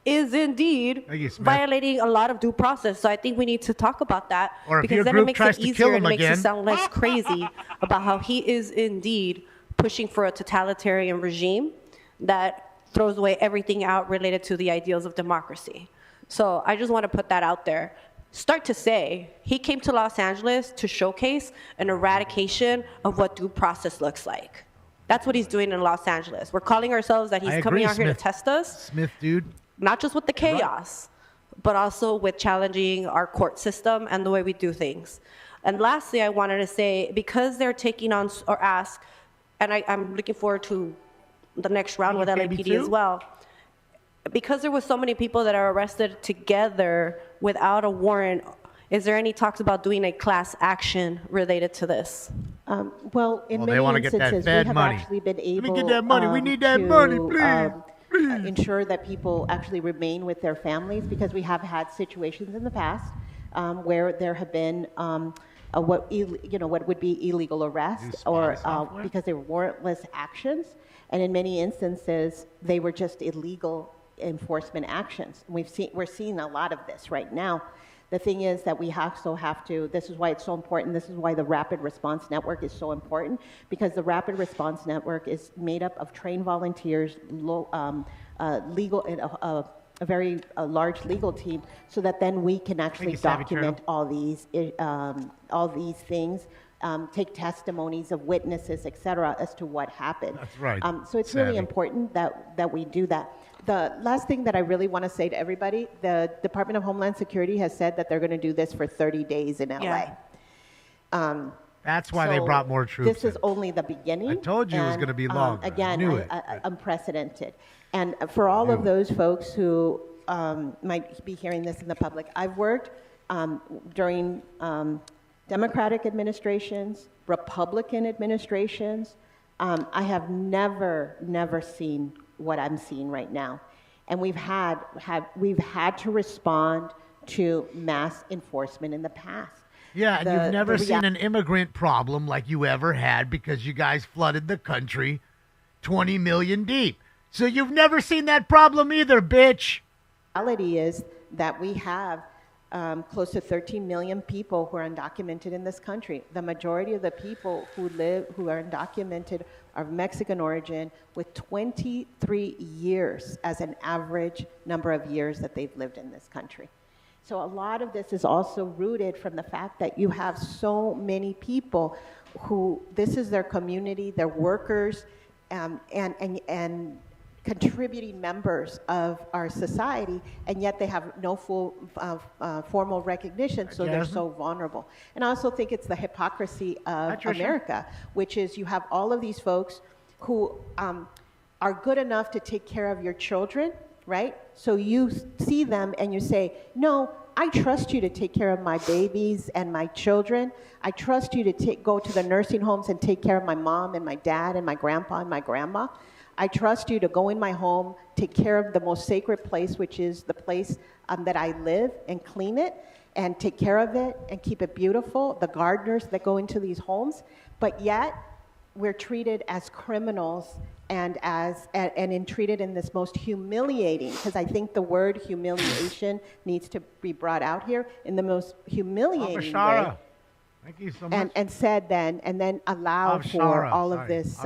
is indeed violating a lot of due process. So I think we need to talk about that, because then it makes it easier and makes it sound less crazy about how he is indeed pushing for a totalitarian regime that throws away everything out related to the ideals of democracy. So I just want to put that out there. Start to say, he came to Los Angeles to showcase an eradication of what due process looks like. That's what he's doing in Los Angeles. We're calling ourselves that he's coming out here to test us. Smith, dude. Not just with the chaos, but also with challenging our court system and the way we do things. And lastly, I wanted to say, because they're taking on or ask, and I'm looking forward to the next round with LAPD as well, because there was so many people that are arrested together without a warrant, is there any talks about doing a class action related to this? Well, in many instances, we have actually been able Let me get that money. We need that money, please. Ensure that people actually remain with their families, because we have had situations in the past where there have been what would be illegal arrests or because they were warrantless actions, and in many instances they were just illegal enforcement actions. We're seeing a lot of this right now. The thing is that we also have to, this is why it's so important, this is why the Rapid Response Network is so important, because the Rapid Response Network is made up of trained volunteers, a very large legal team, so that then we can actually document all these things, take testimonies of witnesses, et cetera, as to what happened. That's right. So it's really important that we do that. The last thing that I really want to say to everybody, the Department of Homeland Security has said that they're going to do this for 30 days in LA. That's why they brought more troops. This is only the beginning. I told you it was going to be long. Again, unprecedented. And for all of those folks who might be hearing this in the public, I've worked during Democratic administrations, Republican administrations. I have never seen what I'm seeing right now, and we've had to respond to mass enforcement in the past. Yeah, and you've never seen an immigrant problem like you ever had, because you guys flooded the country 20 million deep. So you've never seen that problem either, bitch. The reality is that we have close to 13 million people who are undocumented in this country. The majority of the people who are undocumented are of Mexican origin, with 23 years as an average number of years that they've lived in this country. So a lot of this is also rooted from the fact that you have so many people who, this is their community, they're workers, and contributing members of our society, and yet they have no full formal recognition, so they're so vulnerable. And I also think it's the hypocrisy of America, which is you have all of these folks who are good enough to take care of your children, right? So you see them and you say, no, I trust you to take care of my babies and my children. I trust you to go to the nursing homes and take care of my mom and my dad and my grandpa and my grandma. I trust you to go in my home, take care of the most sacred place, which is the place that I live, and clean it and take care of it and keep it beautiful, the gardeners that go into these homes. But yet, we're treated as criminals and treated in this most humiliating, because I think the word humiliation needs to be brought out here, in the most humiliating way. Thank you so much. And said then, and then allow for all of this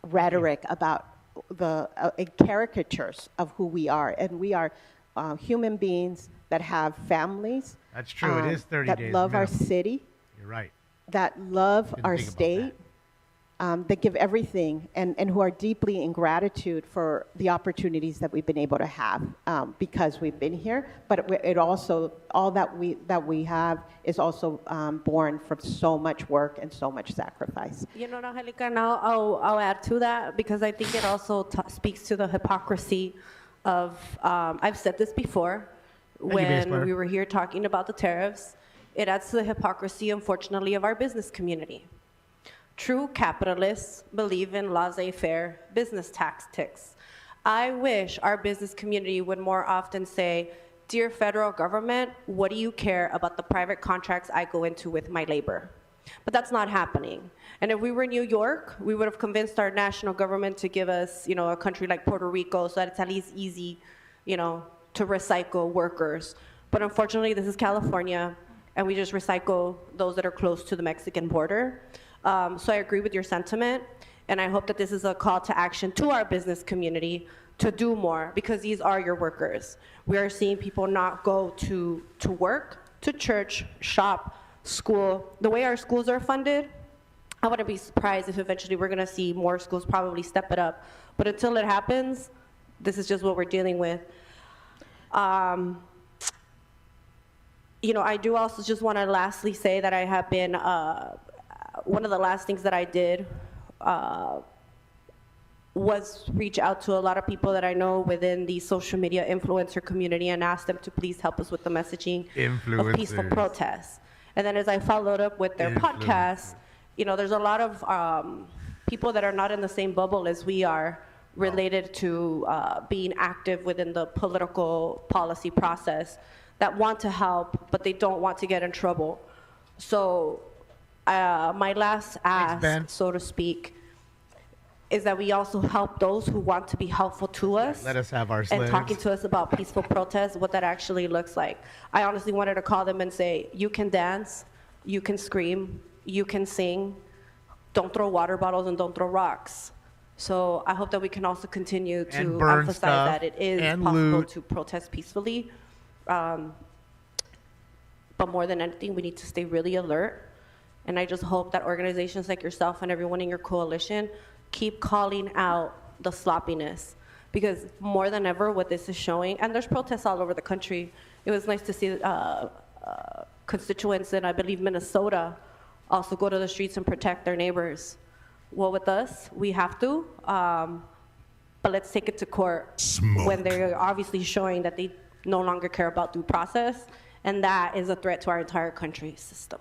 rhetoric about the caricatures of who we are. And we are human beings that have families. That's true. It is 30 that days love minimum. our city. You're right. That love our state. that give everything and who are deeply in gratitude for the opportunities that we've been able to have because we've been here. But it also, all that we have is also born from so much work and so much sacrifice. You know, Angelica, now I'll add to that because I think it also speaks to the hypocrisy of, I've said this before, when we were here talking about the tariffs, it adds to the hypocrisy, unfortunately, of our business community. True capitalists believe in laissez-faire business tactics. I wish our business community would more often say, dear federal government, what do you care about the private contracts I go into with my labor? But that's not happening. And if we were in New York, we would have convinced our national government to give us, a country like Puerto Rico so that it's at least easy, to recycle workers. But unfortunately, this is California, and we just recycle those that are close to the Mexican border. So I agree with your sentiment, and I hope that this is a call to action to our business community to do more, because these are your workers. We are seeing people not go to work, to church, shop, school. The way our schools are funded, I wouldn't be surprised if eventually we're gonna see more schools probably step it up. But until it happens, this is just what we're dealing with. I do also just wanna lastly say that I have been, one of the last things that I did was reach out to a lot of people that I know within the social media influencer community and ask them to please help us with the messaging of peaceful protests. And then as I followed up with their podcast, there's a lot of people that are not in the same bubble as we are related to being active within the political policy process that want to help, but they don't want to get in trouble. So my last ask, so to speak, is that we also help those who want to be helpful to us. Let us have our and slaves. talking to us about peaceful protests, what that actually looks like. I honestly wanted to call them and say, you can dance, you can scream, you can sing, don't throw water bottles and don't throw rocks. So I hope that we can also continue to emphasize that it is possible to protest peacefully. But more than anything, we need to stay really alert. And I just hope that organizations like yourself and everyone in your coalition keep calling out the sloppiness. Because more than ever, what this is showing, and there's protests all over the country. It was nice to see constituents in, I believe, Minnesota also go to the streets and protect their neighbors. Well, with us, we have to, but let's take it to court when they're obviously showing that they no longer care about due process, and that is a threat to our entire country system.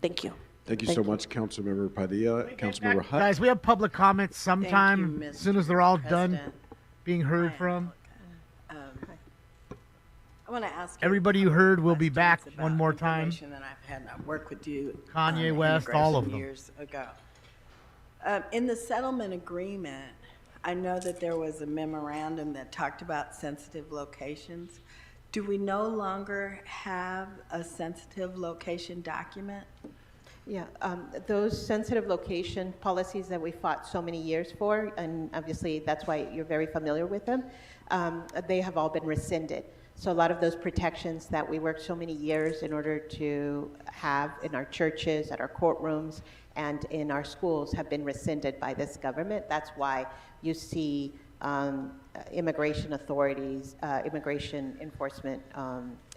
Thank you. Thank you so much, Councilmember Padilla. Councilmember Hutt. Guys, we have public comments sometime as soon as they're all done being heard from. I want to ask everybody you heard will be back one more time. That I've had. I worked with you. Kanye West, all of them. Years ago. In the settlement agreement, I know that there was a memorandum that talked about sensitive locations. Do we no longer have a sensitive location document? Yeah, those sensitive location policies that we fought so many years for, and obviously that's why you're very familiar with them, they have all been rescinded. So a lot of those protections that we worked so many years in order to have in our churches, at our courtrooms, and in our schools have been rescinded by this government. That's why you see immigration authorities, immigration enforcement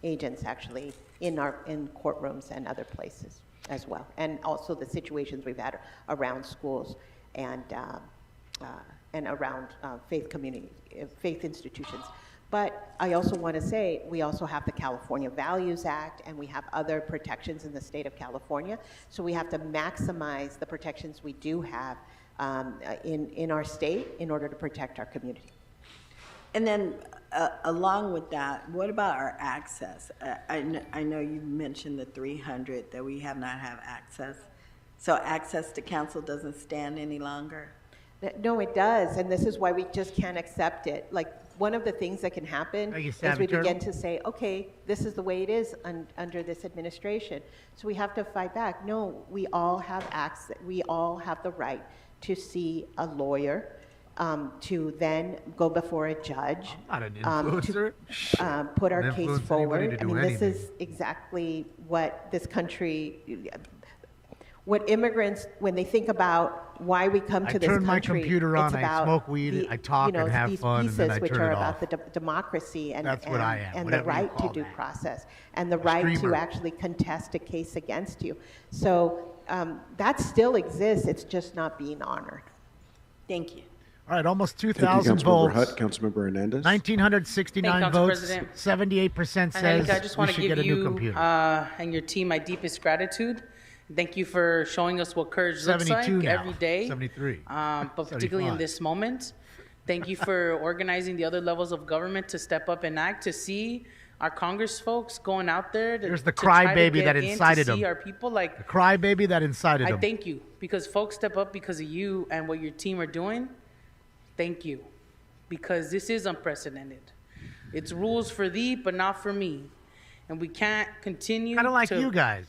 agents actually in courtrooms and other places as well, and also the situations we've had around schools and around faith communities, faith institutions. But I also want to say we also have the California Values Act, and we have other protections in the state of California. So we have to maximize the protections we do have in our state in order to protect our community. And then along with that, what about our access? I know you mentioned the 300 that we have not have access. So access to council doesn't stand any longer? No, it does, and this is why we just can't accept it. Like, one of the things that can happen is we begin to say, okay, this is the way it is under this administration. So we have to fight back. No, we all have access. We all have the right to see a lawyer, to then go before a judge, I'm not an influencer. To put our case forward. I mean, this is exactly what this country, what immigrants, when they think about why we come to this turn my country, computer on, it's I about smoke weed, I talk and have these fun, and pieces then I which turn are it about off. the democracy and, That's what I am, and the whatever you right to call due that. process and the right to streamer. actually contest a case against you. So that still exists. It's just not being honored. Thank you. All right, almost Thank you, 2,000 Councilmember votes. Hutt. Councilmember Hernandez. 1,969 Council votes. President. 78% says I just want we to should get give a new you computer. and your team my deepest gratitude. Thank you for showing us what courage looks like 72 now. every day. 73. But particularly in 75. this moment. Thank you for organizing the other levels of government to step up and act, to see our Congress folks going out there to, Here's the to try to crybaby get that in, incited to see him. our people. Like, The crybaby that incited I him. thank you because folks step up because of you and what your team are doing. Thank you, because this is unprecedented. It's rules for thee, but not for me, and we can't continue. Kind of like you guys.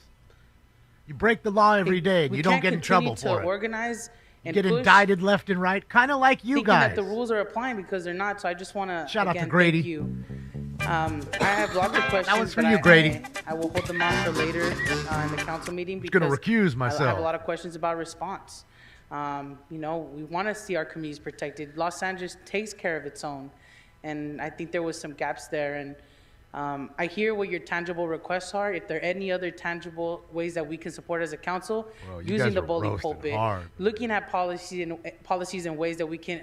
You break the law every day, and We you don't can't get in continue trouble for to it. organize You and get push, indicted left and right, kind of like you thinking guys. that the rules are applying because they're not. So I just want to Shout out to again, Grady. Thank you. I have lots of questions. That was for but you, Grady. I will hold them on for later in the council meeting. I'm gonna because recuse I myself. have a lot of questions about response. We want to see our communities protected. Los Angeles takes care of its own, and I think there was some gaps there. And I hear what your tangible requests are. If there are any other tangible ways that we can support as a council, Well, you using guys the are bully roasting pulpit, hard. looking at policies and ways that we can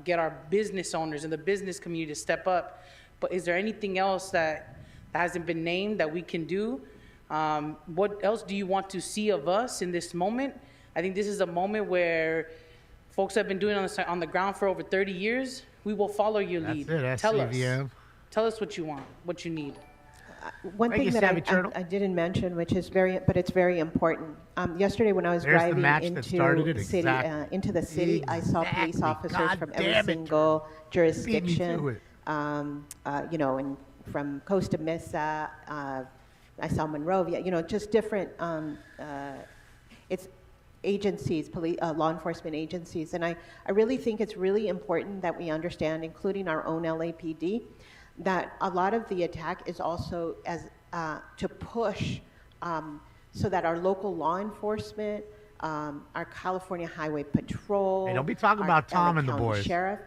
get our business owners and the business community to step up. But is there anything else that hasn't been named that we can do? What else do you want to see of us in this moment? I think this is a moment where folks have been doing on the ground for over 30 years. We will follow your lead. That's it, Tell us. SCVM. Tell us what you want, what you need. One Thank thing you, that Savvy Turtle. I didn't mention, which is it's very important. Yesterday, when I was There's the driving match that started it, into the city, I saw police officers from every single jurisdiction. And from Costa Mesa, I saw Monrovia. Just different. It's agencies, law enforcement agencies, and I really think it's really important that we understand, including our own LAPD, that a lot of the attack is also to push so that our local law enforcement, our California Highway Patrol, Hey, don't be talking about our Tom LA and the County boys. Sheriff,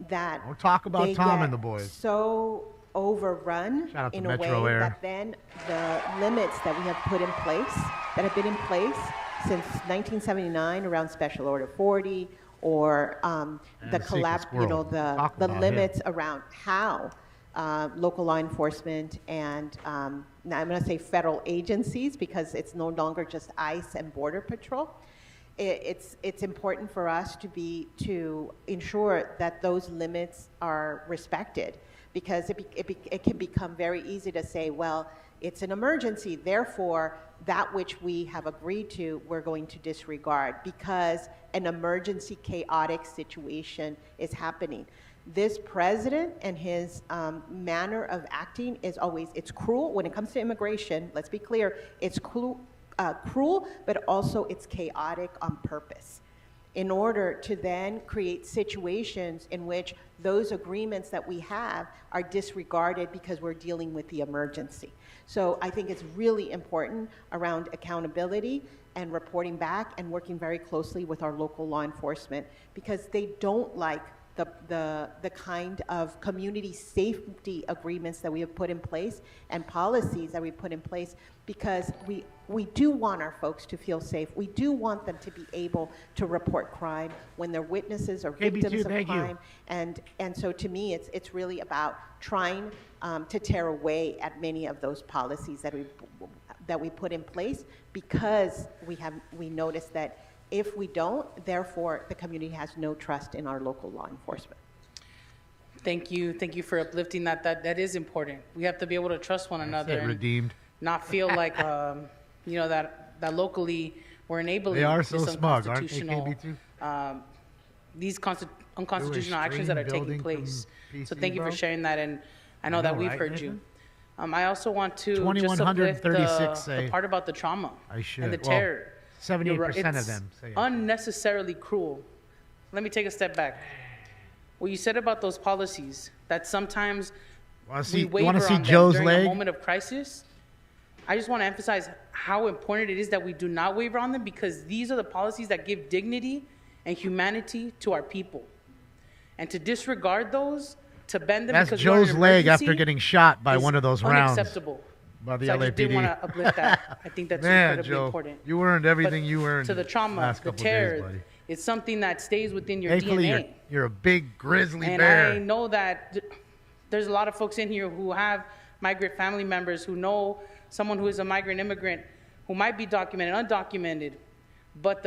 that Don't talk about they Tom get and the boys. so overrun Shout out to in a Metro way Air. that then the limits that we have put in place, that have been in place since 1979 around Special Order 40, or the the secret squirrel. Talk the about limits around how local law enforcement and now I'm going to say federal agencies, because it's no longer just ICE and Border Patrol. It's important for us to ensure that those limits are respected, because it can become very easy to say, well, it's an emergency, therefore that which we have agreed to, we're going to disregard because an emergency chaotic situation is happening. This president and his manner of acting is it's cruel. When it comes to immigration, let's be clear, it's cruel, but also it's chaotic on purpose, in order to then create situations in which those agreements that we have are disregarded because we're dealing with the emergency. So I think it's really important around accountability and reporting back and working very closely with our local law enforcement, because they don't like the kind of community safety agreements that we have put in place and policies that we put in place, because we do want our folks to feel safe. We do want them to be able to report crime when they're witnesses or victims of crime. And so to me, it's really about trying to tear away at many of those policies that we put in place, because we notice that if we don't, therefore the community has no trust in our local law enforcement. Thank you for uplifting that. That is important. We have to be able to trust one another. It, redeemed. Not feel like that locally we're enabling They are so this smug, aren't they, unconstitutional, KB2? These unconstitutional actions that are taking place. So thank you for sharing that, and I know that we've heard you. I also want to just uplift the part about the trauma and the terror. 78% of them say it. Unnecessarily cruel. Let me take a step back. What you said about those policies, that sometimes we waver on them during a moment of crisis. I just want to emphasize how important it is that we do not waver on them, because these are the policies that give dignity and humanity to our people. And to disregard those, to bend them That's because we're in Joe's an leg emergency after getting shot by is one of those rounds. Unacceptable. By the So LAPD. I just did want to uplift that. I think that's Man, incredibly Joe, important. you earned everything But you earned to the trauma, last the couple terror, days, buddy. it's something that stays within your Thankfully, DNA. you're a big grizzly And bear. I know that there's a lot of folks in here who have migrant family members, who know someone who is a migrant immigrant, who might be documented, undocumented. But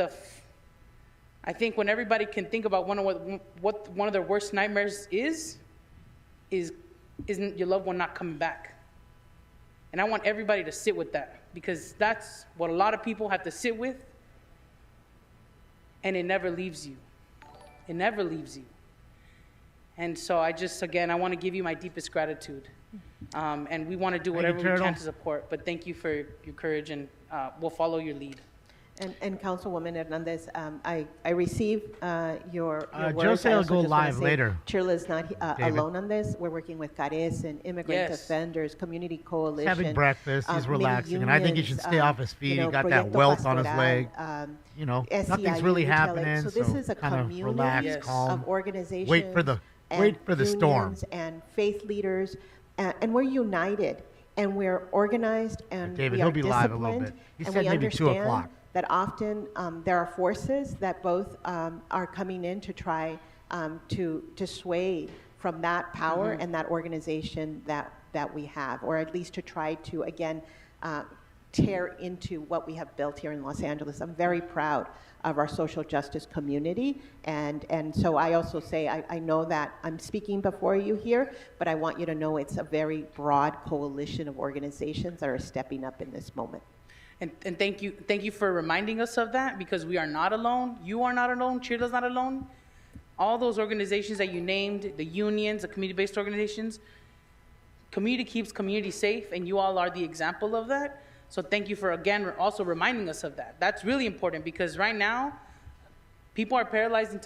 I think when everybody can think about what one of their worst nightmares isn't your loved one not coming back. And I want everybody to sit with that, because that's what a lot of people have to sit with, and it never leaves you. It never leaves you. And so I want to give you my deepest gratitude. And we want to do whatever we can to support. But thank you for your courage, and we'll follow your lead. And Councilwoman Hernandez, I received your words. Jose I will also go just wanna live say later. Chirla's not David. alone on this. We're working with CARES and Immigrant Yes. Defenders, Community Coalition. He's having breakfast. He's many relaxing. And I think he should stay off his feet. He got that Proyecto welt on his Pastoral, leg. Nothing's really SCIU, happening. So this is a kind of community relax, calm. of organizations. Wait for the storm. Unions and faith leaders, and we're united, and we're organized, and David, we he'll are be live a little disciplined, bit. He and said we maybe 2 understand o'clock. that often there are forces that both are coming in to try to sway from that power and that organization that we have, or at least to try to, again, tear into what we have built here in Los Angeles. I'm very proud of our social justice community, and so I also say I know that I'm speaking before you here, but I want you to know it's a very broad coalition of organizations that are stepping up in this moment. And thank you for reminding us of that, because we are not alone. You are not alone. Chirla's not alone. All those organizations that you named, the unions, the community-based organizations, community keeps community safe, and you all are the example of that. So thank you for, again, also reminding us of that. That's really important, because right now, people are paralyzed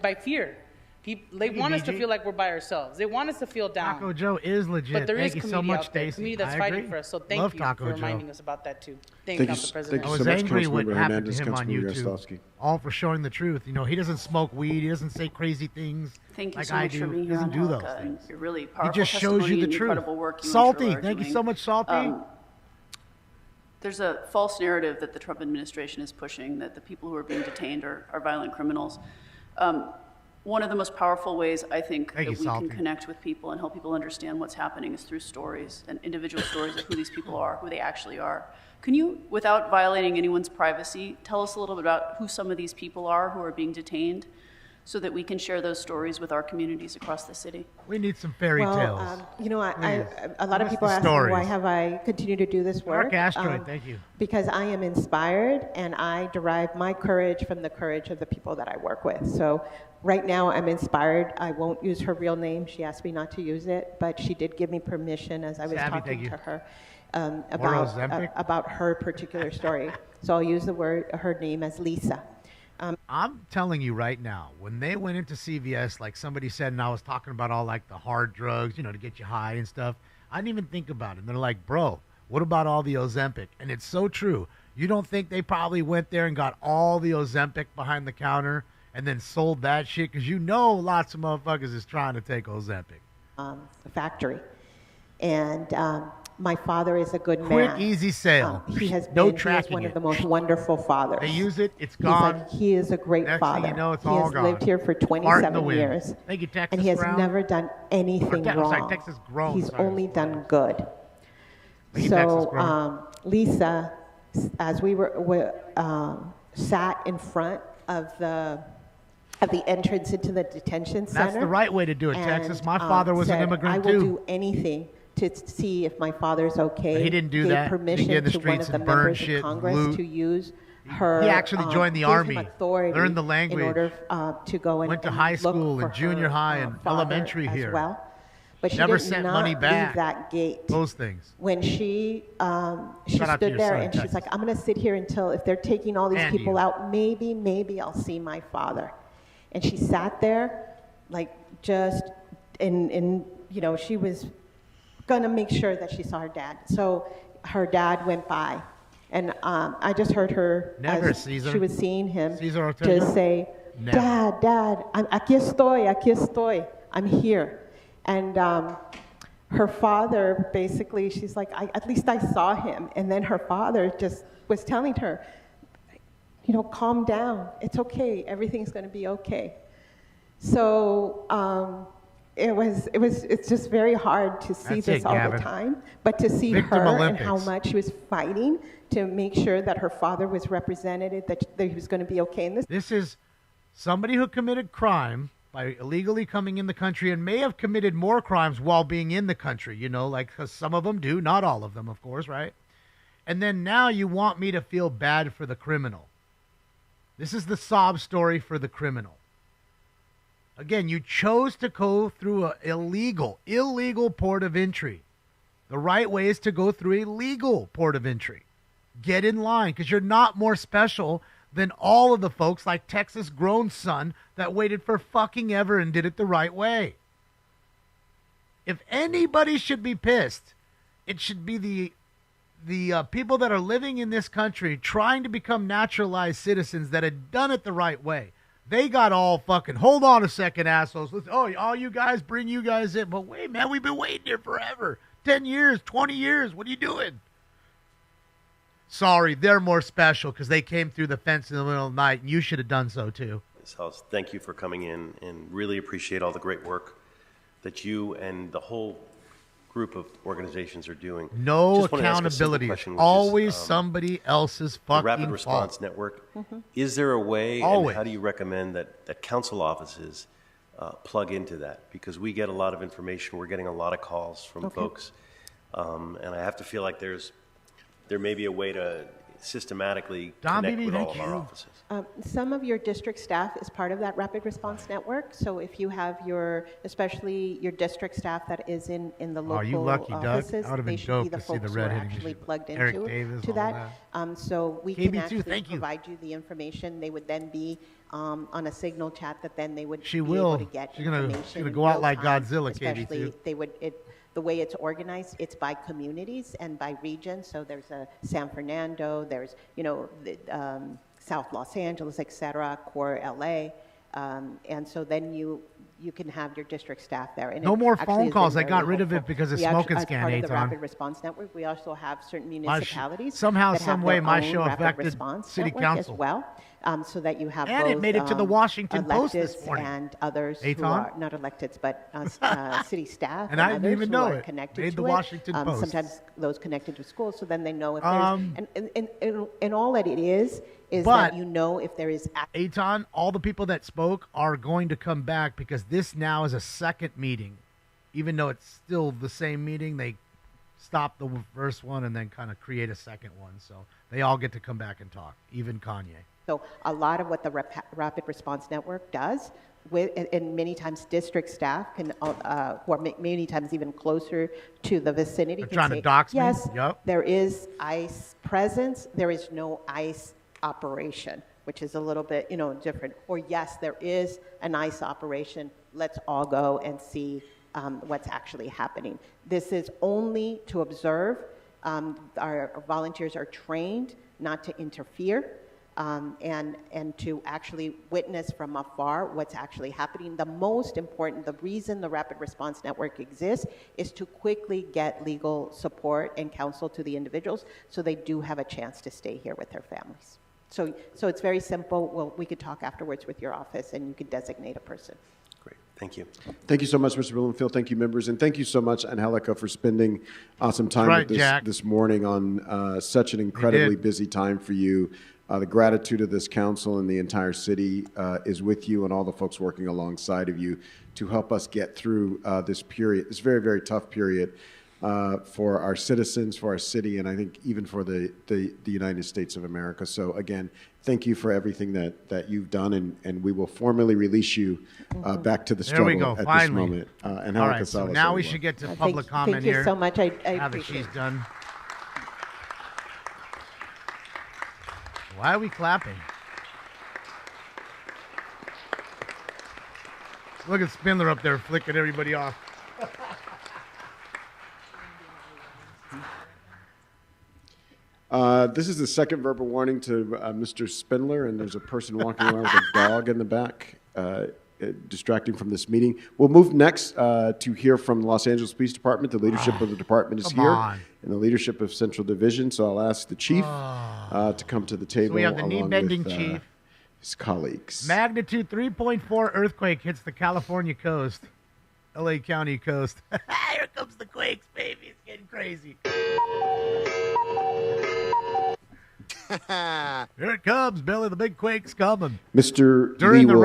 by fear. They want us to feel like we're by ourselves. They want us to feel down. Taco Joe is legit. But there is Thank you so community much, out there, Stacey. community that's I fighting agree. for us. So Love thank you Taco for Joe. reminding us about that too. Thank you, Council President. Thank I you was so much, angry what Councilmember happened to Hernandez, him on Councilmember YouTube, Yostowski. all for showing the truth. He doesn't smoke weed. He doesn't say crazy things Thank you like so I much do. for being He here doesn't on do those Helica, and things. your really He powerful just shows you testimony the and truth. incredible work you and Salty. Shirley are Thank you doing. so much, Salty. There's a false narrative that the Trump administration is pushing, that the people who are being detained are violent criminals. One of the most powerful ways I think that we can connect with people and help people understand what's happening is through stories and individual stories of who these people are, who they actually are. Can you, without violating anyone's privacy, tell us a little bit about who some of these people are who are being detained, so that we can share those stories with our communities across the city? We need some fairy tales. A lot of people ask me, why have I continued to do this work? Mark Asteroid, thank you. Because I am inspired, and I derive my courage from the courage of the people that I work with. So right now I'm inspired. I won't use her real name. She asked me not to use it, but she did give me permission as I was talking to her about her particular story. So I'll use her name as Lisa. I'm telling you right now, when they went into CVS, like somebody said, and I was talking about all like the hard drugs, to get you high and stuff, I didn't even think about it. And they're like, bro, what about all the Ozempic? And it's so true. You don't think they probably went there and got all the Ozempic behind the counter and then sold that shit? Because lots of motherfuckers is trying to take Ozempic. Factory. And my father is a good man. Quick, easy sale. He has no been tracking one of the most wonderful fathers. They use it, it's gone. He is a great Next father. thing you know, it's he all has gone. lived here for Fart in the 27 wind. years. Thank you, Texas and he has Brown. never done anything wrong. Texas Grown. He's only done good. Thank you, Texas So Grown. Lisa, as we sat in front of the entrance into the detention center. That's the right way to do it, Texas. My father was an immigrant I will too. do anything to see if my father's okay. But he didn't do Gave that. He permission didn't get in the to one streets of the and burn members shit, of Congress loot. to use her. He actually joined the gave army, him authority learned the language, in order to go and went to and high look school for and junior her, high and father elementary as here. well. But she Never did sent not money back. leave that gate. Those things. When she Shout out to stood your there son, and she's Texas. like, I'm going to sit here until, if they're taking all these And people you. out, maybe I'll see my father. And she sat there, like, just she was going to make sure that she saw her dad. So her dad went by. And I just heard her, Never, as Caesar. she was seeing him, Cesar Ortega? just say, Never. Dad, aquí estoy, I'm here. And her father, basically, she's like, at least I saw him. And then her father just was telling her, you know, calm down, it's okay, everything's gonna be okay. So it's just very hard to see That's this it, all Gavin. the time, but to see Victim her and how Olympics. much she was fighting to make sure that her father was represented, that he was going to be okay. And This is somebody who committed crime by illegally coming in the country and may have committed more crimes while being in the country, you know, like 'cause some of them do, not all of them, of course, right? And then now you want me to feel bad for the criminal. This is the sob story for the criminal. Again, you chose to go through an illegal port of entry. The right way is to go through a legal port of entry. Get in line, because you're not more special than all of the folks like Texas grown son that waited for fucking ever and did it the right way. If anybody should be pissed, it should be the people that are living in this country trying to become naturalized citizens that had done it the right way. They got all fucking, hold on a second, assholes. Let's, all you guys, bring you guys in. But wait, man, we've been waiting here forever. 10 years, 20 years. What are you doing? Sorry, they're more special because they came through the fence in the middle of the night, and you should have done so too. This house, thank you for coming in and really appreciate all the great work that you and the whole group of organizations are doing. No Just wanna ask a simple accountability. It's question, which always is, somebody else's the fucking Rapid Response fault. Network. Mm-hmm. Is there a way, Always. and how do you recommend that council offices plug into that? Because we get a lot of information. We're getting a lot of calls from folks. And I have to feel like there may be a way to systematically connect with all of our offices. Some of your district staff is part of that rapid response network. So if you have especially your district staff that is in the local you lucky, Doug. offices, That would've been they should dope be the to see the folks who are red-headed actually issue. plugged Eric into Davis, to all that. So we KB2, can actually thank you. provide you the information. They would then be on a signal chat that then they would She be will. able to get She's gonna information in go out real like time, Godzilla, especially KB2. The way it's organized, it's by communities and by region. So there's a San Fernando, there's, South Los Angeles, et cetera, core LA. And so then you can have your district staff there. And No it more actually phone has calls. been I got very rid of it helpful. because of We actually, smoking as scan, part of the Aton. Rapid Response Network, we also have certain municipalities somehow, that have some way, their my own show rapid affected response city network council. as well. So that you have And both, it made it to the Washington Post this electeds morning. and others who Aton? are not electeds, but city staff And I others didn't even who know are it. connected Made to the it. Washington Post. Sometimes those connected to schools, so then they know if there's and all that it is But- that you know if there is Aton, all the people that spoke are going to come back because this now is a second meeting. Even though it's still the same meeting, they stop the first one and then kind of create a second one. So they all get to come back and talk, even Kanye. So a lot of what the Rapid Response Network does, and many times district staff can, who are many times even closer to the vicinity, They're can trying say, to dox me? yes, Yep. there is ICE presence, there is no ICE operation, which is a little bit, different. Or yes, there is an ICE operation, let's all go and see what's actually happening. This is only to observe. Our volunteers are trained not to interfere. And to actually witness from afar what's actually happening. The most important, the reason the Rapid Response Network exists is to quickly get legal support and counsel to the individuals so they do have a chance to stay here with their families. So it's very simple. Well, we could talk afterwards with your office and you could designate a person. Thank you. Thank you so much, Mr. Blumenfield. Thank you, members. And thank you so much, Angelica, for spending some time That's right, with Jack. this morning on such an incredibly busy time for you. The gratitude of this council and the entire city is with you and all the folks working alongside of you to help us get through this period, this very, very tough period for our citizens, for our city, and I think even for the United States of America. So again, thank you for everything that you've done, and we will formally release you back to the There we struggle go, at finally. this moment. And All right, so now we should get to public comment thank you here. so much. I now that appreciate she's it. done. Why are we clapping? Look at Spindler up there flicking everybody off. This is the second verbal warning to Mr. Spindler, and there's a person walking around with a dog in the back, distracting from this meeting. We'll move next to hear from the Los Angeles Police Department. The leadership of the department is here, and the leadership of Central Division. So I'll ask the chief to come to the table. So we have the along knee-bending with, chief. His colleagues. Magnitude 3.4 earthquake hits the California coast, LA County coast. Here comes the quakes, baby. It's getting crazy. Here it comes, Billy. The big quake's coming. Mr. During Lee the will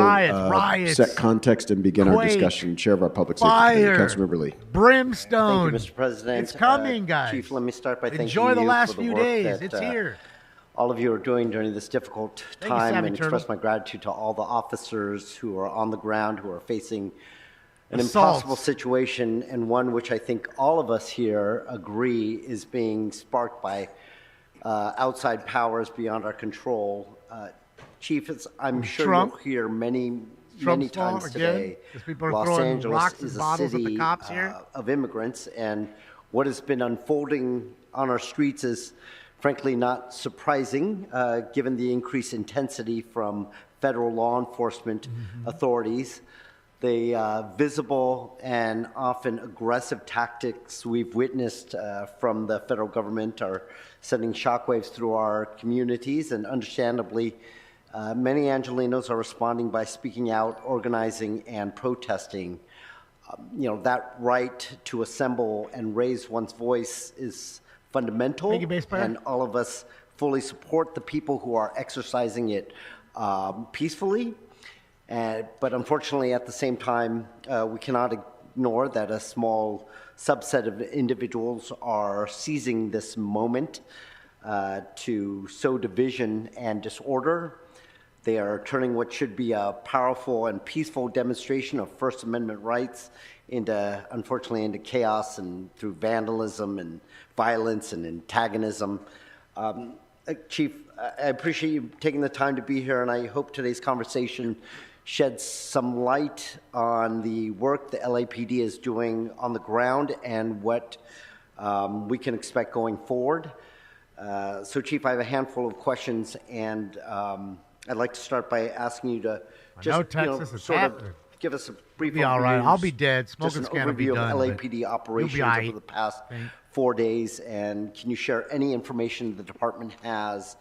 riots, set context and begin our quake, discussion. Chair of our Public fire, Safety Committee, Councilmember Lee. Brimstone. Thank you, Mr. President. It's coming, guys. Chief, let me start by thanking Enjoy the you last for the few work days. that, It's here. all of you are doing during this difficult Thank you, time, Savvy and Turtle. express my gratitude to all the officers who are on the ground, who are facing an Assaults. impossible situation, and one which I think all of us here agree is being sparked by outside powers beyond our control. Chief, I'm sure Trump. you'll hear many Trump's times fault again, today, 'cause people are Los throwing Angeles rocks is and a bottles at the city cops here. of immigrants, and what has been unfolding on our streets is frankly not surprising, given the increased intensity from federal law enforcement authorities. The visible and often aggressive tactics we've witnessed from the federal government are sending shockwaves through our communities, and understandably, many Angelenos are responding by speaking out, organizing, and protesting. That right to assemble and raise one's voice is fundamental, and all of us fully support the people who are exercising it peacefully. But unfortunately, at the same time, we cannot ignore that a small subset of individuals are seizing this moment to sow division and disorder. They are turning what should be a powerful and peaceful demonstration of First Amendment rights unfortunately, into chaos and through vandalism and violence and antagonism. Chief, I appreciate you taking the time to be here, and I hope today's conversation sheds some light on the work the LAPD is doing on the ground and what we can expect going forward. So, Chief, I have a handful of questions, and I'd like to start by asking you to just sort of give us a brief Be all overview. right. I'll be dead. Smoking Just an scanner will be overview done, of but LAPD you'll be operations all right. over the past 4 days, and can you share any information the department has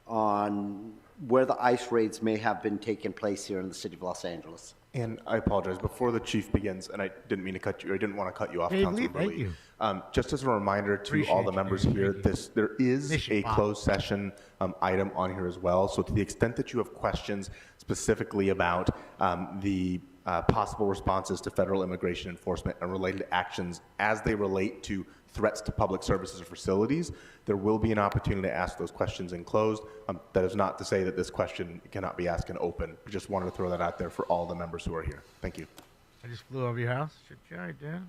on where the ICE raids may have been taking place here in the city of Los Angeles? And I apologize, before the chief begins, and I didn't mean to cut you, I didn't want to cut you off, Hey, Lee, Councilmember thank Lee. you. Just as a reminder to all the members here, there is a closed session item on here as well. So to the extent that you have questions specifically about the possible responses to federal immigration enforcement and related actions as they relate to threats to public services or facilities, there will be an opportunity to ask those questions in closed. That is not to say that this question cannot be asked in open. We just wanted to throw that out there for all the members who are here. Thank you. I just flew over your house. I did.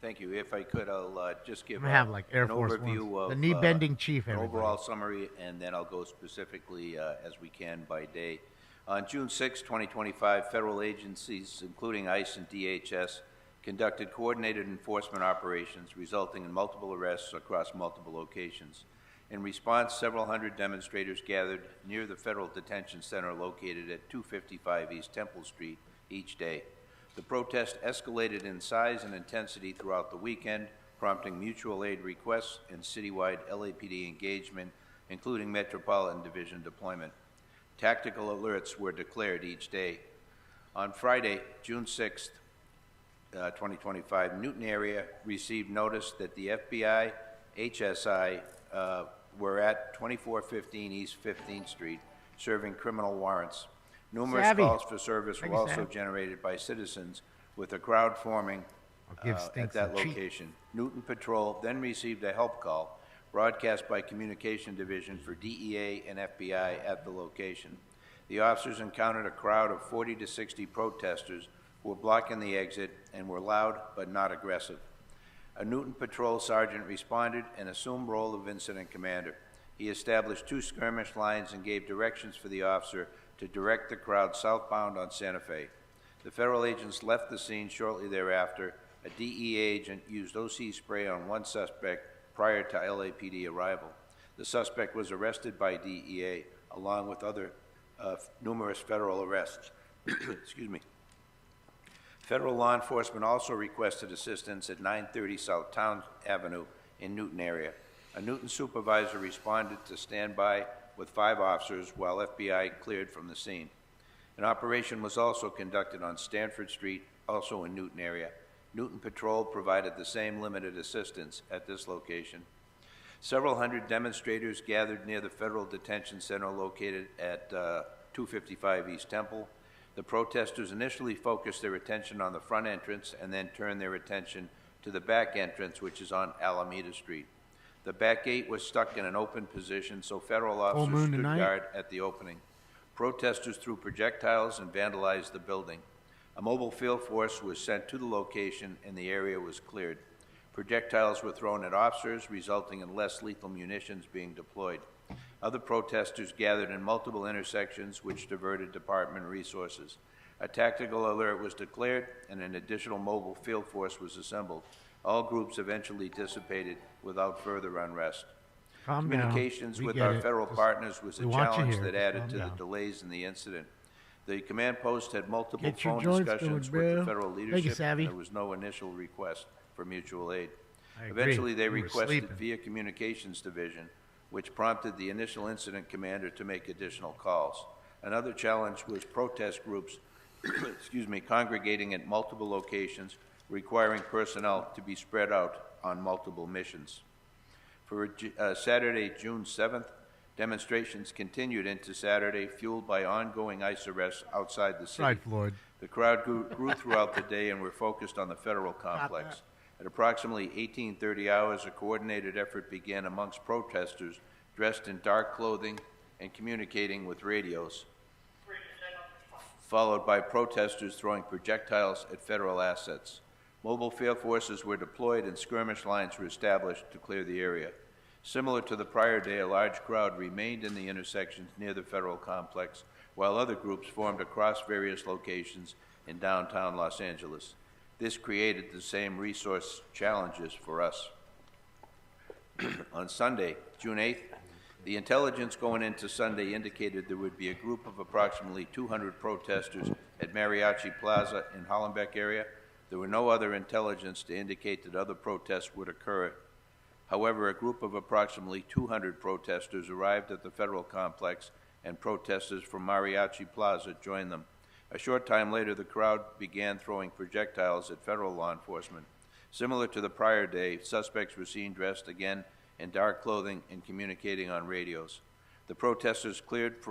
Thank you. If I could, I'll just give I'm gonna have, like, Air an Force overview Ones. of The knee-bending chief, an everybody. overall summary, and then I'll go specifically as we can by day. On June 6, 2025, federal agencies, including ICE and DHS, conducted coordinated enforcement operations resulting in multiple arrests across multiple locations. In response, several hundred demonstrators gathered near the federal detention center located at 255 East Temple Street each day. The protest escalated in size and intensity throughout the weekend, prompting mutual aid requests and citywide LAPD engagement, including Metropolitan Division deployment. Tactical alerts were declared each day. On Friday, June 6th, 2025, Newton area received notice that the FBI, HSI were at 2415 East 15th Street serving criminal warrants. Numerous Savvy. calls for service Thank were you, also Savvy. generated by citizens, with a crowd forming give at Stinks that a treat. location. Newton Patrol then received a help call broadcast by Communication Division for DEA and FBI at the location. The officers encountered a crowd of 40 to 60 protesters who were blocking the exit and were loud but not aggressive. A Newton Patrol sergeant responded and assumed role of incident commander. He established 2 skirmish lines and gave directions for the officer to direct the crowd southbound on Santa Fe. The federal agents left the scene shortly thereafter. A DEA agent used OC spray on one suspect prior to LAPD arrival. The suspect was arrested by DEA, along with other numerous federal arrests. Excuse me. Federal law enforcement also requested assistance at 930 South Town Avenue in Newton area. A Newton supervisor responded to stand by with 5 officers while FBI cleared from the scene. An operation was also conducted on Stanford Street, also in Newton area. Newton Patrol provided the same limited assistance at this location. Several hundred demonstrators gathered near the Federal Detention Center located at 255 East Temple. The protesters initially focused their attention on the front entrance and then turned their attention to the back entrance, which is on Alameda Street. The back gate was stuck in an open position, so federal officers stood guard at the opening. Protesters threw projectiles and vandalized the building. A mobile field force was sent to the location and the area was cleared. Projectiles were thrown at officers, resulting in less lethal munitions being deployed. Other protesters gathered in multiple intersections, which diverted department resources. A tactical alert was declared and an additional mobile field force was assembled. All groups eventually dissipated without further unrest. Communications with our federal partners was a challenge that added to the delays in the incident. The command post had multiple phone discussions with the federal leadership, and there was no initial request for mutual aid. Eventually, they requested via Communications Division, which prompted the initial incident commander to make additional calls. Another challenge was protest groups excuse me, congregating at multiple locations, requiring personnel to be spread out on multiple missions. For Saturday, June 7th, demonstrations continued into Saturday, fueled by ongoing ICE arrests outside the city. Right, Floyd. The crowd grew throughout the day and were focused on the federal complex. At approximately 1830 hours, a coordinated effort began amongst protesters dressed in dark clothing and communicating with radios, followed by protesters throwing projectiles at federal assets. Mobile field forces were deployed and skirmish lines were established to clear the area. Similar to the prior day, a large crowd remained in the intersections near the federal complex, while other groups formed across various locations in downtown Los Angeles. This created the same resource challenges for us. On Sunday, June 8th, the intelligence going into Sunday indicated there would be a group of approximately 200 protesters at Mariachi Plaza in Hollenbeck area. There were no other intelligence to indicate that other protests would occur. However, a group of approximately 200 protesters arrived at the federal complex, and protesters from Mariachi Plaza joined them. A short time later, the crowd began throwing projectiles at federal law enforcement. Similar to the prior day, suspects were seen dressed again in dark clothing and communicating on radios. The protesters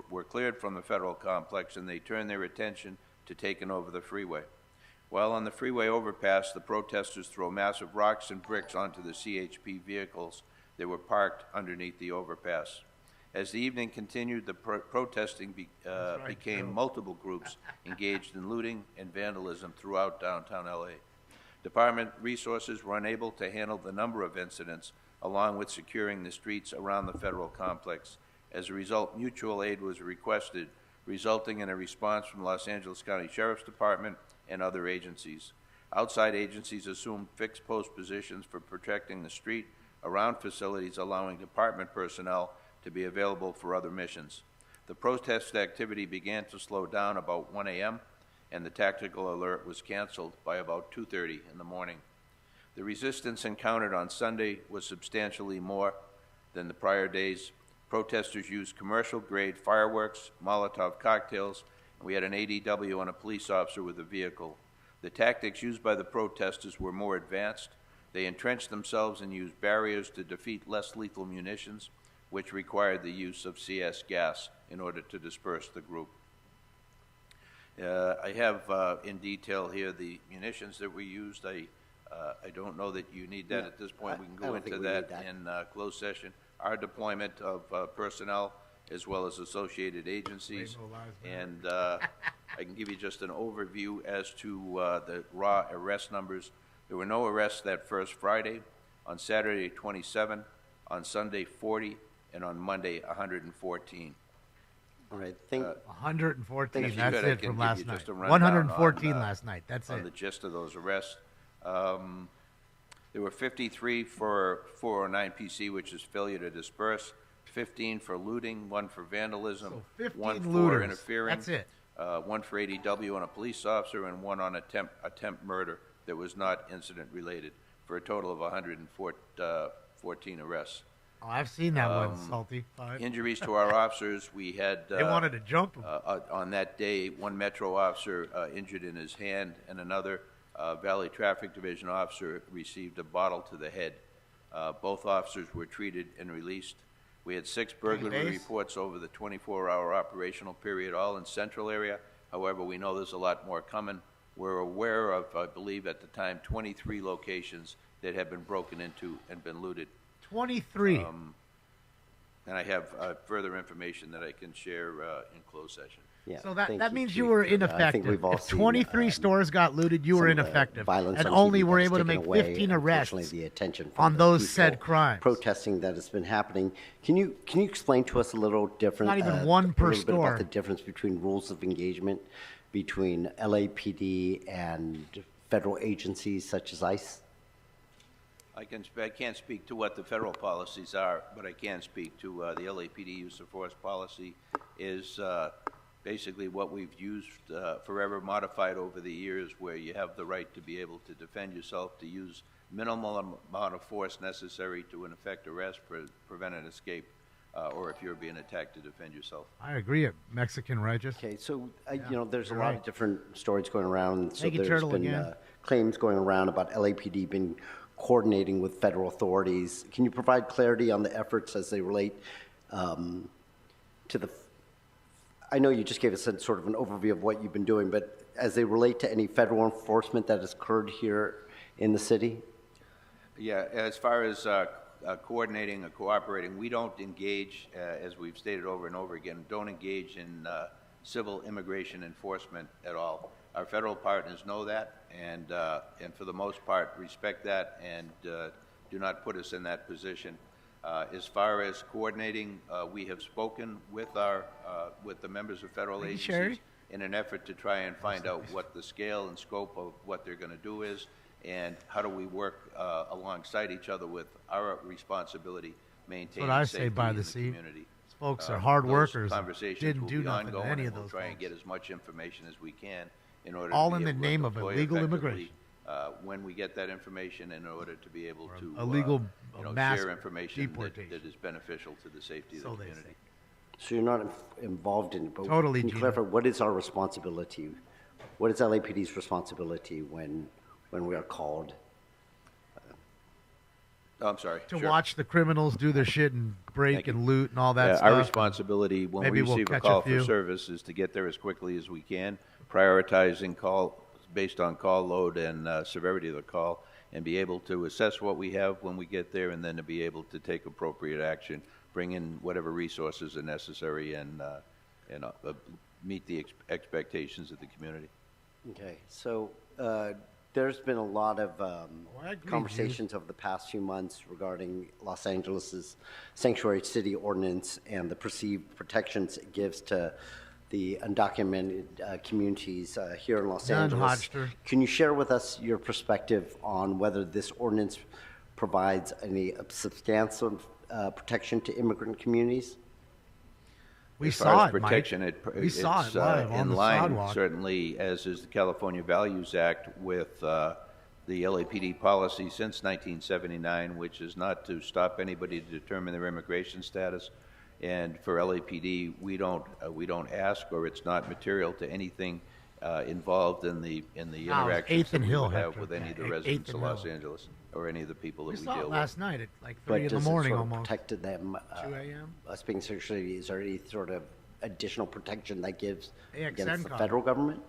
were cleared from the federal complex, and they turned their attention to taking over the freeway. While on the freeway overpass, the protesters threw massive rocks and bricks onto the CHP vehicles that were parked underneath the overpass. As the evening continued, the protesting became multiple groups engaged in looting and vandalism throughout downtown LA. Department resources were unable to handle the number of incidents, along with securing the streets around the federal complex. As a result, mutual aid was requested, resulting in a response from Los Angeles County Sheriff's Department and other agencies. Outside agencies assumed fixed post positions for protecting the street around facilities, allowing department personnel to be available for other missions. The protest activity began to slow down about 1 a.m., and the tactical alert was canceled by about 2:30 in the morning. The resistance encountered on Sunday was substantially more than the prior days. Protesters used commercial-grade fireworks, Molotov cocktails, and we had an ADW and a police officer with a vehicle. The tactics used by the protesters were more advanced. They entrenched themselves and used barriers to defeat less lethal munitions, which required the use of CS gas in order to disperse the group. I have in detail here the munitions that we used. I don't know that you need that at this point. We can go into that in closed session. Our deployment of personnel as well as associated agencies. And I can give you just an overview as to the raw arrest numbers. There were no arrests that first Friday. On Saturday, 27. On Sunday, 40. And on Monday, 114. All right. 114. That's it from last night. 114 last night. That's it. On the gist of those arrests. There were 53 for 409 PC, which is failure to disperse. 15 for looting, 1 for vandalism, So 1 15 for looters. interfering. That's it. 1 for ADW on a police officer, and 1 on attempt murder that was not incident related, for a total of 114 arrests. Oh, I've seen that one, Salty. Injuries to our officers, we had... They wanted to jump him. On that day, 1 Metro officer injured in his hand, and another Valley Traffic Division officer received a bottle to the head. Both officers were treated and released. We had 6 burglary reports over the 24-hour operational period, all in central area. However, we know there's a lot more coming. We're aware of, I believe at the time, 23 locations that have been broken into and been looted. 23. And I have further information that I can share in closed session. Yeah, So that, thank that you, means Chief. you were I think ineffective. we've all If seen, 23 stores got looted, you were some of the ineffective. violence And on only TV were that's able to taken make away, 15 unfortunately, arrests the attention from on the those people said crimes. protesting that has been happening. Can you explain to us a little different? Not even one per a little bit store. about the difference between rules of engagement between LAPD and federal agencies such as ICE? I can't speak to what the federal policies are, but I can speak to the LAPD use of force policy is basically what we've used forever, modified over the years, where you have the right to be able to defend yourself, to use minimal amount of force necessary to, in effect, arrest, prevent an escape, or if you're being attacked, to defend yourself. I agree. Mexican righteous. Okay, so there's a you're lot right. of different stories going around. So Thank you, there's Turtle, been again. claims going around about LAPD been coordinating with federal authorities. Can you provide clarity on the efforts as they relate to the? I know you just gave us a sort of an overview of what you've been doing, but as they relate to any federal enforcement that has occurred here in the city? Yeah, as far as coordinating or cooperating, we don't engage, as we've stated over and over again, don't engage in civil immigration enforcement at all. Our federal partners know that, and for the most part respect that, and do not put us in that position. As far as coordinating, we have spoken with with the members of federal agencies in an effort to try and find out what the scale and scope of what they're going to do is, and how do we work alongside each other with our responsibility maintaining That's what I safety say by in the the seat. community. These folks are hard Those workers. Conversations Didn't will do be nothing to ongoing, any and of we'll those try and folks. get as much information as we can in order All to in be the able to name of deploy illegal effectively, immigration. when we get that information, in order to be able to illegal mass share information deportation. that is beneficial to the safety of the community. So you're not involved in it, but Totally, can you Gina. clarify what is our responsibility? What is LAPD's responsibility when we are called? Oh, I'm sorry. To sure. watch the criminals do their shit and break Thank you. and loot and all that Yeah, stuff. our responsibility when Maybe we we'll receive a catch call a few. for service is to get there as quickly as we can, prioritizing call based on call load and severity of the call, and be able to assess what we have when we get there, and then to be able to take appropriate action, bring in whatever resources are necessary, and meet the expectations of the community. Okay, so there's been a lot of I agree, conversations over the past few months regarding Los Angeles's sanctuary city ordinance and the perceived protections it gives to the undocumented communities here in Los None, Angeles. Hodgster. Can you share with us your perspective on whether this ordinance provides any substantial protection to immigrant communities? We As saw far as it, Mike. protection, We saw it's it live on in the line, sidewalk. certainly, as is the California Values Act, with the LAPD policy since 1979, which is not to stop anybody to determine their immigration status. And for LAPD, we don't ask, or it's not material to anything involved in the interactions 8th that and we Hill, would have Hector. with any of the Yeah, 8th residents of and Los Hill. Angeles, or any of the people We that we saw deal it with. last night at like 3 But in the does it morning sort of almost. protected them? 2 a.m.? Us being sexually, is there any sort of additional protection that gives AXN against the call. federal government?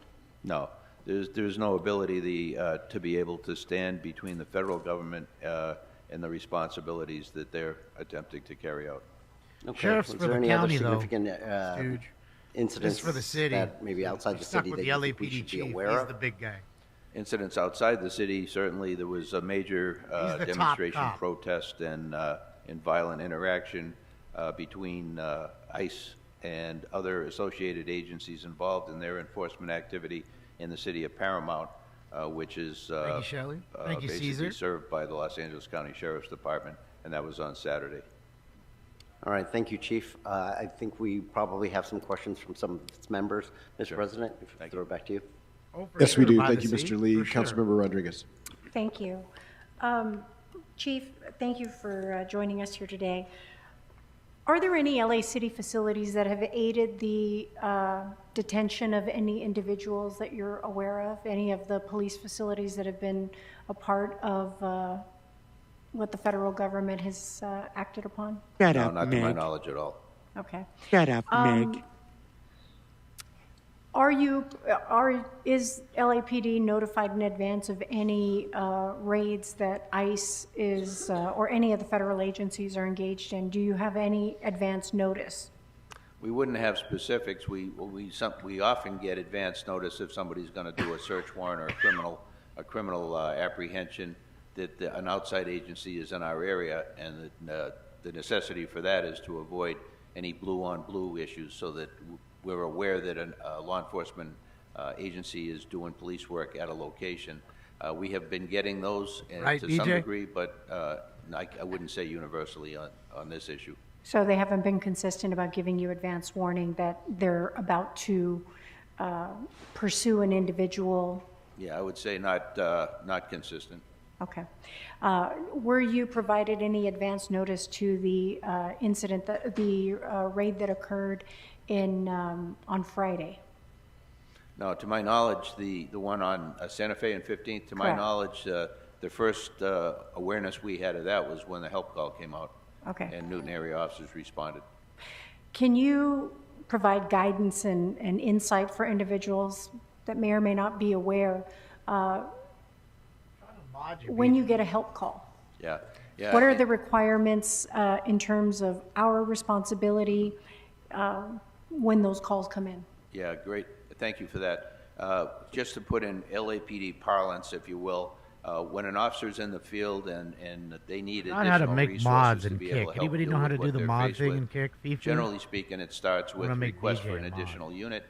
No, there's no ability to be able to stand between the federal government and the responsibilities that they're attempting to carry out. Okay. Sheriff's Was for there the any county, other though. significant It's huge. incidents This for the city. that maybe outside the Stuck city with that the you think we LAPD should be chief. aware He's of? the big guy. Incidents outside the city, certainly there was a major He's the top demonstration, cop. protest, and violent interaction between ICE and other associated agencies involved in their enforcement activity in the city of Paramount, which is Thank you, Shelley. Thank you, basically Caesar. served by the Los Angeles County Sheriff's Department, and that was on Saturday. All right, thank you, Chief. I think we probably have some questions from some of its members. Mr. President, if I throw it back to you. Oh, for Yes, sure, we do. by Thank the you, seat, Mr. Lee. for sure. Councilmember Rodriguez. Thank you. Chief, thank you for joining us here today. Are there any LA City facilities that have aided the detention of any individuals that you're aware of? Any of the police facilities that have been a part of what the federal government has acted upon? No, not to my knowledge at all. Okay. Shut up, Meg. Is LAPD notified in advance of any raids that ICE is, or any of the federal agencies are engaged in? Do you have any advance notice? We wouldn't have specifics. We often get advance notice if somebody's going to do a search warrant or a criminal apprehension that an outside agency is in our area, and the necessity for that is to avoid any blue-on-blue issues, so that we're aware that a law enforcement agency is doing police work at a location. We have been getting those Right, to some DJ? degree, but I wouldn't say universally on this issue. So they haven't been consistent about giving you advance warning that they're about to pursue an individual? Yeah, I would say not consistent. Okay. Were you provided any advance notice to the incident, the raid that occurred on Friday? No, to my knowledge, the one on Santa Fe and 15th, to my Correct. knowledge, the first awareness we had of that was when the help call came out. Okay. And Newton area officers responded. Can you provide guidance and insight for individuals that may or may not be aware when you get a help call? Yeah. What are the requirements in terms of our responsibility when those calls come in? Yeah, great. Thank you for that. Just to put in LAPD parlance, if you will, when an officer's in the field and they need Not how to additional make resources mods to and be kick. able to help Anybody deal know how with to what do the they're mod faced thing with, and kick FIFA? generally speaking, it starts with wanna make request DJ for an a mod. additional unit.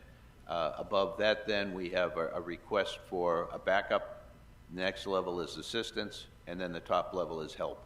Above that, then, we have a request for a backup. The next level is assistance, and then the top level is help.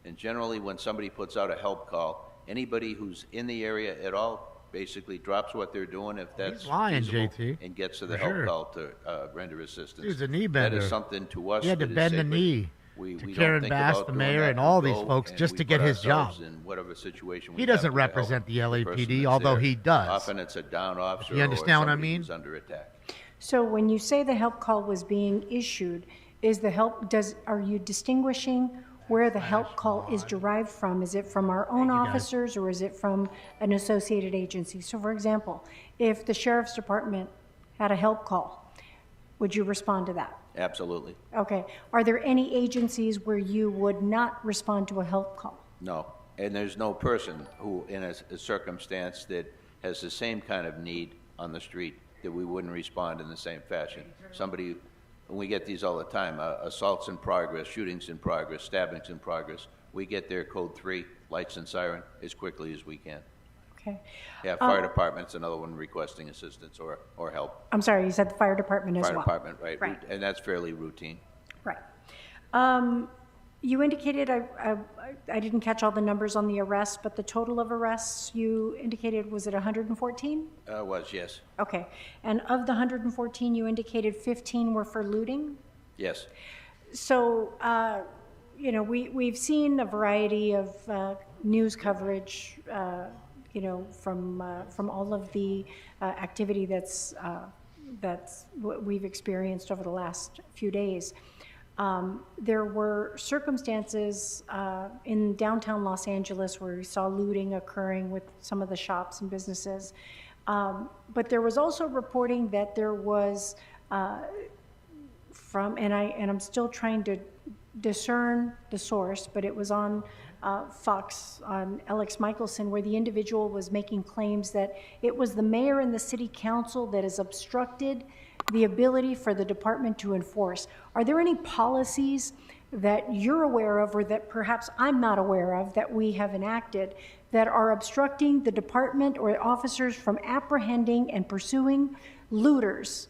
And generally, when somebody puts out a help call, anybody who's in the area at all basically drops what they're doing, if that's He's lying, feasible, JT. and gets to the For help sure. call to render assistance. Dude's a knee That bender. is something to us He had to that is bend the sacred. knee We to don't Karen think Bass, about the doing mayor, that. and all We these go folks and just we to get put his job. ourselves in whatever situation He we have doesn't to represent help the the LAPD, person that's although there. he does. Often it's a down officer You understand or what I somebody mean? who's under attack. So when you say the help call was being issued, is the help, are you distinguishing where the help call is derived from? Is it from our own officers, or is it from an associated agency? So for example, if the sheriff's department had a help call, would you respond to that? Absolutely. Okay. Are there any agencies where you would not respond to a help call? No. And there's no person who, in a circumstance that has the same kind of need on the street, that we wouldn't respond in the same fashion. Somebody, and we get these all the time, assaults in progress, shootings in progress, stabbings in progress. We get their code 3, lights and siren, as quickly as we can. Okay. Yeah, fire department's another one requesting assistance or help. I'm sorry, you said the fire department as Fire well. department, right. Right. And that's fairly routine. Right. You indicated, I didn't catch all the numbers on the arrests, but the total of arrests you indicated, was it 114? Was, yes. Okay. And of the 114, you indicated 15 were for looting? Yes. So, you know, we've seen a variety of news coverage, you know, from all of the activity that's what we've experienced over the last few days. There were circumstances in downtown Los Angeles where we saw looting occurring with some of the shops and businesses. But there was also reporting that there was and I'm still trying to discern the source, but it was on Fox, on Alex Michelson, where the individual was making claims that it was the mayor and the city council that has obstructed the ability for the department to enforce. Are there any policies that you're aware of, or that perhaps I'm not aware of, that we have enacted that are obstructing the department or officers from apprehending and pursuing looters?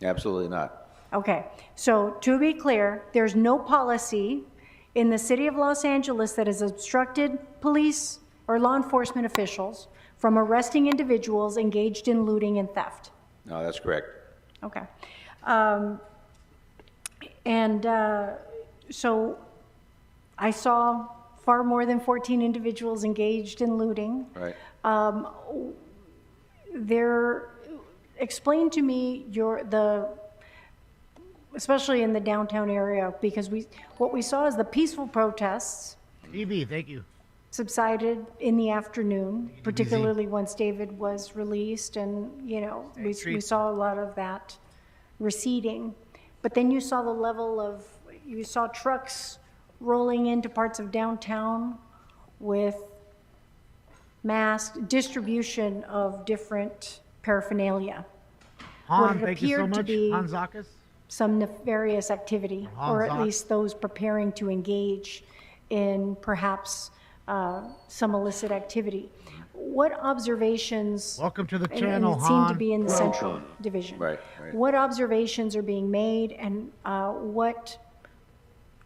Absolutely not. Okay, so to be clear, there's no policy in the city of Los Angeles that has obstructed police or law enforcement officials from arresting individuals engaged in looting and theft. No, that's correct. Okay. So I saw far more than 14 individuals engaged in looting. Right. Explain to me especially in the downtown area, because what we saw is the peaceful protests. TV, thank you. Subsided in the afternoon, particularly once David was released, and we saw a lot of that receding. But then you saw trucks rolling into parts of downtown with mass distribution of different paraphernalia. Han, thank you so much. Han Zakas. Some nefarious activity, or at least those preparing to engage in perhaps some illicit activity. What observations? Welcome to the and channel, it Han. seemed to be in the Central Division. Right. What observations are being made, and what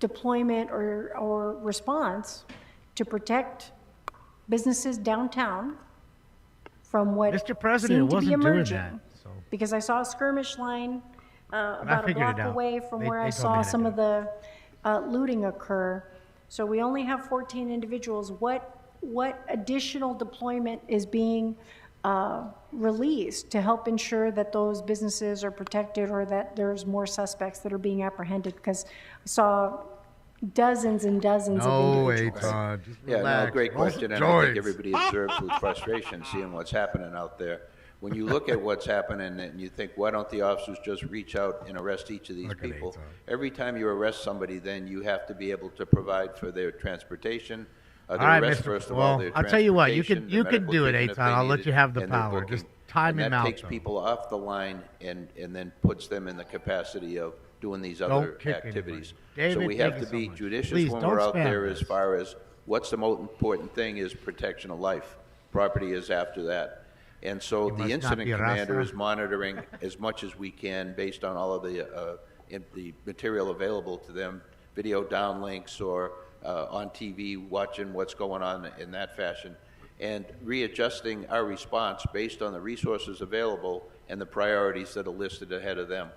deployment or response to protect businesses downtown from what Mr. President seemed to be wasn't doing emerging? that, so. Because I saw a skirmish line about a figured it block out. away from where I they told me saw how to some do of the looting occur. So we only have 14 individuals. What additional deployment is being released to help ensure that those businesses are protected, or that there's more suspects that are being apprehended? Because I saw dozens and dozens of individuals. Yeah, no, great question, and I think everybody observes with frustration seeing what's happening out there. When you look at what's happening and you think, why don't the officers just reach out and arrest each of these people? Every time you arrest somebody, then you have to be able to provide for their transportation. All right, Mr. I'll tell you what, you can do it, Eitan. I'll let you have the power. Just time him out. That takes people off the line and then puts them in the capacity of doing these other activities. So we have to be judicious when we're out there as far as what's the most important thing is protection of life. Property is after that. And so the incident commander is monitoring as much as we can based on all of the material available to them, video downlinks or on TV, watching what's going on in that fashion, and readjusting our response based on the resources available and the priorities that are listed ahead of them.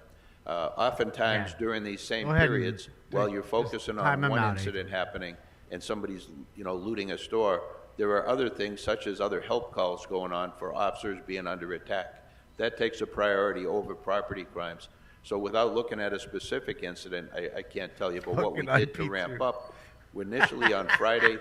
Oftentimes during these same periods, while you're focusing on one incident happening and somebody's looting a store, there are other things such as other help calls going on for officers being under attack. That takes a priority over property crimes. So without looking at a specific incident, I can't tell you, but what we did to ramp up, initially on Friday,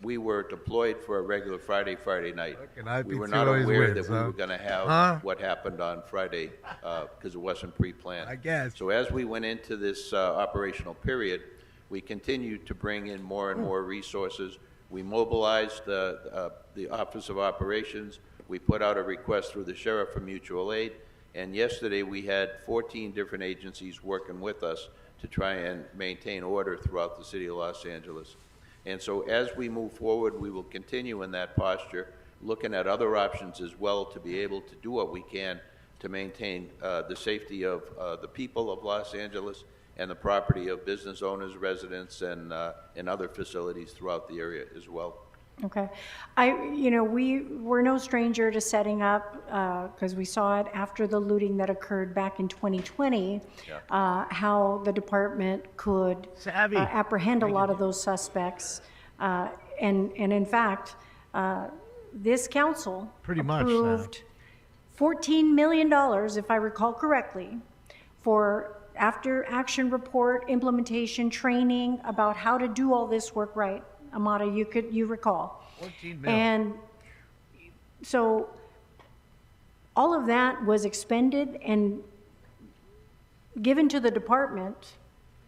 we were deployed for a regular Friday night. We were not aware that we were going to have what happened on Friday because it wasn't pre-planned. I guess. So as we went into this operational period, we continued to bring in more and more resources. We mobilized the Office of Operations. We put out a request through the Sheriff for mutual aid. And yesterday we had 14 different agencies working with us to try and maintain order throughout the city of Los Angeles. And so as we move forward, we will continue in that posture, looking at other options as well to be able to do what we can to maintain the safety of the people of Los Angeles and the property of business owners, residents, and other facilities throughout the area as well. Okay. We were no stranger to setting up, because we saw it after the looting that occurred back in 2020, how the department could apprehend a lot of those suspects. And in fact, this council approved $14 million, if I recall correctly, for after action report, implementation, training about how to do all this work right. Amada, you recall. 14 million. And so all of that was expended and given to the department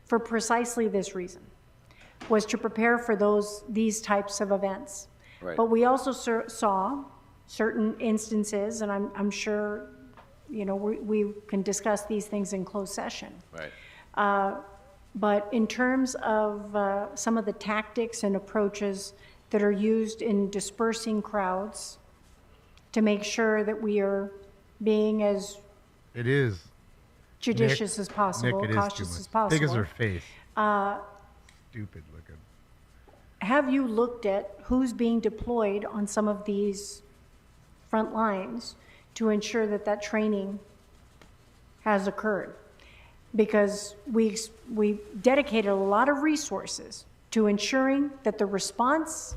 for precisely this reason, was to prepare for these types of events. Right. But we also saw certain instances, and I'm sure we can discuss these things in closed session. Right. But in terms of some of the tactics and approaches that are used in dispersing crowds to make sure that we are being as judicious as possible, cautious as possible. Big as her face. Stupid looking. have you looked at who's being deployed on some of these front lines to ensure that that training has occurred? Because we dedicated a lot of resources to ensuring that the response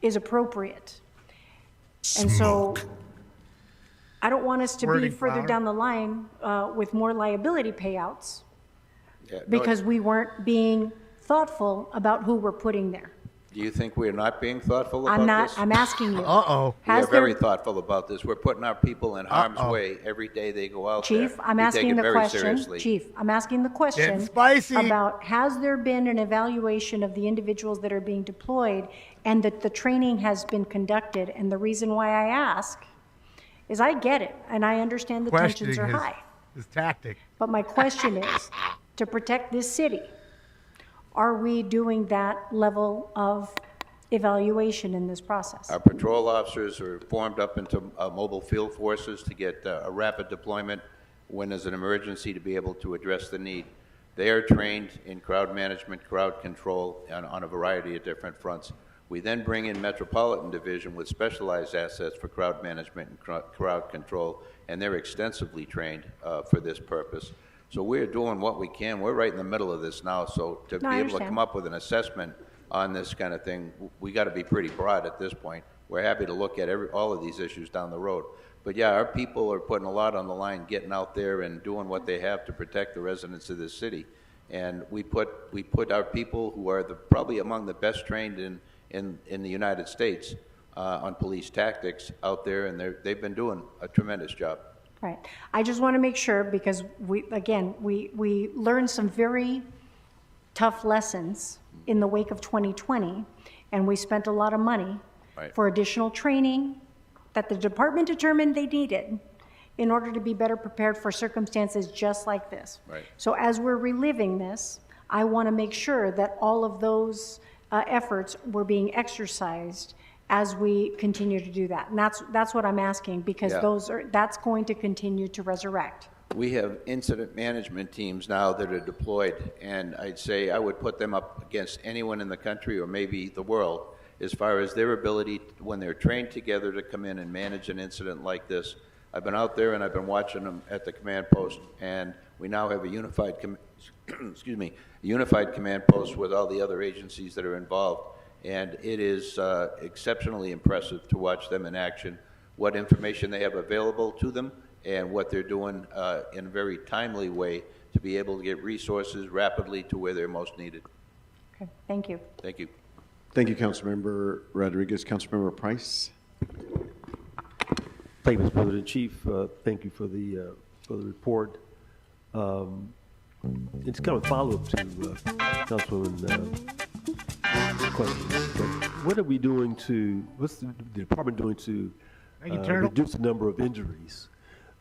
is appropriate. And so I don't want us to be further down the line with more liability payouts because we weren't being thoughtful about who we're putting there. Do you think we're not being thoughtful about this? I'm asking you. We are very thoughtful about this. We're putting our people in harm's way every day they go out there. Chief, I'm We asking take it the very question. seriously. Chief, I'm asking the question Getting spicy. about has there been an evaluation of the individuals that are being deployed and that the training has been conducted? And the reason why I ask is I get it and I understand the tensions are high. His tactic. But my question is, to protect this city, are we doing that level of evaluation in this process? Our patrol officers are formed up into mobile field forces to get a rapid deployment when there's an emergency to be able to address the need. They are trained in crowd management, crowd control on a variety of different fronts. We then bring in Metropolitan Division with specialized assets for crowd management and crowd control, and they're extensively trained for this purpose. So we're doing what we can. We're right in the middle of this now, so to be able to come up with an assessment on this kind of thing, we got to be pretty broad at this point. We're happy to look at all of these issues down the road. But yeah, our people are putting a lot on the line, getting out there and doing what they have to protect the residents of this city. And we put our people, who are probably among the best trained in the United States on police tactics, out there, and they've been doing a tremendous job. Right. I just want to make sure, because we learned some very tough lessons in the wake of 2020, and we spent a lot of money for additional training that the department determined they needed in order to be better prepared for circumstances just like this. Right. So as we're reliving this, I want to make sure that all of those efforts were being exercised as we continue to do that. And that's what I'm asking, because that's going to continue to resurrect. We have incident management teams now that are deployed, and I'd say I would put them up against anyone in the country or maybe the world as far as their ability, when they're trained together, to come in and manage an incident like this. I've been out there and I've been watching them at the command post, and we now have a unified unified command post with all the other agencies that are involved. And it is exceptionally impressive to watch them in action, what information they have available to them, and what they're doing in a very timely way to be able to get resources rapidly to where they're most needed. Okay, thank you. Thank you. Thank you, Councilmember Rodriguez. Councilmember Price. Thank you, Mr. President. Chief, thank you for the report. It's kind of a follow-up to Councilwoman question. But what are we doing what's the department doing to reduce the number of injuries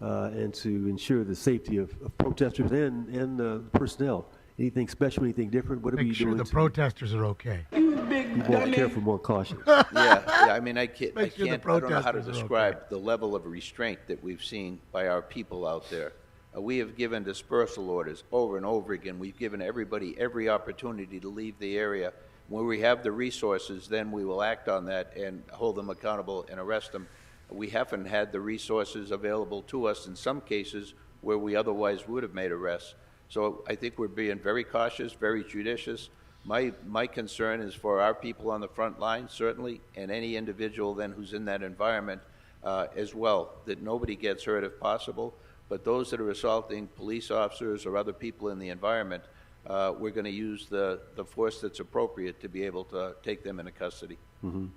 and to ensure the safety of protesters and personnel? Anything special, anything different? What are we doing? Make sure the protesters are okay. Be more careful, more cautious. I mean, I don't know how to protesters are describe the level of restraint that we've seen by our people out there. We have given dispersal orders over and over again. We've given everybody every opportunity to leave the area. When we have the resources, then we will act on that and hold them accountable and arrest them. We haven't had the resources available to us in some cases where we otherwise would have made arrests. So I think we're being very cautious, very judicious. My concern is for our people on the front line, certainly, and any individual then who's in that environment as well, that nobody gets hurt if possible. But those that are assaulting police officers or other people in the environment, we're going to use the force that's appropriate to be able to take them into custody. Mm-hmm.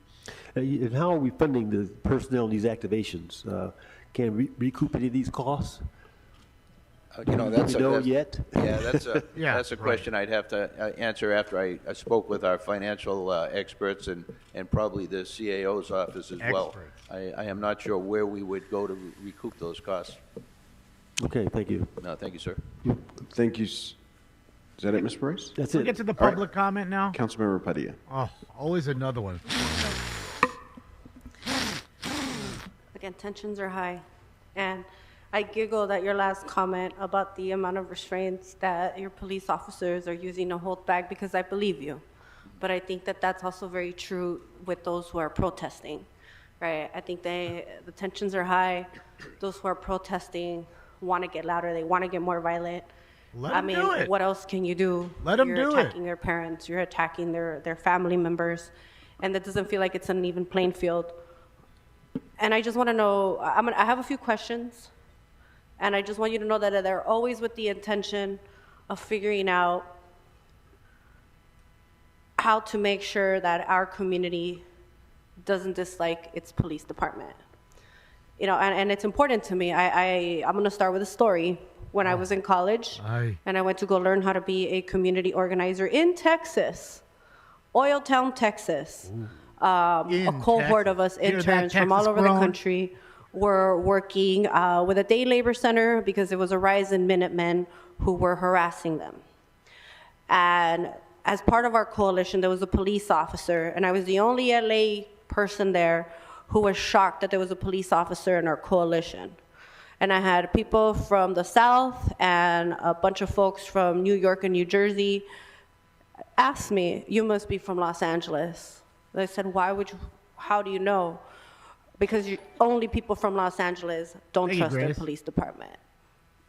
And how are we funding the personnel in these activations? Can we recoup any of these costs? That's a right. question I'd have to answer after I spoke with our financial experts and probably the CAO's office as well. I am not sure where we would go to recoup those costs. Okay, thank you. No, thank you, sir. Thank you. Is that it, Ms. Price? That's We'll it. get to the public comment now. Councilmember Padilla. Oh, always another one. Again, tensions are high. And I giggled at your last comment about the amount of restraints that your police officers are using to hold back, because I believe you. but I think that that's also very true with those who are protesting, right? I think the tensions are high. Those who are protesting want to get louder. They want to get more violent. Let them do it. What else can you do? Let them do You're it. attacking their parents. You're attacking their family members. And that doesn't feel like it's an even playing field. And I just want to know, I have a few questions. And I just want you to know that they're always with the intention of figuring out how to make sure that our community doesn't dislike its police department. You know, and it's important to me. I'm going to start with a story. When I was in college, and I went to go learn how to be a community organizer in Texas, Oiltown, Texas. A cohort of us interns from all over the country were working with a day labor center because there was a rise in Minutemen who were harassing them. And as part of our coalition, there was a police officer, and I was the only LA person there who was shocked that there was a police officer in our coalition. And I had people from the South and a bunch of folks from New York and New Jersey ask me, "You must be from Los Angeles." And I said, "Why would you, how do you know?" Because only people from Los Angeles don't trust their police department.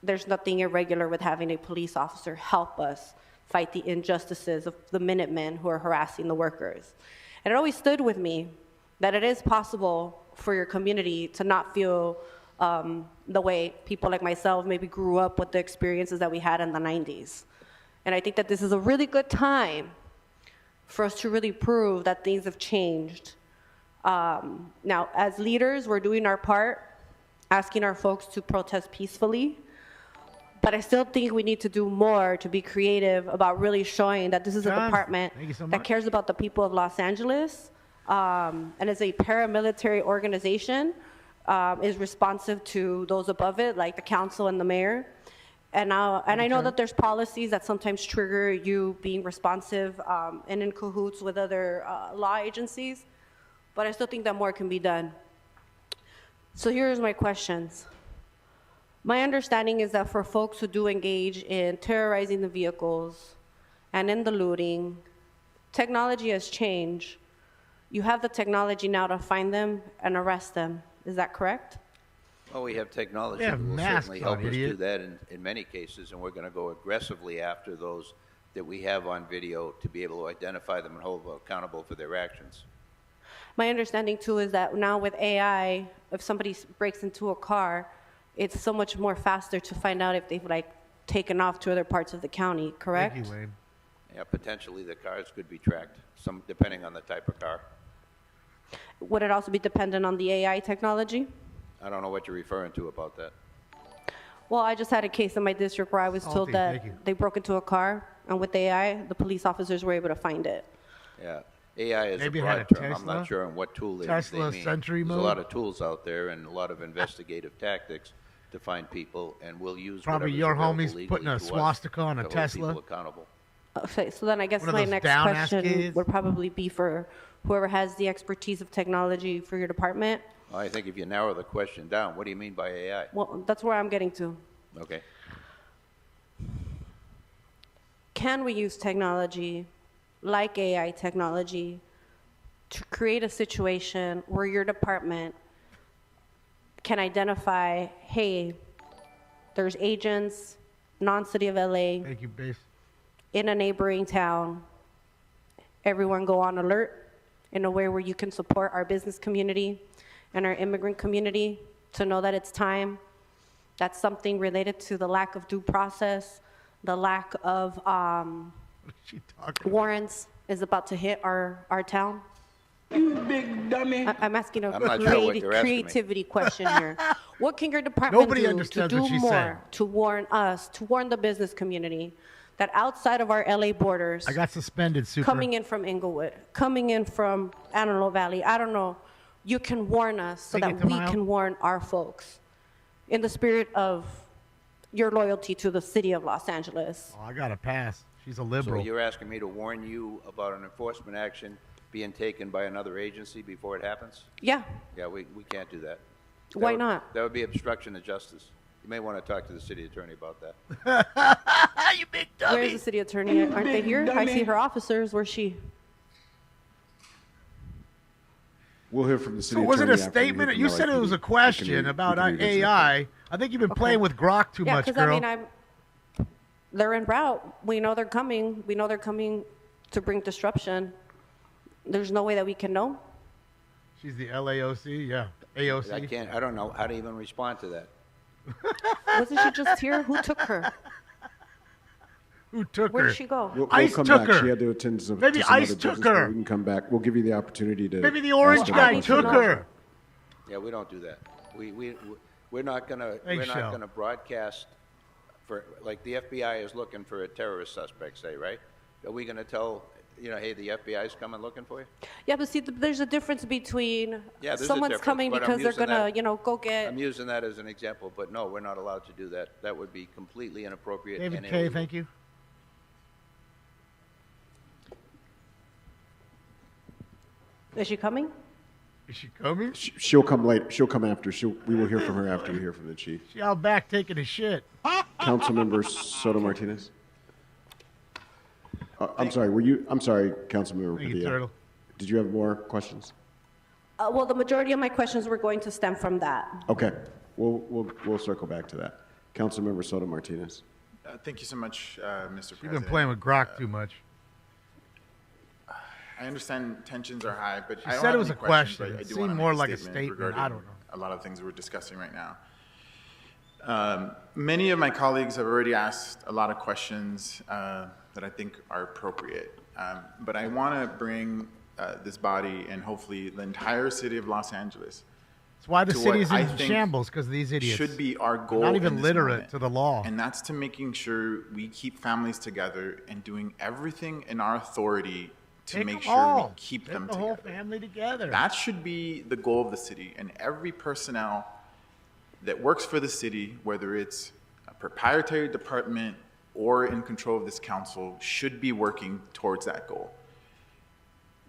There's nothing irregular with having a police officer help us fight the injustices of the Minutemen who are harassing the workers. And it always stood with me that it is possible for your community to not feel the way people like myself maybe grew up with the experiences that we had in the 90s. And I think that this is a really good time for us to really prove that things have changed. Now, as leaders, we're doing our part, asking our folks to protest peacefully, but I still think we need to do more to be creative about really showing that this is a department that cares about the people of Los Angeles, and is a paramilitary organization, is responsive to those above it, like the council and the mayor. And I know that there's policies that sometimes trigger you being responsive and in cahoots with other law agencies, but I still think that more can be done. So here's my questions. My understanding is that for folks who do engage in terrorizing the vehicles and in the looting, technology has changed. You have the technology now to find them and arrest them. Is that correct? Well, we have technology that will certainly help us do that in many cases, and we're going to go aggressively after those that we have on video to be able to identify them and hold them accountable for their actions. My understanding, too, is that now with AI, if somebody breaks into a car, it's so much more faster to find out if they've, like, taken off to other parts of the county, correct? Thank you, Wayne. Yeah, potentially the cars could be tracked, some depending on the type of car. Would it also be dependent on the AI technology? I don't know what you're referring to about that. Well, I just had a case in my district where I was told that they broke into a car, and with AI, the police officers were able to find it. Yeah, AI is Maybe a it had broad a term. I'm Tesla? not sure on what tool they Tesla mean. Sentry There's mode? a lot of tools out there and a lot of investigative tactics to find people, and we'll use Probably whatever's your available homies legally putting a to us swastika on a to hold Tesla. people accountable. Okay, so then I guess One of my those next down-ass question kids? would probably be for whoever has the expertise of technology for your department. I think if you narrow the question down, what do you mean by AI? Well, that's where I'm getting to. Okay. Can we use technology, like AI technology, to create a situation where your department can identify, hey, there's agents, non-city of LA, Thank you, Base. in a neighboring town, everyone go on alert in a way where you can support our business community and our immigrant community to know that it's time. That's something related to the lack of due process, the lack of warrants is about to hit our town. You big dummy. I'm asking a I'm not sure what you're asking me. creativity question here. What can your department Nobody do to understands do what she's more saying. to warn us, to warn the business community that outside of our LA borders, I got suspended, Super. coming in from Inglewood, coming in from Antelope Valley, I don't know, you can warn us so Take it that to we Mile. can warn our folks in the spirit of your loyalty to the city of Los Angeles. Oh, I got to pass. She's a So liberal. you're asking me to warn you about an enforcement action being taken by another agency before it happens? Yeah, Yeah, we can't do that. Why not? That would be obstruction of justice. You may want to talk to the city attorney about that. You big dummy. where's the city attorney? Aren't they here? I see her officers. Where's she? We'll hear from the city So was it a attorney after we hear statement? from You said it LAPD. was a We question can about revisit that. AI. I think you've been playing with Grok too Yeah, much, because girl. I mean, they're en route. We know they're coming. We know they're coming to bring disruption. There's no way that we can know. She's the LAOC, yeah. AOC. I don't know how to even respond to that. Wasn't she just here? Who took her? Who took Where her? did she go? We'll Ice come took back. her. She had to attend to Maybe some Ice other took business, but her. We can come back. We'll give you the opportunity to. Maybe the orange ask her guy about took that. her. Yeah, we don't do that. We're not gonna Hey, we're not Shell. gonna broadcast for, like, the FBI is looking for a terrorist suspect, say, right? Are we gonna tell, hey, the FBI is coming looking for you? Yeah, but see, there's a difference between Yeah, there's a someone's difference, coming but I'm because they're using gonna, that- go get. I'm using that as an example, but no, we're not allowed to do that. That would be completely inappropriate. David and K., illegal. thank you. Is she coming? Is she coming? She'll come later. She'll come after. We will hear from her after we hear from the chief. She out back taking a shit. Councilmember Soto Martinez. I'm sorry. Were you? I'm sorry, Councilmember Thank you, Padilla. Turtle. Did you have more questions? Well, the majority of my questions were going to stem from that. Okay. We'll circle back to that. Councilmember Soto Martinez. Thank you so much, Mr. President. You've been playing with Grok too much. I understand tensions are high, but She I don't said have it was any a questions, question. but I It do seemed want to more make like a statement statement. I don't know. a lot of things we're discussing right now. Many of my colleagues have already asked a lot of questions that I think are appropriate, but I want to bring this body and hopefully the entire city of Los Angeles. That's why the to what city's I in think shambles, because these idiots. should be our goal. Not in even this literate moment. to the law. And that's to making sure we keep families together and doing everything in our authority to Take make them sure all. we keep Take them the together. whole family together. That should be the goal of the city, and every personnel that works for the city, whether it's a proprietary department or in control of this council, should be working towards that goal.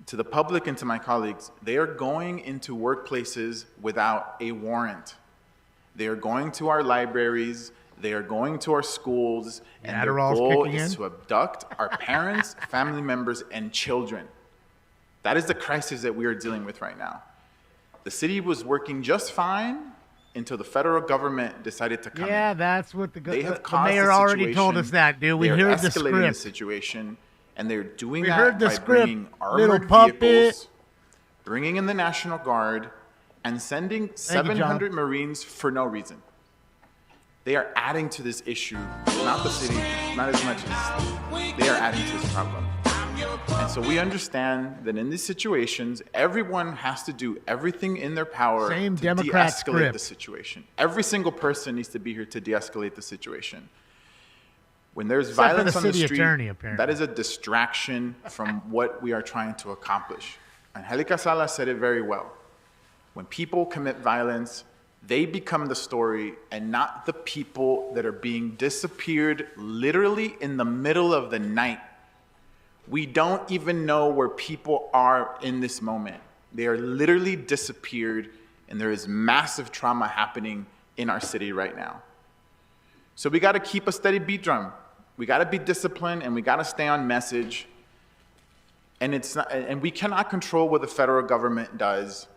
To the public and to my colleagues, they are going into workplaces without a warrant. They are going to our libraries, they are going to our schools, and their Adderall's goal kicking is in? to abduct our parents, family members, and children. That is the crisis that we are dealing with right now. The city was working just fine until the federal government decided to come in. Yeah, that's what the They have the caused mayor the already told us situation. that, dude. We They're heard the escalating the script. situation, and they're doing We that heard the by script, bringing little armored puppet. vehicles, bringing in the National Guard, and sending John. 700 Marines for no reason. They are adding to this issue, not the city, not as much as they are adding to this problem. And so we understand that in these situations, everyone has to do everything in their power Same to Democrat de-escalate script. the situation. Every single person needs to be here to de-escalate the situation. When there's Except for violence the on the city street, attorney, apparently. that is a distraction from what we are trying to accomplish. Angelica Sala said it very well. When people commit violence, they become the story and not the people that are being disappeared literally in the middle of the night. We don't even know where people are in this moment. They are literally disappeared, and there is massive trauma happening in our city right now. So we got to keep a steady beat drum. We got to be disciplined, and we got to stay on message. And we cannot control what the federal government does,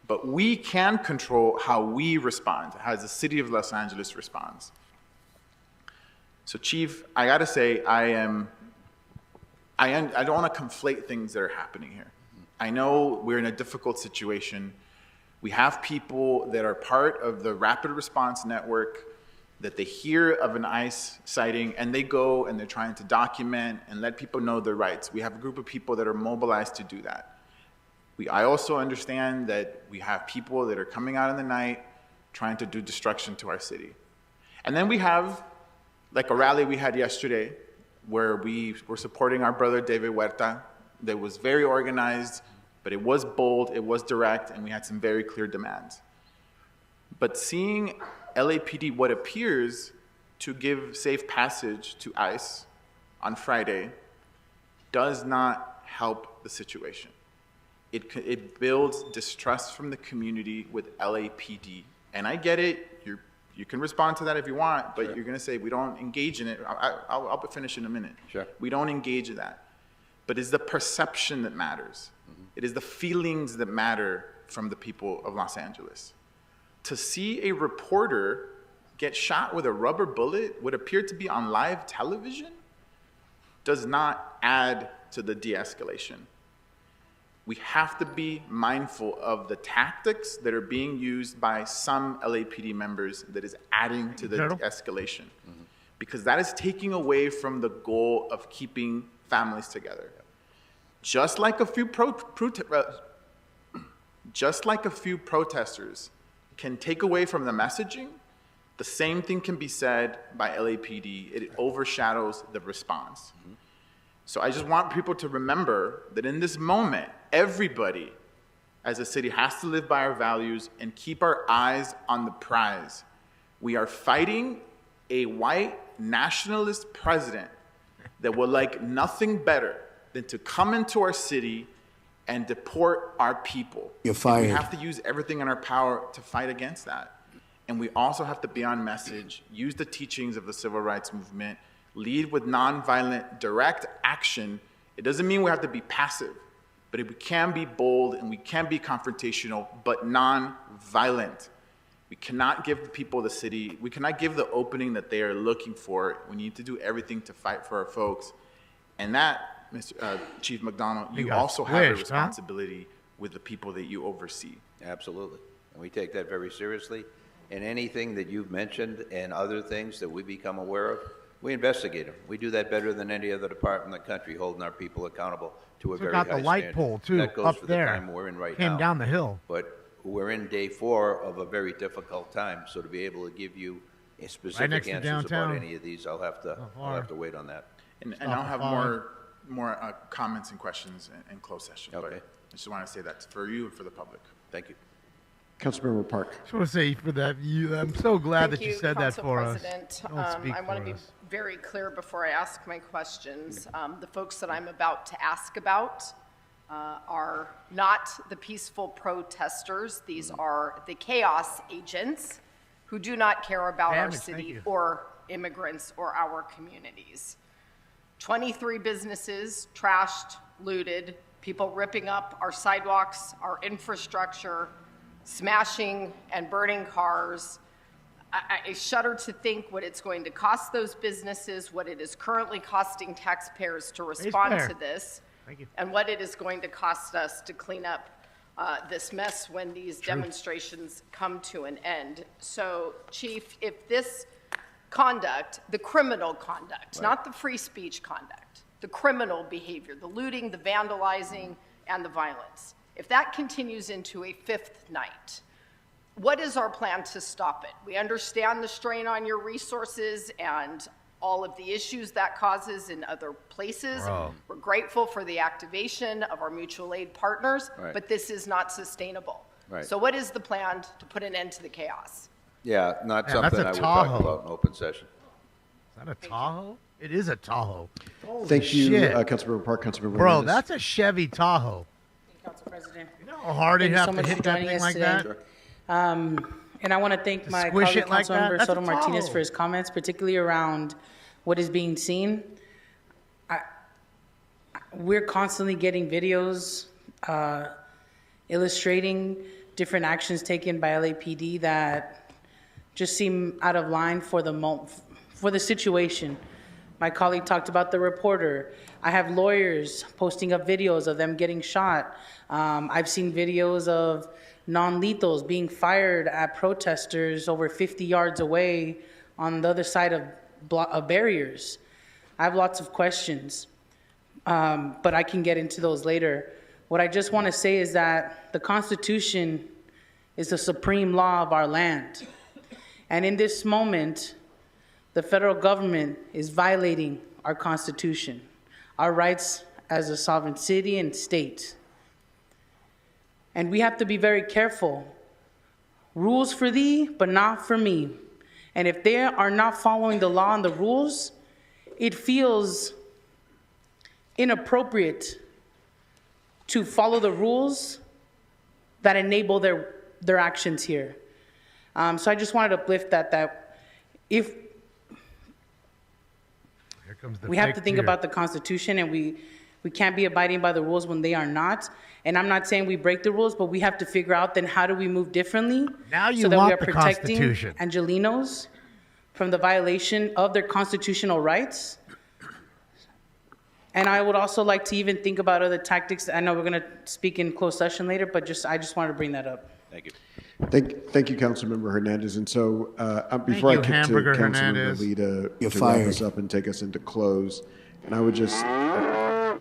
but we can control how we respond, how the city of Los Angeles responds. So, Chief, I got to say, I don't want to conflate things that are happening here. I know we're in a difficult situation. We have people that are part of the rapid response network that they hear of an ICE sighting and they go and they're trying to document and let people know their rights. We have a group of people that are mobilized to do that. I also understand that we have people that are coming out in the night trying to do destruction to our city. And then we have, like a rally we had yesterday, where we were supporting our brother David Huerta, that was very organized, but it was bold, it was direct, and we had some very clear demands. But seeing LAPD what appears to give safe passage to ICE on Friday does not help the situation. It builds distrust from the community with LAPD. And I get it, you can respond to that if you want, but you're gonna say, we don't engage in it. I'll finish in a minute. Sure. We don't engage in that. But it's the perception that matters. It is the feelings that matter from the people of Los Angeles. To see a reporter get shot with a rubber bullet, what appeared to be on live television, does not add to the de-escalation. We have to be mindful of the tactics that are being used by some LAPD members that is adding to the de-escalation. Because that is taking away from the goal of keeping families together. Just like a few protesters can take away from the messaging, the same thing can be said by LAPD. It overshadows the response. So I just want people to remember that in this moment, everybody as a city has to live by our values and keep our eyes on the prize. We are fighting a white nationalist president that would like nothing better than to come into our city and deport our people. You're fired. And we have to use everything in our power to fight against that. And we also have to be on message, use the teachings of the civil rights movement, lead with nonviolent, direct action. It doesn't mean we have to be passive, but we can be bold and we can be confrontational, but nonviolent. We cannot give the people of the city, we cannot give the opening that they are looking for. We need to do everything to fight for our folks. And that, Mr. Chief McDonald, you also have a responsibility with the people that you oversee. Absolutely. And we take that very seriously. And anything that you've mentioned and other things that we become aware of, we investigate them. We do that better than any other department in the country, holding our people accountable to a very high standard. Got the light pole, too, that goes up for there. The time we're in right Came now. down the hill. But we're in day 4 of a very difficult time, so to be able to give you a specific answers about any of these, I'll have to wait on that. And I'll have more comments and questions in closed session. Okay. But I just want to say that for you and for the public. Thank you. Councilmember Park. I just want to say for that, I'm so glad that you said that for us. President. Don't speak I want to be very clear before I ask my questions. The folks that I'm about to ask about are not the peaceful protesters. These are the chaos agents who do not care about our city or immigrants or our communities. 23 businesses trashed, looted, people ripping up our sidewalks, our infrastructure, smashing and burning cars. I shudder to think what it's going to cost those businesses, what it is currently costing taxpayers to respond to this, and what it is going to cost us to clean up this mess when these demonstrations come to an end. So, Chief, if this conduct, the criminal conduct, not the free speech conduct, the criminal behavior, the looting, the vandalizing, and the violence, if that continues into a 5th night, what is our plan to stop it? We understand the strain on your resources and all of the issues that causes in other places. We're grateful for the activation of our mutual aid partners, but this is not sustainable. So what is the plan to put an end to the chaos? Yeah, not something I would talk about in open session. Is that a Tahoe? It is a Tahoe. Thank you, Councilmember Park. Councilmember Bro, Hernandez. that's a Chevy Tahoe. Council President. You know how hard you have so to much hit for that joining thing us like today. that? And I want to thank my squish colleague, it like that? Councilmember That's a Soto Martinez, Tahoe. for his comments, particularly around what is being seen. We're constantly getting videos illustrating different actions taken by LAPD that just seem out of line for the situation. My colleague talked about the reporter. I have lawyers posting up videos of them getting shot. I've seen videos of non-lethals being fired at protesters over 50 yards away on the other side of barriers. I have lots of questions, but I can get into those later. What I just want to say is that the Constitution is the supreme law of our land. And in this moment, the federal government is violating our Constitution, our rights as a sovereign city and state. And we have to be very careful. Rules for thee, but not for me. And if they are not following the law and the rules, it feels inappropriate to follow the rules that enable their actions here. So I just wanted to uplift that if we have to think about the Constitution, and we We can't be abiding by the rules when they are not. And I'm not saying we break the rules, but we have to figure out then how do we move differently Now you so that we want are the protecting Constitution. Angelenos from the violation of their constitutional rights. And I would also like to even think about other tactics. I know we're going to speak in closed session later, but I just wanted to bring that up. Thank you. Thank you, Councilmember Hernandez. And so before I kick to Hamburger Councilmember Hernandez. Lee to You're wrap fired. us up and take us into close, and I would just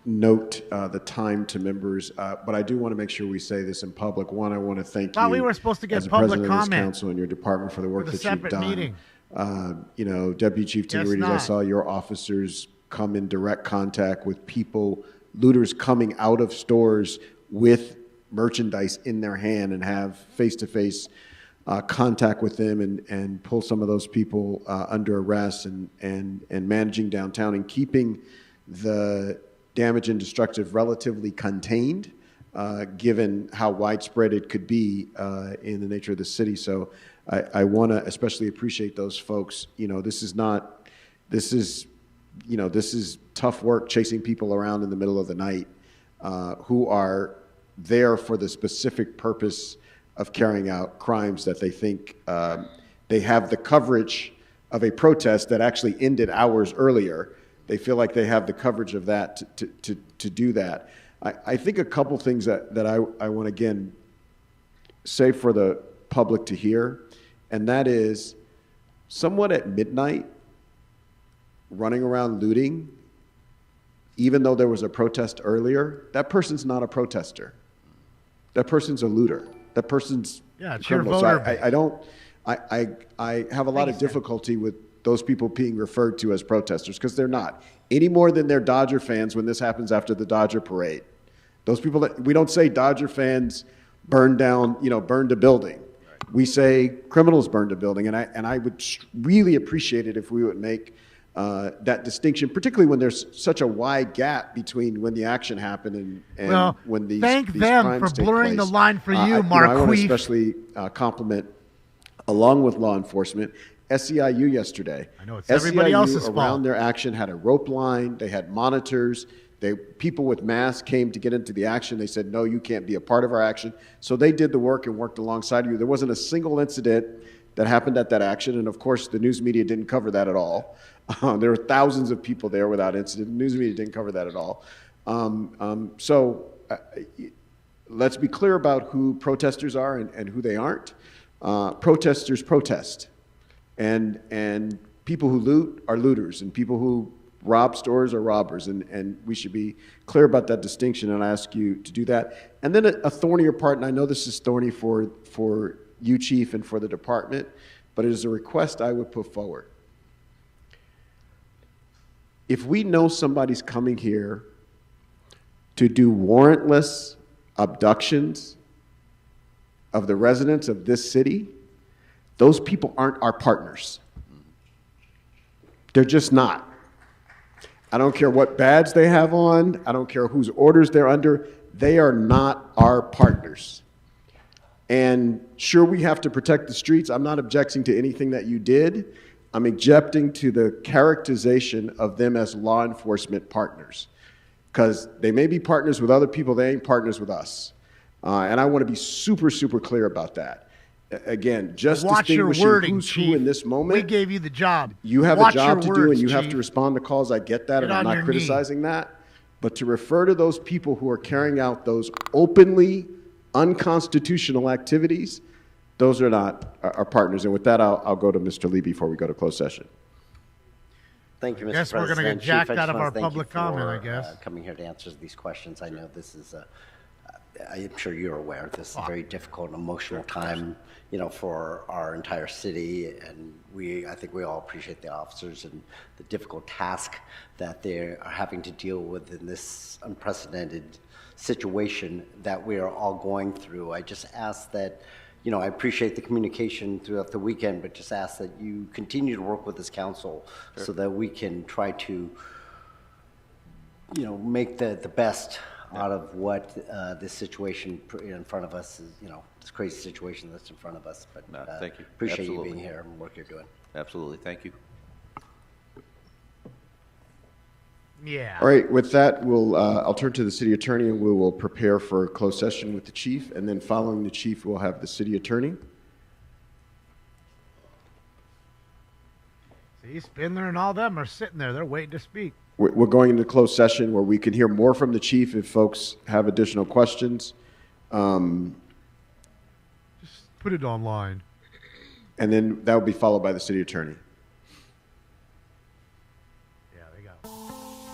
note the time to members, but I do want to make sure we say this in public. One, I want to thank Thought you we were supposed to get as the public president of this comment council and your department for the work for the that you've separate done. meeting. You know, Deputy Chief Guess Tigrides, I not. saw your officers come in direct contact with people, looters coming out of stores with merchandise in their hand and have face-to-face contact with them and pull some of those people under arrest and managing downtown and keeping the damage and destructive relatively contained, given how widespread it could be in the nature of the city. So I want to especially appreciate those folks. You know, this is tough work chasing people around in the middle of the night who are there for the specific purpose of carrying out crimes that they think they have the coverage of a protest that actually ended hours earlier. They feel like they have the coverage of that to do that. I think a couple things that I want to, again, say for the public to hear, and that is someone at midnight running around looting, even though there was a protest earlier, that person's not a protester. That person's a looter. That person's it's your criminal. voter. I have a lot of difficulty with those people being referred to as protesters because they're not any more than they're Dodger fans when this happens after the Dodger parade. Those people we don't say Dodger fans burned a building. We say criminals burned a building, and I would really appreciate it if we would make that distinction, particularly when there's such a wide gap between when the action happened and when these thank these them crimes for take blurring place. the line for you, I want to Marqueef. especially compliment, along with law enforcement, SEIU yesterday. I know, it's everybody else's around fault. their action had a rope line. They had monitors. People with masks came to get into the action. They said, no, you can't be a part of our action. So they did the work and worked alongside you. There wasn't a single incident that happened at that action. And of course, the news media didn't cover that at all. There were thousands of people there without incident. The news media didn't cover that at all. Let's be clear about who protesters are and who they aren't. Protesters protest. And people who loot are looters, and people who rob stores are robbers, and we should be clear about that distinction, and I ask you to do that. And then a thornier part, and I know this is thorny for you, Chief, and for the department, but it is a request I would put forward. If we know somebody's coming here to do warrantless abductions of the residents of this city, those people aren't our partners. They're just not. I don't care what badge they have on. I don't care whose orders they're under. They are not our partners. And sure, we have to protect the streets. I'm not objecting to anything that you did. I'm objecting to the characterization of them as law enforcement partners. Because they may be partners with other people, they ain't partners with us. And I want to be super, super clear about that. Again, just Watch your distinguishing wording, who's Chief. who in this moment. We gave you the job. You have Watch a job to your do, words, and you have Chief. to respond to calls. I get that, Get and I'm on not your criticizing that. But to refer to those people who are carrying out those openly unconstitutional activities, those are not our partners. And with that, I'll go to Mr. Lee before we go to closed session. Thank you, Mr. Guess we're President. gonna get Chief, jacked I just out of wanna our thank you public comment, I for, guess. coming here to answer these questions. I know this is I'm sure you're aware this is a very difficult and emotional time, for our entire city, and I think we all appreciate the officers and the difficult task that they are having to deal with in this unprecedented situation that we are all going through. I just ask that, I appreciate the communication throughout the weekend, but just ask that you continue to work with this council so that we can try to, make the best out of what this situation in front of us is, this crazy situation that's in front of us. But Thank you. Appreciate Absolutely. you being here and the work you're doing. Absolutely. Thank you. Yeah. All right, with that, I'll turn to the city attorney and we will prepare for a closed session with the chief, and then following the chief, we'll have the city attorney. See, Spindler and all them are sitting there. They're waiting to speak. We're going into closed session where we can hear more from the chief if folks have additional questions. Just put it online. And then that will be followed by the city attorney. Yeah, they got.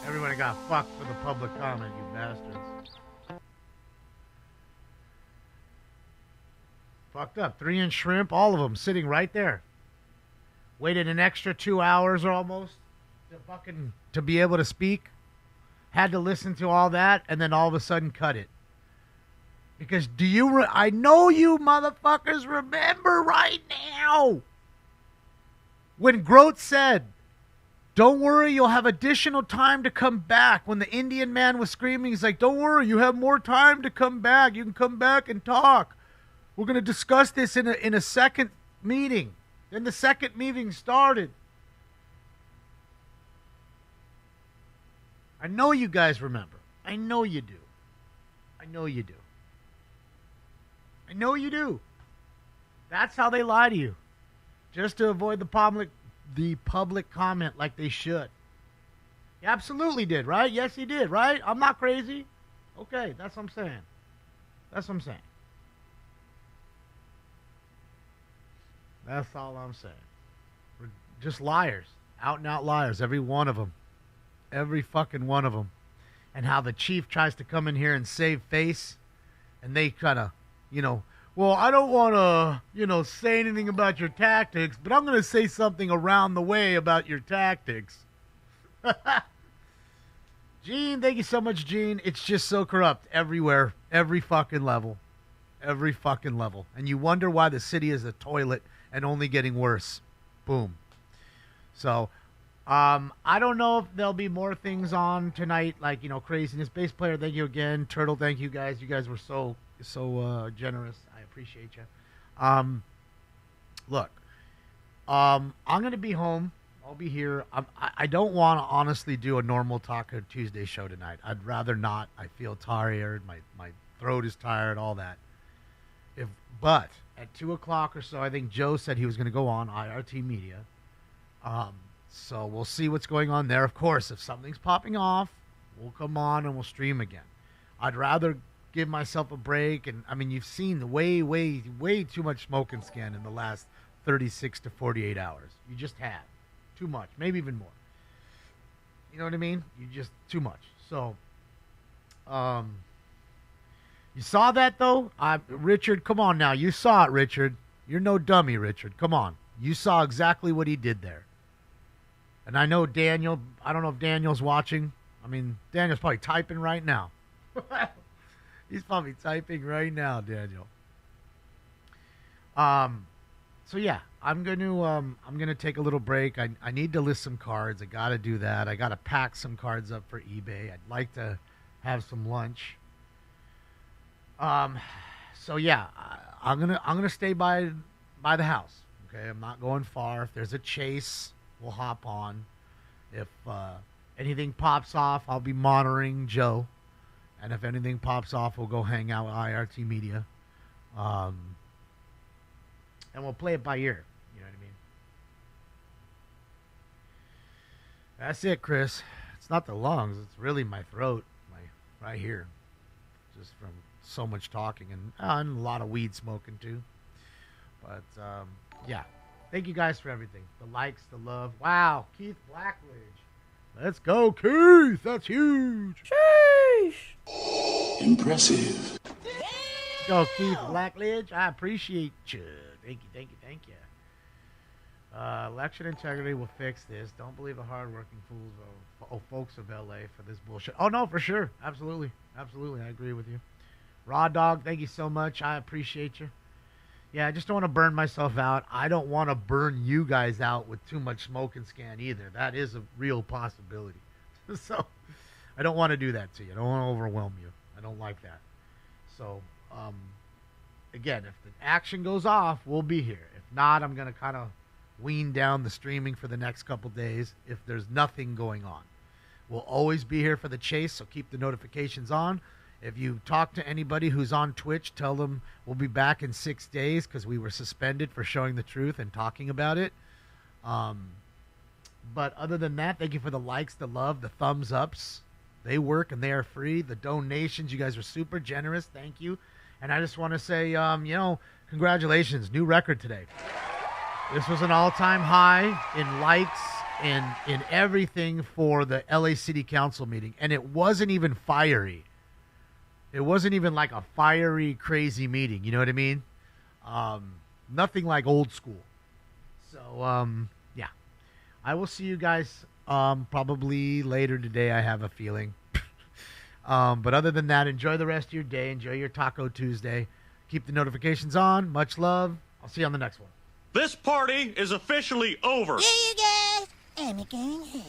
Everybody got fucked for the public comment, you bastards. Fucked up. 3-inch shrimp, all of them sitting right there. Waited an extra 2 hours or almost to be able to speak. Had to listen to all that and then all of a sudden cut it. Because I know you motherfuckers remember right now when Grote said, don't worry, you'll have additional time to come back. When the Indian man was screaming, he's like, don't worry, you have more time to come back. You can come back and talk. We're going to discuss this in a second meeting. Then the second meeting started. I know you guys remember. I know you do. I know you do. I know you do. That's how they lie to you. Just to avoid the public comment like they should. He absolutely did, right? Yes, he did, right? I'm not crazy. Okay, that's what I'm saying. That's what I'm saying. That's all I'm saying. We're just liars. Out and out liars. Every one of them. Every fucking one of them. And how the chief tries to come in here and save face. And they kind of, well, I don't want to, say anything about your tactics, but I'm going to say something around the way about your tactics. Gene, thank you so much, Gene. It's just so corrupt everywhere. Every fucking level. Every fucking level. And you wonder why the city is a toilet and only getting worse. Boom. So, I don't know if there'll be more things on tonight, like, craziness. Bass player, thank you again. Turtle, thank you guys. You guys were so generous. I appreciate you. Look, I'm going to be home. I'll be here. I don't want to honestly do a normal Taco Tuesday show tonight. I'd rather not. I feel tired. My throat is tired, all that. But at 2 o'clock or so, I think Joe said he was going to go on IRT Media. So we'll see what's going on there. Of course, if something's popping off, we'll come on and we'll stream again. I'd rather give myself a break. And, you've seen the way too much smoke and skin in the last 36 to 48 hours. You just have. Too much. Maybe even more. You know what I mean? You just, too much. So, you saw that, though? Richard, come on now. You saw it, Richard. You're no dummy, Richard. Come on. You saw exactly what he did there. And I know Daniel, I don't know if Daniel's watching. Daniel's probably typing right now. He's probably typing right now, Daniel. So yeah, I'm gonna take a little break. I need to list some cards. I gotta do that. I gotta pack some cards up for eBay. I'd like to have some lunch. So yeah, I'm gonna stay by the house. Okay, I'm not going far. If there's a chase, we'll hop on. If anything pops off, I'll be monitoring Joe. And if anything pops off, we'll go hang out with IRT Media. And we'll play it by ear. You know what I mean? That's it, Chris. It's not the lungs. It's really my throat. Right here. Just from so much talking and a lot of weed smoking, too. But, yeah. Thank you guys for everything. The likes, the love. Wow, Keith Blackledge. Let's go, Keith. That's huge. Sheesh. Impressive. Go, Keith Blackledge. I appreciate you. Thank you. Election integrity will fix this. Don't believe the hardworking folks of LA for this bullshit. Oh, no, for sure. Absolutely. I agree with you. Raw Dog, thank you so much. I appreciate you. Yeah, I just don't want to burn myself out. I don't want to burn you guys out with too much smoke and scan either. That is a real possibility. So I don't want to do that to you. I don't want to overwhelm you. I don't like that. So, again, if the action goes off, we'll be here. If not, I'm going to kind of wean down the streaming for the next couple days if there's nothing going on. We'll always be here for the chase, so keep the notifications on. If you talk to anybody who's on Twitch, tell them we'll be back in 6 days because we were suspended for showing the truth and talking about it. But other than that, thank you for the likes, the love, the thumbs ups. They work and they are free. The donations, you guys are super generous. Thank you. And I just want to say, congratulations. New record today. This was an all-time high in likes and in everything for the LA City Council meeting. And it wasn't even fiery. It wasn't even like a fiery, crazy meeting. You know what I mean? Nothing like old school. So, yeah. I will see you guys probably later today, I have a feeling. But other than that, enjoy the rest of your day. Enjoy your Taco Tuesday. Keep the notifications on. Much love. I'll see you on the next one. This party is officially over. Yeah, you guys. I'm going home.